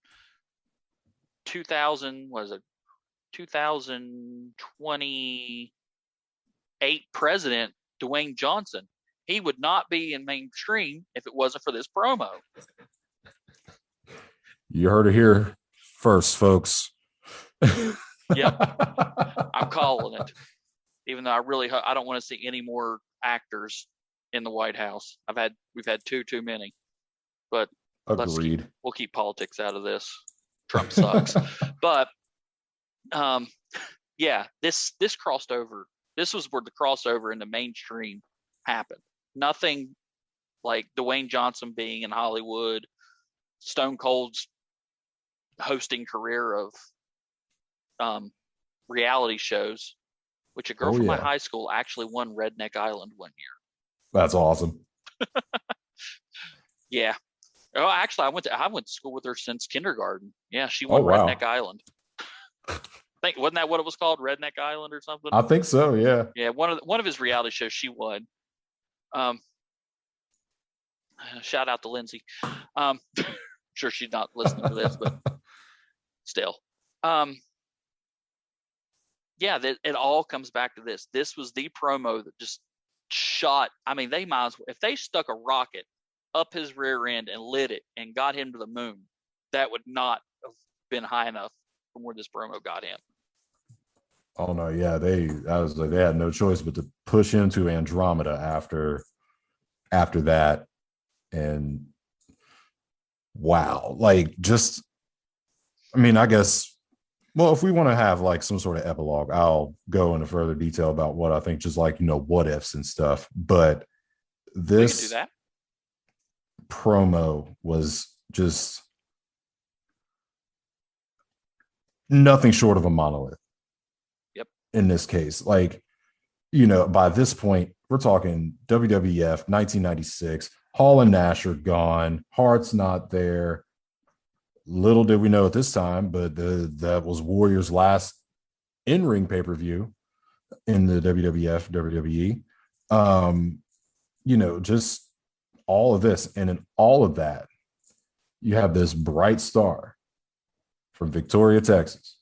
2028 president, Dwayne Johnson, he would not be in mainstream if it wasn't for this promo. You heard it here first, folks. Yep. I'm calling it. Even though I don't want to see any more actors in the White House. We've had too many. But agreed. We'll keep politics out of this. Trump sucks. But this crossed over. This was where the crossover in the mainstream happened. Nothing like Dwayne Johnson being in Hollywood, Stone Cold's hosting career of reality shows, which a girl from my high school actually won Redneck Island one year. That's awesome. Yeah. Oh, actually, I went to school with her since kindergarten. Yeah, she won Redneck Island. Wasn't that what it was called, Redneck Island or something? I think so. Yeah. Yeah, one of his reality shows she won. Shout out to Lindsay. Sure she's not listening to this, but still. It all comes back to this. This was the promo that just shot. I mean, they might as well, if they stuck a rocket up his rear end and lit it and got him to the moon, that would not have been high enough from where this promo got him. Oh no, yeah, they had no choice but to push into Andromeda after that. And wow, like, just, I mean, I guess, well, if we want to have like some sort of epilogue, I'll go into further detail about what I think, just like, what ifs and stuff. But this we can do that. Promo was just nothing short of a monolith. Yep. In this case, like, by this point, we're talking WWF 1996, Hall and Nash are gone. Hart's not there. Little did we know at this time, but that was Warriors' last in-ring pay-per-view in the WWF, WWE. Just all of this. And in all of that, you have this bright star from Victoria, Texas.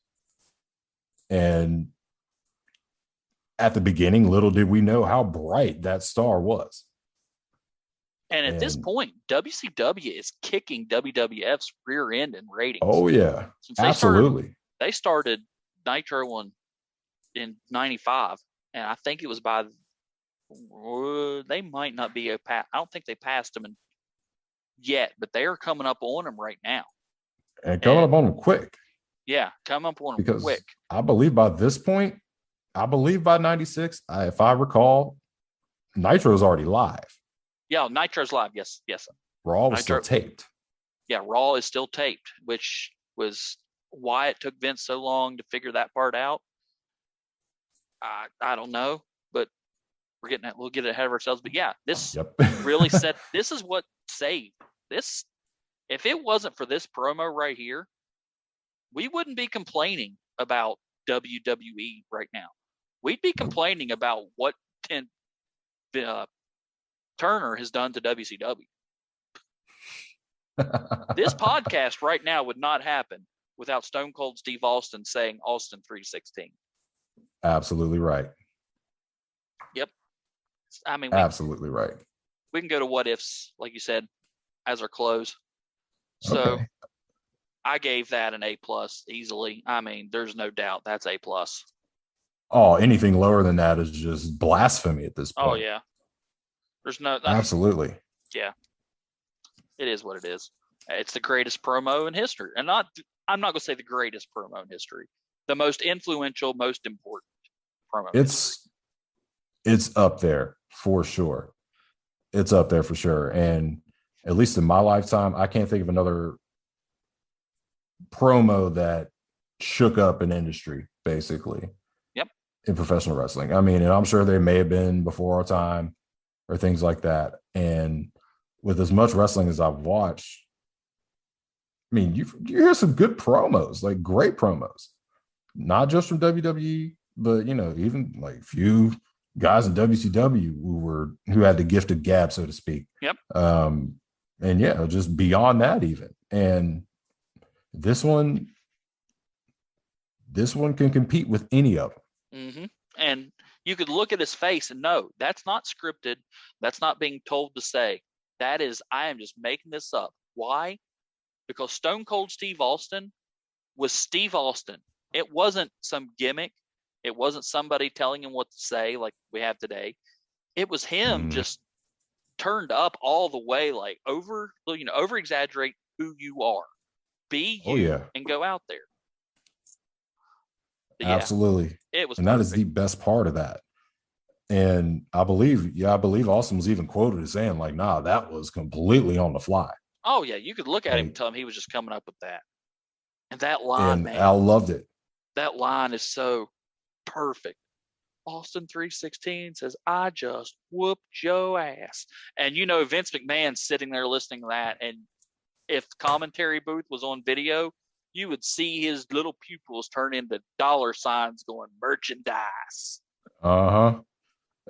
And at the beginning, little did we know how bright that star was. And at this point, WCW is kicking WWF's rear end in ratings. Oh, yeah. Since absolutely. They started Nitro in 95, and I think it was they might not be I don't think they passed them yet, but they are coming up on them right now. And coming up on them quick. Yeah, coming up on them quick. I believe by this point, by 96, if I recall, Nitro is already live. Yeah, Nitro's live. Yes. Raw was still taped. Yeah, Raw is still taped, which was why it took Vince so long to figure that part out. I don't know, but we'll get ahead of ourselves. But yeah, this really this is what saved this. If it wasn't for this promo right here, we wouldn't be complaining about WWE right now. We'd be complaining about what Turner has done to WCW. This podcast right now would not happen without Stone Cold Steve Austin saying Austin 316. Absolutely right. Yep. I mean, absolutely right. We can go to what ifs, like you said, as our close. So okay. I gave that an A+ easily. I mean, there's no doubt that's A+. Oh, anything lower than that is just blasphemy at this point. Oh yeah. There's no absolutely. Yeah. It is what it is. It's the greatest promo in history. And I'm not going to say the greatest promo in history. The most influential, most important promo. It's up there for sure. It's up there for sure. And at least in my lifetime, I can't think of another promo that shook up an industry, basically. Yep. In professional wrestling. I mean, and I'm sure there may have been before our time or things like that. And with as much wrestling as I've watched, I mean, you hear some good promos, like great promos, not just from WWE, but even like few guys in WCW who had the gift of gab, so to speak. Yep. And yeah, just beyond that even. And this one can compete with any of them. Mm-hmm. And you could look at his face and know that's not scripted. That's not being told to say. That is, I am just making this up. Why? Because Stone Cold Steve Austin was Steve Austin. It wasn't some gimmick. It wasn't somebody telling him what to say like we have today. It was him just turned up all the way, like over exaggerate who you are. Be you and go out there. But absolutely. Yeah, it was, and perfect. That is the best part of that. And I believe Austin was even quoted as saying, like, nah, that was completely on the fly. Oh, yeah. You could look at him and tell him he was just coming up with that. And that line, man. Al loved it. That line is so perfect. Austin 316 says, I just whooped your ass. And Vince McMahon's sitting there listening to that. And if commentary booth was on video, you would see his little pupils turn into dollar signs going merchandise. Uh-huh.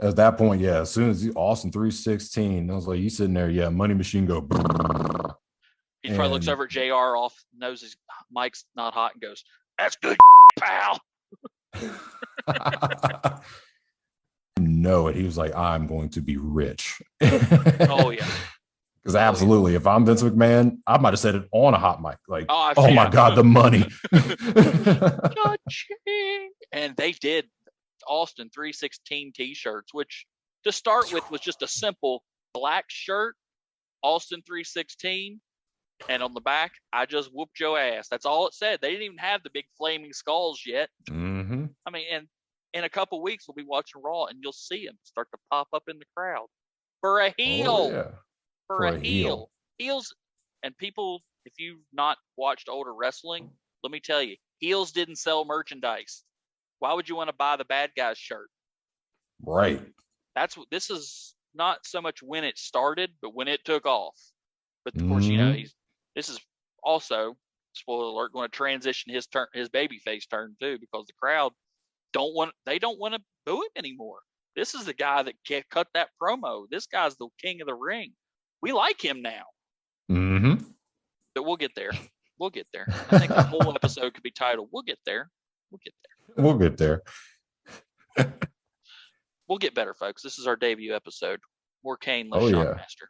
At that point, yeah, as soon as Austin 316, I was like, he's sitting there, yeah, Money Machine go. He probably looks over at JR off, knows his mic's not hot, and goes, that's good, pal. No, he was like, I'm going to be rich. Oh, yeah. Because absolutely, if I'm Vince McMahon, I might have said it on a hot mic. Like, oh my God, the money. And they did Austin 316 t-shirts, which to start with was just a simple black shirt, Austin 316, and on the back, I just whooped your ass. That's all it said. They didn't even have the big flaming skulls yet. Mm-hmm. I mean, and in a couple weeks, we'll be watching Raw, and you'll see him start to pop up in the crowd for a heel. Oh, yeah. For a heel. Heels, and people, if you've not watched older wrestling, let me tell you, heels didn't sell merchandise. Why would you want to buy the bad guy's shirt? Right. That's what this is. not so much when it started, but when it took off. But of course, you know, this is also, spoiler alert, going to transition his babyface turn too, because the crowd don't want to boo him anymore. This is the guy that cut that promo. This guy's the king of the ring. We like him now. But we'll get there. We'll get there. I think the whole episode could be titled "We'll Get There." We'll get there. We'll get there. We'll get better, folks. This is our debut episode. More Kane, less Shockmaster.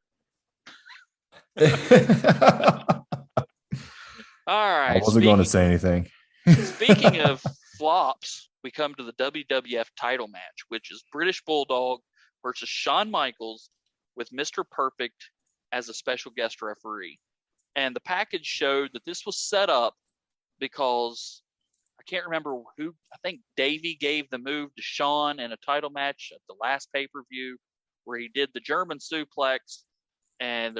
All right. I wasn't going to say anything. Speaking of flops, we come to the WWF title match, which is British Bulldog versus Shawn Michaels with Mr. Perfect as a special guest referee. And the package showed that this was set up because I can't remember who. I think Davey gave the move to Shawn in a title match at the last pay-per-view where he did the German suplex, and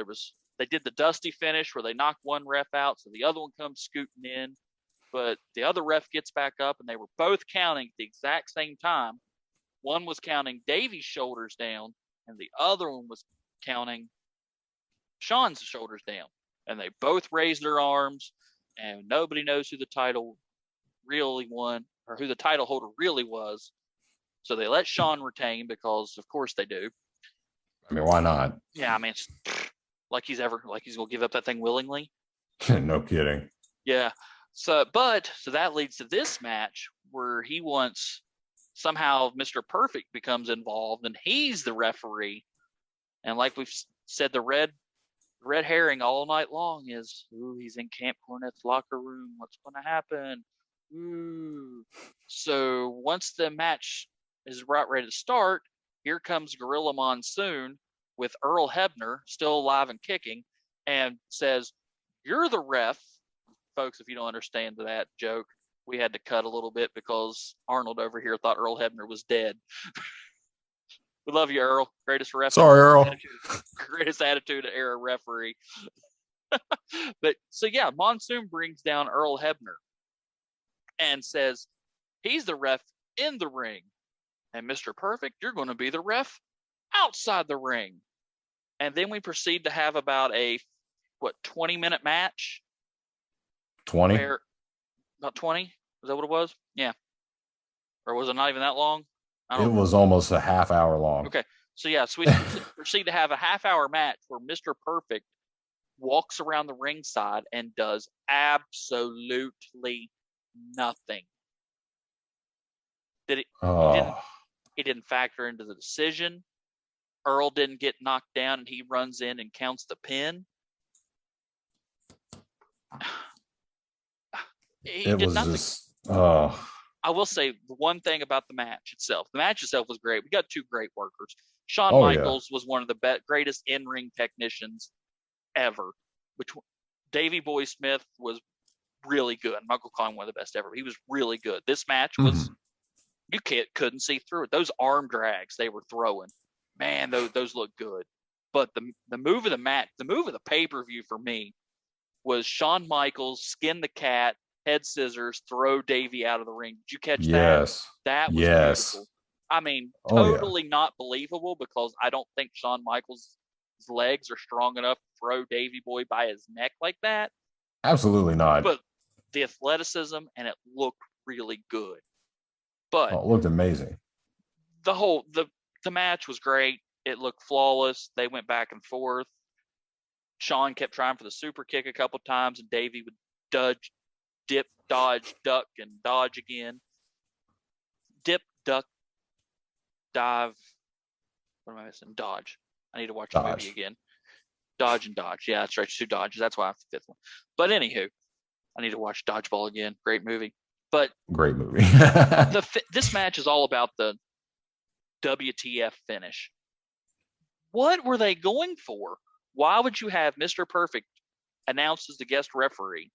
they did the Dusty finish where they knocked one ref out, so the other one comes scooting in, but the other ref gets back up, and they were both counting at the exact same time. One was counting Davey's shoulders down, and the other one was counting Shawn's shoulders down. And they both raised their arms, and nobody knows who the title really won or who the title holder really was. So they let Shawn retain because, of course, they do. I mean, why not? Yeah, I mean, it's like he's going to give up that thing willingly. No kidding. Yeah. So that leads to this match where he wants somehow Mr. Perfect becomes involved, and he's the referee. And like we've said, the red herring all night long is, he's in Camp Cornette's locker room. What's going to happen? So once the match is about ready to start, here comes Gorilla Monsoon with Earl Hebner still alive and kicking, and says, "You're the ref." Folks, if you don't understand that joke, we had to cut a little bit because Arnold over here thought Earl Hebner was dead. We love you, Earl. Greatest ref. Sorry, Earl. Greatest attitude era referee. But so yeah, Monsoon brings down Earl Hebner and says he's the ref in the ring, and Mr. Perfect, you're going to be the ref outside the ring. And then we proceed to have about a 20-minute match. 20. About 20. Is that what it was? Yeah. Or was it not even that long? It was almost a half hour long. Okay. So, yeah, so we proceed to have a half-hour match where Mr. Perfect walks around the ringside and does absolutely nothing. He didn't factor into the decision. Earl didn't get knocked down, and he runs in and counts the pin. It was just, I will say the one thing about the match itself. The match itself was great. We got two great workers. Shawn Michaels was one of the greatest in-ring technicians ever. Davey Boy Smith was really good. Michael Khan, one of the best ever. He was really good. This match was, you couldn't see through it. Those arm drags they were throwing, man, those look good. But the move of the match, the move of the pay-per-view for me was Shawn Michaels skin the cat, head scissors, throw Davey out of the ring. Did you catch that? Yes. That was beautiful. I mean, totally not believable because I don't think Shawn Michaels' legs are strong enough to throw Davey Boy by his neck like that. Absolutely not. But the athleticism, and it looked really good. But it looked amazing. The match was great. It looked flawless. They went back and forth. Shawn kept trying for the super kick a couple times, and Davey would dip, dodge, duck, and dodge again. Dip, duck, dive. What am I missing? Dodge. I need to watch the movie again. Dodge and dodge. Yeah, that's right. Two dodges. That's why I'm the fifth one. But anywho, I need to watch Dodgeball again. Great movie. But great movie. This match is all about the WTF finish. What were they going for? Why would you have Mr. Perfect announced as the guest referee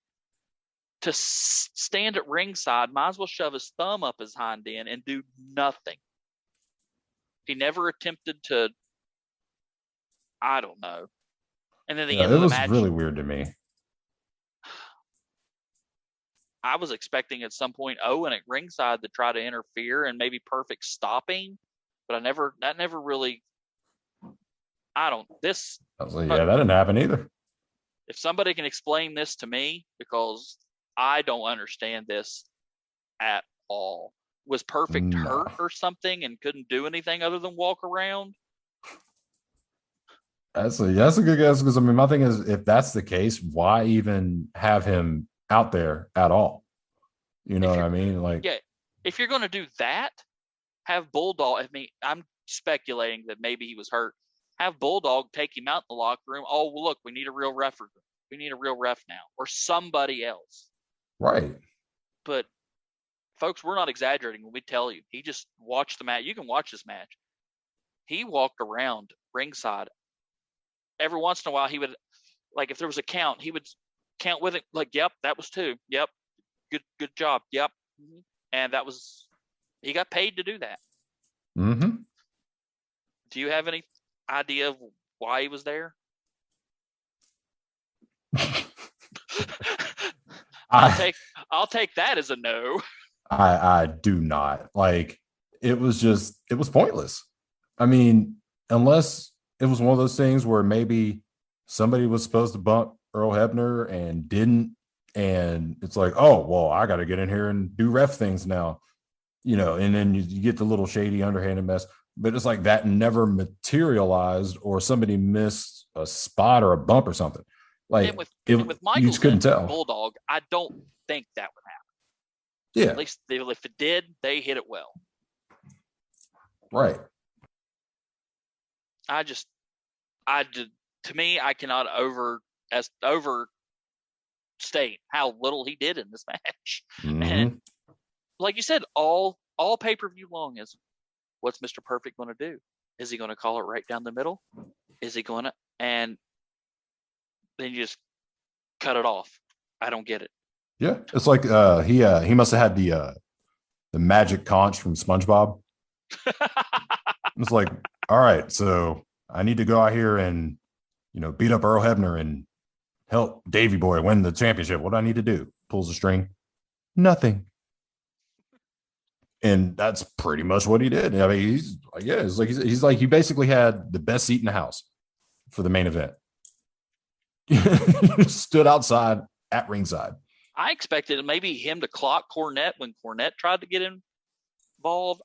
to stand at ringside? Might as well shove his thumb up his hind end and do nothing. He never attempted to, I don't know. And then the end of the match, it was really weird to me. I was expecting at some point Owen at ringside to try to interfere and maybe Perfect stopping, but that never really I don't. This. I was like, yeah, that didn't happen either. If somebody can explain this to me, because I don't understand this at all. Was Perfect No. hurt or something and couldn't do anything other than walk around? That's a good guess, because I mean, my thing is, if that's the case, why even have him out there at all? You know If what you're I mean? Like, yeah, if you're going to do that, have Bulldog. I mean, I'm speculating that maybe he was hurt. Have Bulldog take him out in the locker room. Oh, well, look, we need a real ref. We need a real ref now, or somebody else. right. But folks, we're not exaggerating when we tell you he just watched the match. You can watch this match. He walked around ringside. Every once in a while, he would, like, if there was a count, he would count with it. Like, yep, that was 2. Yep, good job. Yep, and that was, he got paid to do that. Mm-hmm. Do you have any idea of why he was there? I'll take that as a no. I do not. Like, it was pointless. I mean, unless it was one of those things where maybe somebody was supposed to bump Earl Hebner and didn't, and it's like, oh well, I got to get in here and do ref things now, and then you get the little shady underhanded mess. But it's like that never materialized, or somebody missed a spot or a bump or something. Like, And with you Michaels just couldn't and tell. Bulldog, I don't think that would happen. Yeah, At least if it did, they hit it well. right. To me, I cannot overstate how little he did in this match. Mm-hmm. And like you said, all pay-per-view long is, what's Mr. Perfect going to do? Is he going to call it right down the middle? Is he going to, and then you just cut it off? I don't get it. Yeah, it's like he must have had the magic conch from SpongeBob. It's like, all right, so I need to go out here and beat up Earl Hebner and help Davy Boy win the championship. What do I need to do? Pulls the string. Nothing. And that's pretty much what he did. I mean, he's like he basically had the best seat in the house for the main event. Stood outside at ringside. I expected maybe him to clock Cornette when Cornette tried to get involved.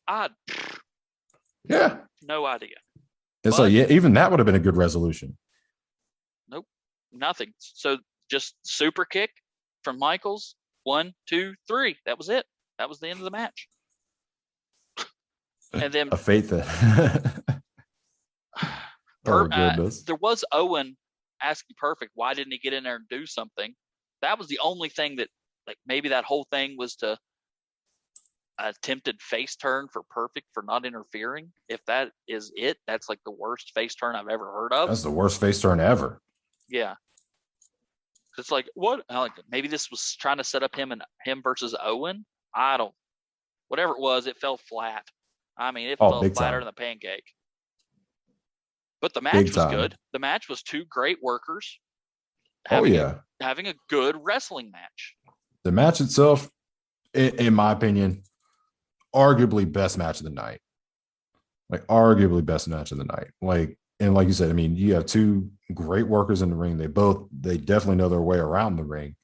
Yeah. No idea. It's like, yeah, even that would have been a good resolution. Nope. Nothing. So just super kick from Michaels. 1, 2, 3. That was it. That was the end of the match. And then a faith that goodness. There was Owen asking Perfect, why didn't he get in there and do something? That was the only thing that, like, maybe that whole thing was to attempted face turn for Perfect for not interfering. If that is it, that's like the worst face turn I've ever heard of. That's the worst face turn ever. Yeah. It's like, what? Maybe this was trying to set up him versus Owen. Whatever it was, it fell flat. I mean, it fell flatter than the pancake. But the match was good. The match was 2 great workers. Having a good wrestling match. The match itself, in my opinion, arguably best match of the night. Like, arguably best match of the night. Like, and like you said, I mean, you have 2 great workers in the ring. They definitely know their way around the ring.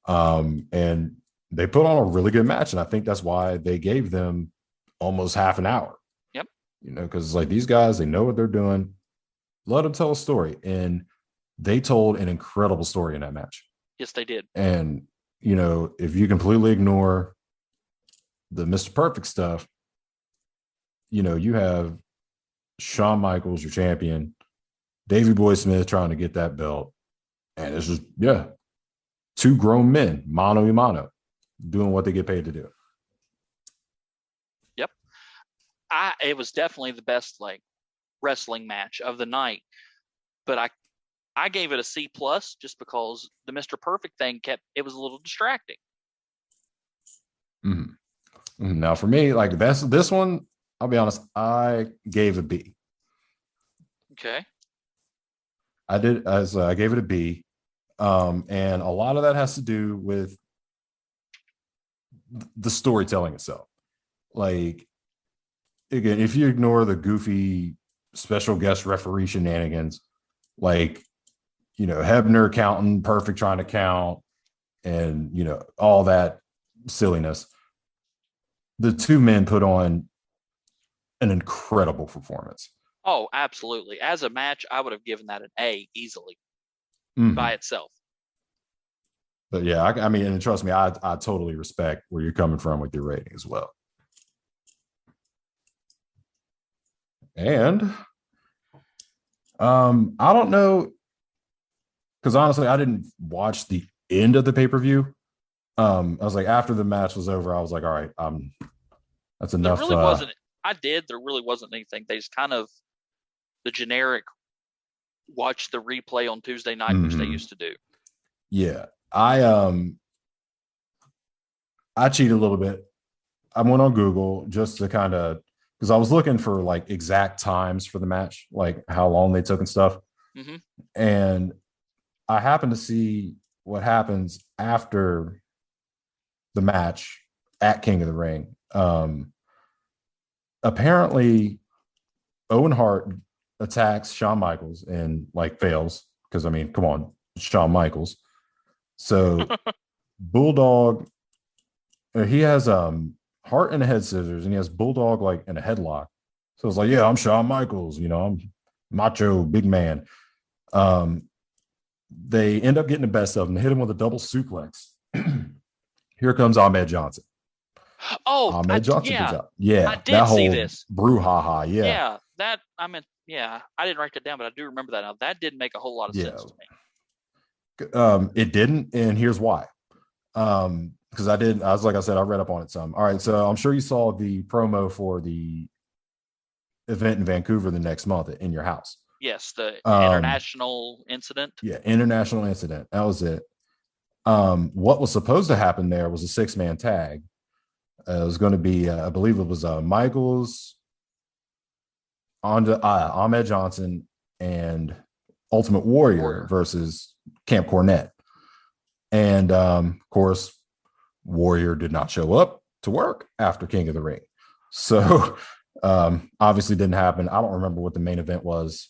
And they put on a really good match. And I think that's why they gave them almost half an hour. Yep. Because like, these guys, they know what they're doing. Let them tell a story. And they told an incredible story in that match. Yes, they did. And, if you completely ignore the Mr. Perfect stuff, you have Shawn Michaels, your champion, Davey Boy Smith trying to get that belt. And it's just, 2 grown men, mano a mano, doing what they get paid to do. Yep. It was definitely the best, like, wrestling match of the night. But I gave it a C+ just because the Mr. Perfect thing it was a little distracting. Mm-hmm. Now for me, like, this one, I'll be honest, I gave a B. Okay. I gave it a B. And a lot of that has to do with the storytelling itself. Like, again, if you ignore the goofy special guest referee shenanigans, like, Hebner counting perfect, trying to count, and, all that silliness. The two men put on an incredible performance. Oh, absolutely. As a match, I would have given that an A easily by Mhm. itself. But yeah, I mean, and trust me, I totally respect where you're coming from with your rating as well. And I don't know, because honestly, I didn't watch the end of the pay-per-view. I was like, after the match was over, I was like, all right, that's There enough. really wasn't. I did. There really wasn't anything. They just kind of the generic watch the replay on Tuesday night, which they used to do. Yeah. I cheated a little bit. I went on Google just to kind of, because I was looking for like exact times for the match, like how long they took and stuff. Mm-hmm. And I happened to see what happens after the match at King of the Ring. Apparently, Owen Hart attacks Shawn Michaels and like fails because, I mean, come on, Shawn Michaels. So Bulldog, he has Hart in a head scissors, and he has Bulldog like in a headlock. So it's like, yeah, I'm Shawn Michaels, I'm macho big man. They end up getting the best of him, hit him with a double suplex. Here comes Ahmed Johnson. Oh, Ahmed Johnson yeah, comes out. Yeah, I did that see whole this. brouhaha. Yeah, Yeah, that I mean, yeah, I didn't write that down, but I do remember that now. That did make a whole lot of yeah. sense to me. It didn't, and here's why. Because I was like I said, I read up on it some. All right, so I'm sure you saw the promo for the event in Vancouver the next month in your house. Yes, the international incident. Yeah, international incident. That was it. What was supposed to happen there was a 6-man tag. It was going to be, I believe it was Michaels, Ahmed Johnson, and Ultimate Warrior versus Camp Cornette. And of course, Warrior did not show up to work after King of the Ring. So obviously didn't happen. I don't remember what the main event was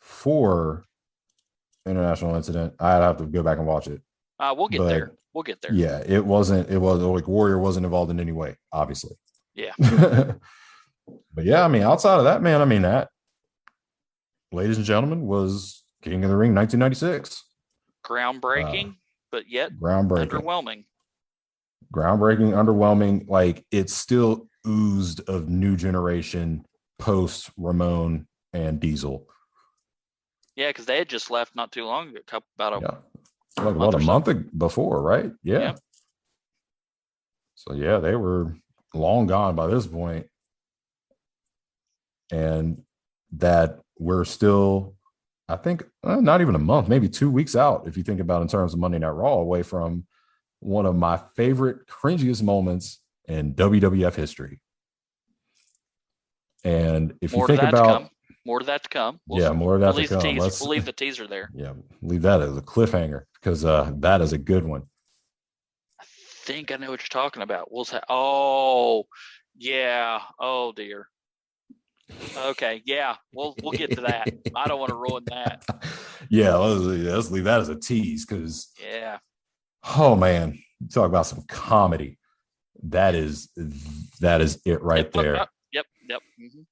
for International Incident. I'd have to go back and watch it. We'll get there. We'll get there. Yeah, it was like Warrior wasn't involved in any way, obviously. Yeah. But yeah, I mean, outside of that, man, I mean, that, ladies and gentlemen, was King of the Ring 1996. Groundbreaking, but yet groundbreaking. Underwhelming. Like, it still oozed of new generation post Ramon and Diesel. Yeah, because they had just left not too long ago, about a month before, right? Yeah. So yeah, they were long gone by this point. And that we're still, I think, not even a month, maybe 2 weeks out, if you think about in terms of Monday Night Raw, away from one of my favorite cringiest moments in WWF history. And if you think about more of that to come. More of that to come. We'll leave the teaser there. Yeah, leave that as a cliffhanger, because that is a good one. I think I know what you're talking about. We'll say, oh, yeah. Oh, dear. Okay, yeah, we'll get to that. I don't want to ruin that. Yeah, let's leave that as a tease, because oh man, talk about some comedy. That is it right there. Yep. Mm-hmm.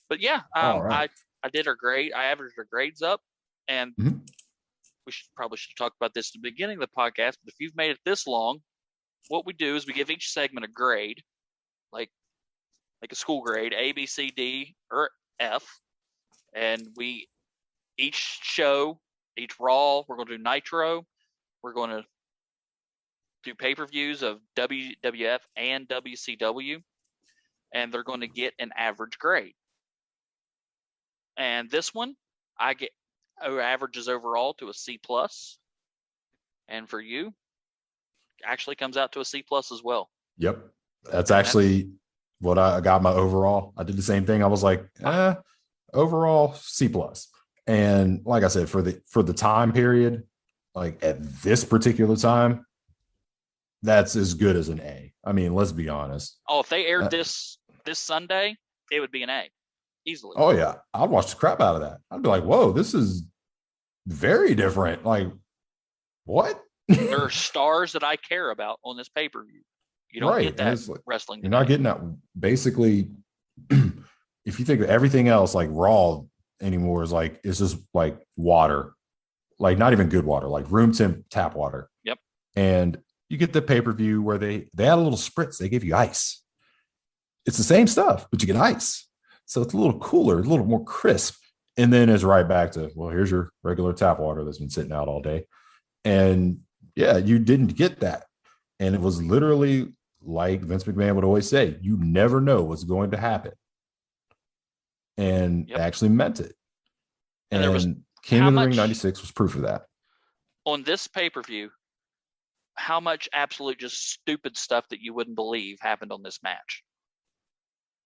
But yeah, right. I did our grade. I averaged our grades up, and we probably should talk about this at the beginning of the podcast. But if you've made it this long, what we do is we give each segment a grade, like a school grade, A, B, C, D, or F. And each show, each Raw, we're going to do Nitro. We're going to do pay-per-views of WWF and WCW. And they're going to get an average grade. And this one, I get averages overall to a C+. And for you, actually comes out to a C+ as well. Yep. That's actually what I got my overall. I did the same thing. I was like, overall C+. And like I said, for the time period, like at this particular time, that's as good as an A. I mean, let's be honest. Oh, if they aired this Sunday, it would be an A. easily. Oh yeah, I'd watch the crap out of that. I'd be like, whoa, this is very different. Like, what? There are stars that I care about on this pay per view. You don't Right. get And that it's like, wrestling you're today. not getting that. Basically, if you think of everything else, like Raw anymore is like, it's just like water, like not even good water, like room temp tap water. Yep. And you get the pay-per-view where they add a little spritz, they give you ice. It's the same stuff, but you get ice. So it's a little cooler, a little more crisp. And then it's right back to, well, here's your regular tap water that's been sitting out all day. And yeah, you didn't get that. And it was literally like Vince McMahon would always say, you never know what's going to happen. And actually meant it. And there was King of the Ring 96 was proof of that. On this pay-per-view, how much absolute just stupid stuff that you wouldn't believe happened on this match?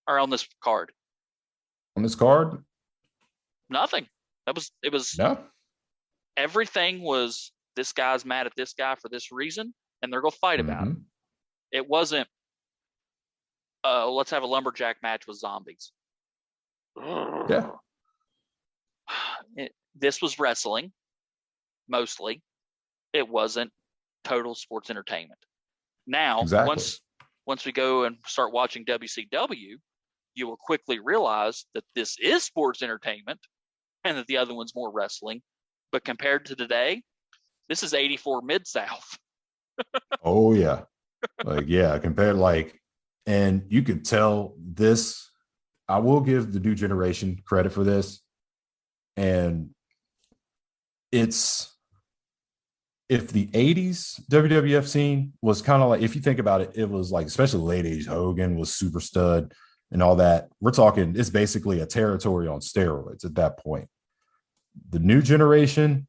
Or on this card? On this card? Nothing. It was no. Everything was, this guy's mad at this guy for this reason, and they're gonna fight about it. It wasn't let's have a lumberjack match with zombies. Yeah. This was wrestling, mostly. It wasn't total sports entertainment. Now, once we go and start watching WCW, you will quickly realize that this is sports entertainment and that the other one's more wrestling. But compared to today, this is 84 Mid-South. Oh, yeah. Like, yeah, compared and you could tell this, I will give the new generation credit for this. And it's, if the 80s WWF scene was kind of like, if you think about it, it was like, especially late age, Hogan was super stud and all that. We're talking, it's basically a territory on steroids at that point. The new generation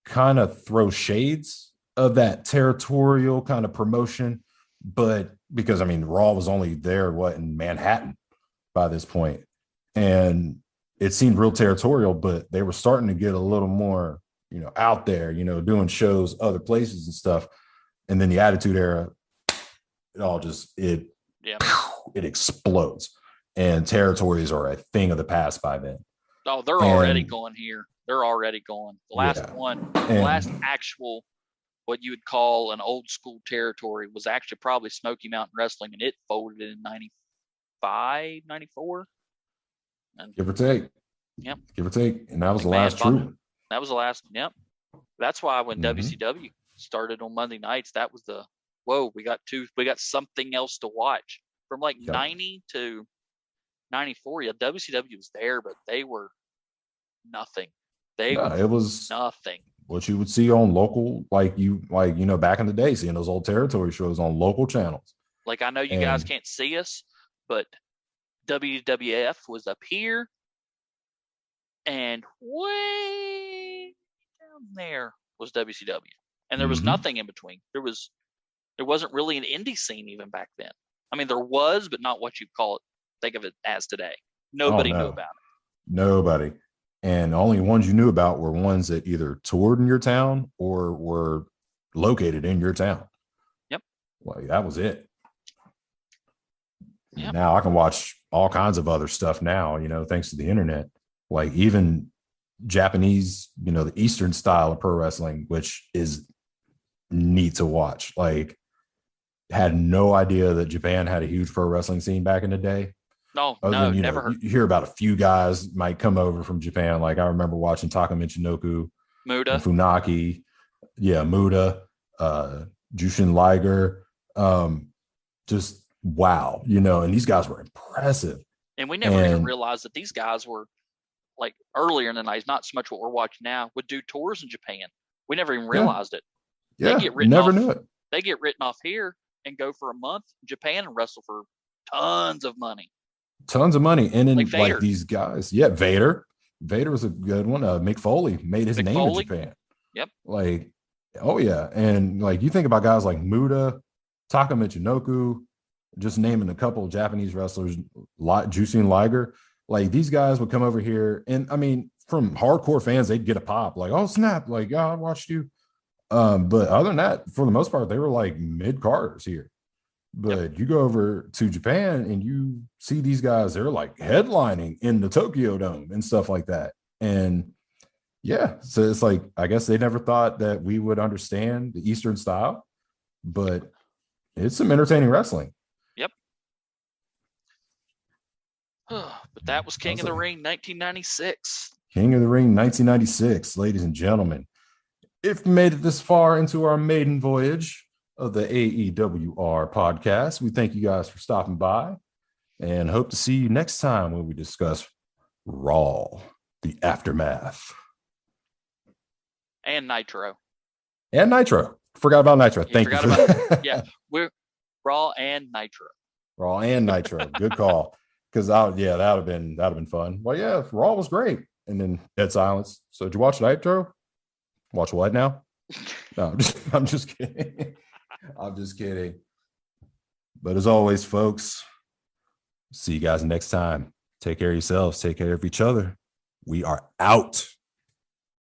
kind of throw shades of that territorial kind of promotion, but because I mean, Raw was only there, in Manhattan by this point, and it seemed real territorial, but they were starting to get a little more, out there, doing shows other places and stuff. And then the Attitude Era, it all just it explodes, and territories are a thing of the past by then. Oh, they're already going here. They're already going. The last actual, what you would call an old school territory was actually probably Smoky Mountain Wrestling, and it folded in 95, 94. And, give or take. Yep. Give or take. And that was the last true one. That was the last. Yep. That's why when WCW started on Monday nights, that was we got something else to watch. From 90 to 94, WCW was there, but they were nothing. It was nothing. What you would see on local, back in the day, seeing those old territory shows on local channels. Like, I know you guys can't see us, but WWF was up here, and way down there was WCW, and there was nothing in between. There wasn't really an indie scene even back then. I mean, there was, but not what you think of it as today. Nobody knew about it. Nobody. And the only ones you knew about were ones that either toured in your town or were located in your town. Yep. Like, that was it. Yep. Now I can watch all kinds of other stuff now, thanks to the internet. Like even Japanese, the Eastern style of pro wrestling, which is neat to watch. Like, had no idea that Japan had a huge pro wrestling scene back in the day. No, never heard. You hear about a few guys might come over from Japan. Like, I remember watching Taka Michinoku, Muda, Funaki, Muda, Jushin Liger. Just wow, and these guys were impressive. And we never even realized that these guys were, like, earlier in the night, not so much what we're watching now, would do tours in Japan. We never even realized it. Yeah, never knew it. They get written off here and go for a month in Japan and wrestle for tons of money. Tons of money. And then like these guys, Vader was a good one. Mick Foley made his name in Japan. Yep. Like, oh yeah. And like, you think about guys like Muda, Taka Michinoku, just naming a couple of Japanese wrestlers, Jushin Liger, like these guys would come over here. And I mean, from hardcore fans, they'd get a pop like, oh snap, like, I watched you. But other than that, for the most part, they were like mid-carders here. But you go over to Japan and you see these guys, they're like headlining in the Tokyo Dome and stuff like that. And yeah, so it's like, I guess they never thought that we would understand the Eastern style, but it's some entertaining wrestling. Yep. But that was King of the Ring 1996. King of the Ring 1996, ladies and gentlemen. If you made it this far into our maiden voyage of the AEWR podcast, we thank you guys for stopping by and hope to see you next time when we discuss Raw, the aftermath. And Nitro. Forgot about Nitro. Thank you. Yeah, we're Raw and Nitro. Raw and Nitro. Good call. Because that would have been fun. Well, yeah, Raw was great. And then dead silence. So did you watch Nitro? Watch what now? No, I'm just kidding. I'm just kidding. But as always, folks, see you guys next time. Take care of yourselves. Take care of each other. We are out.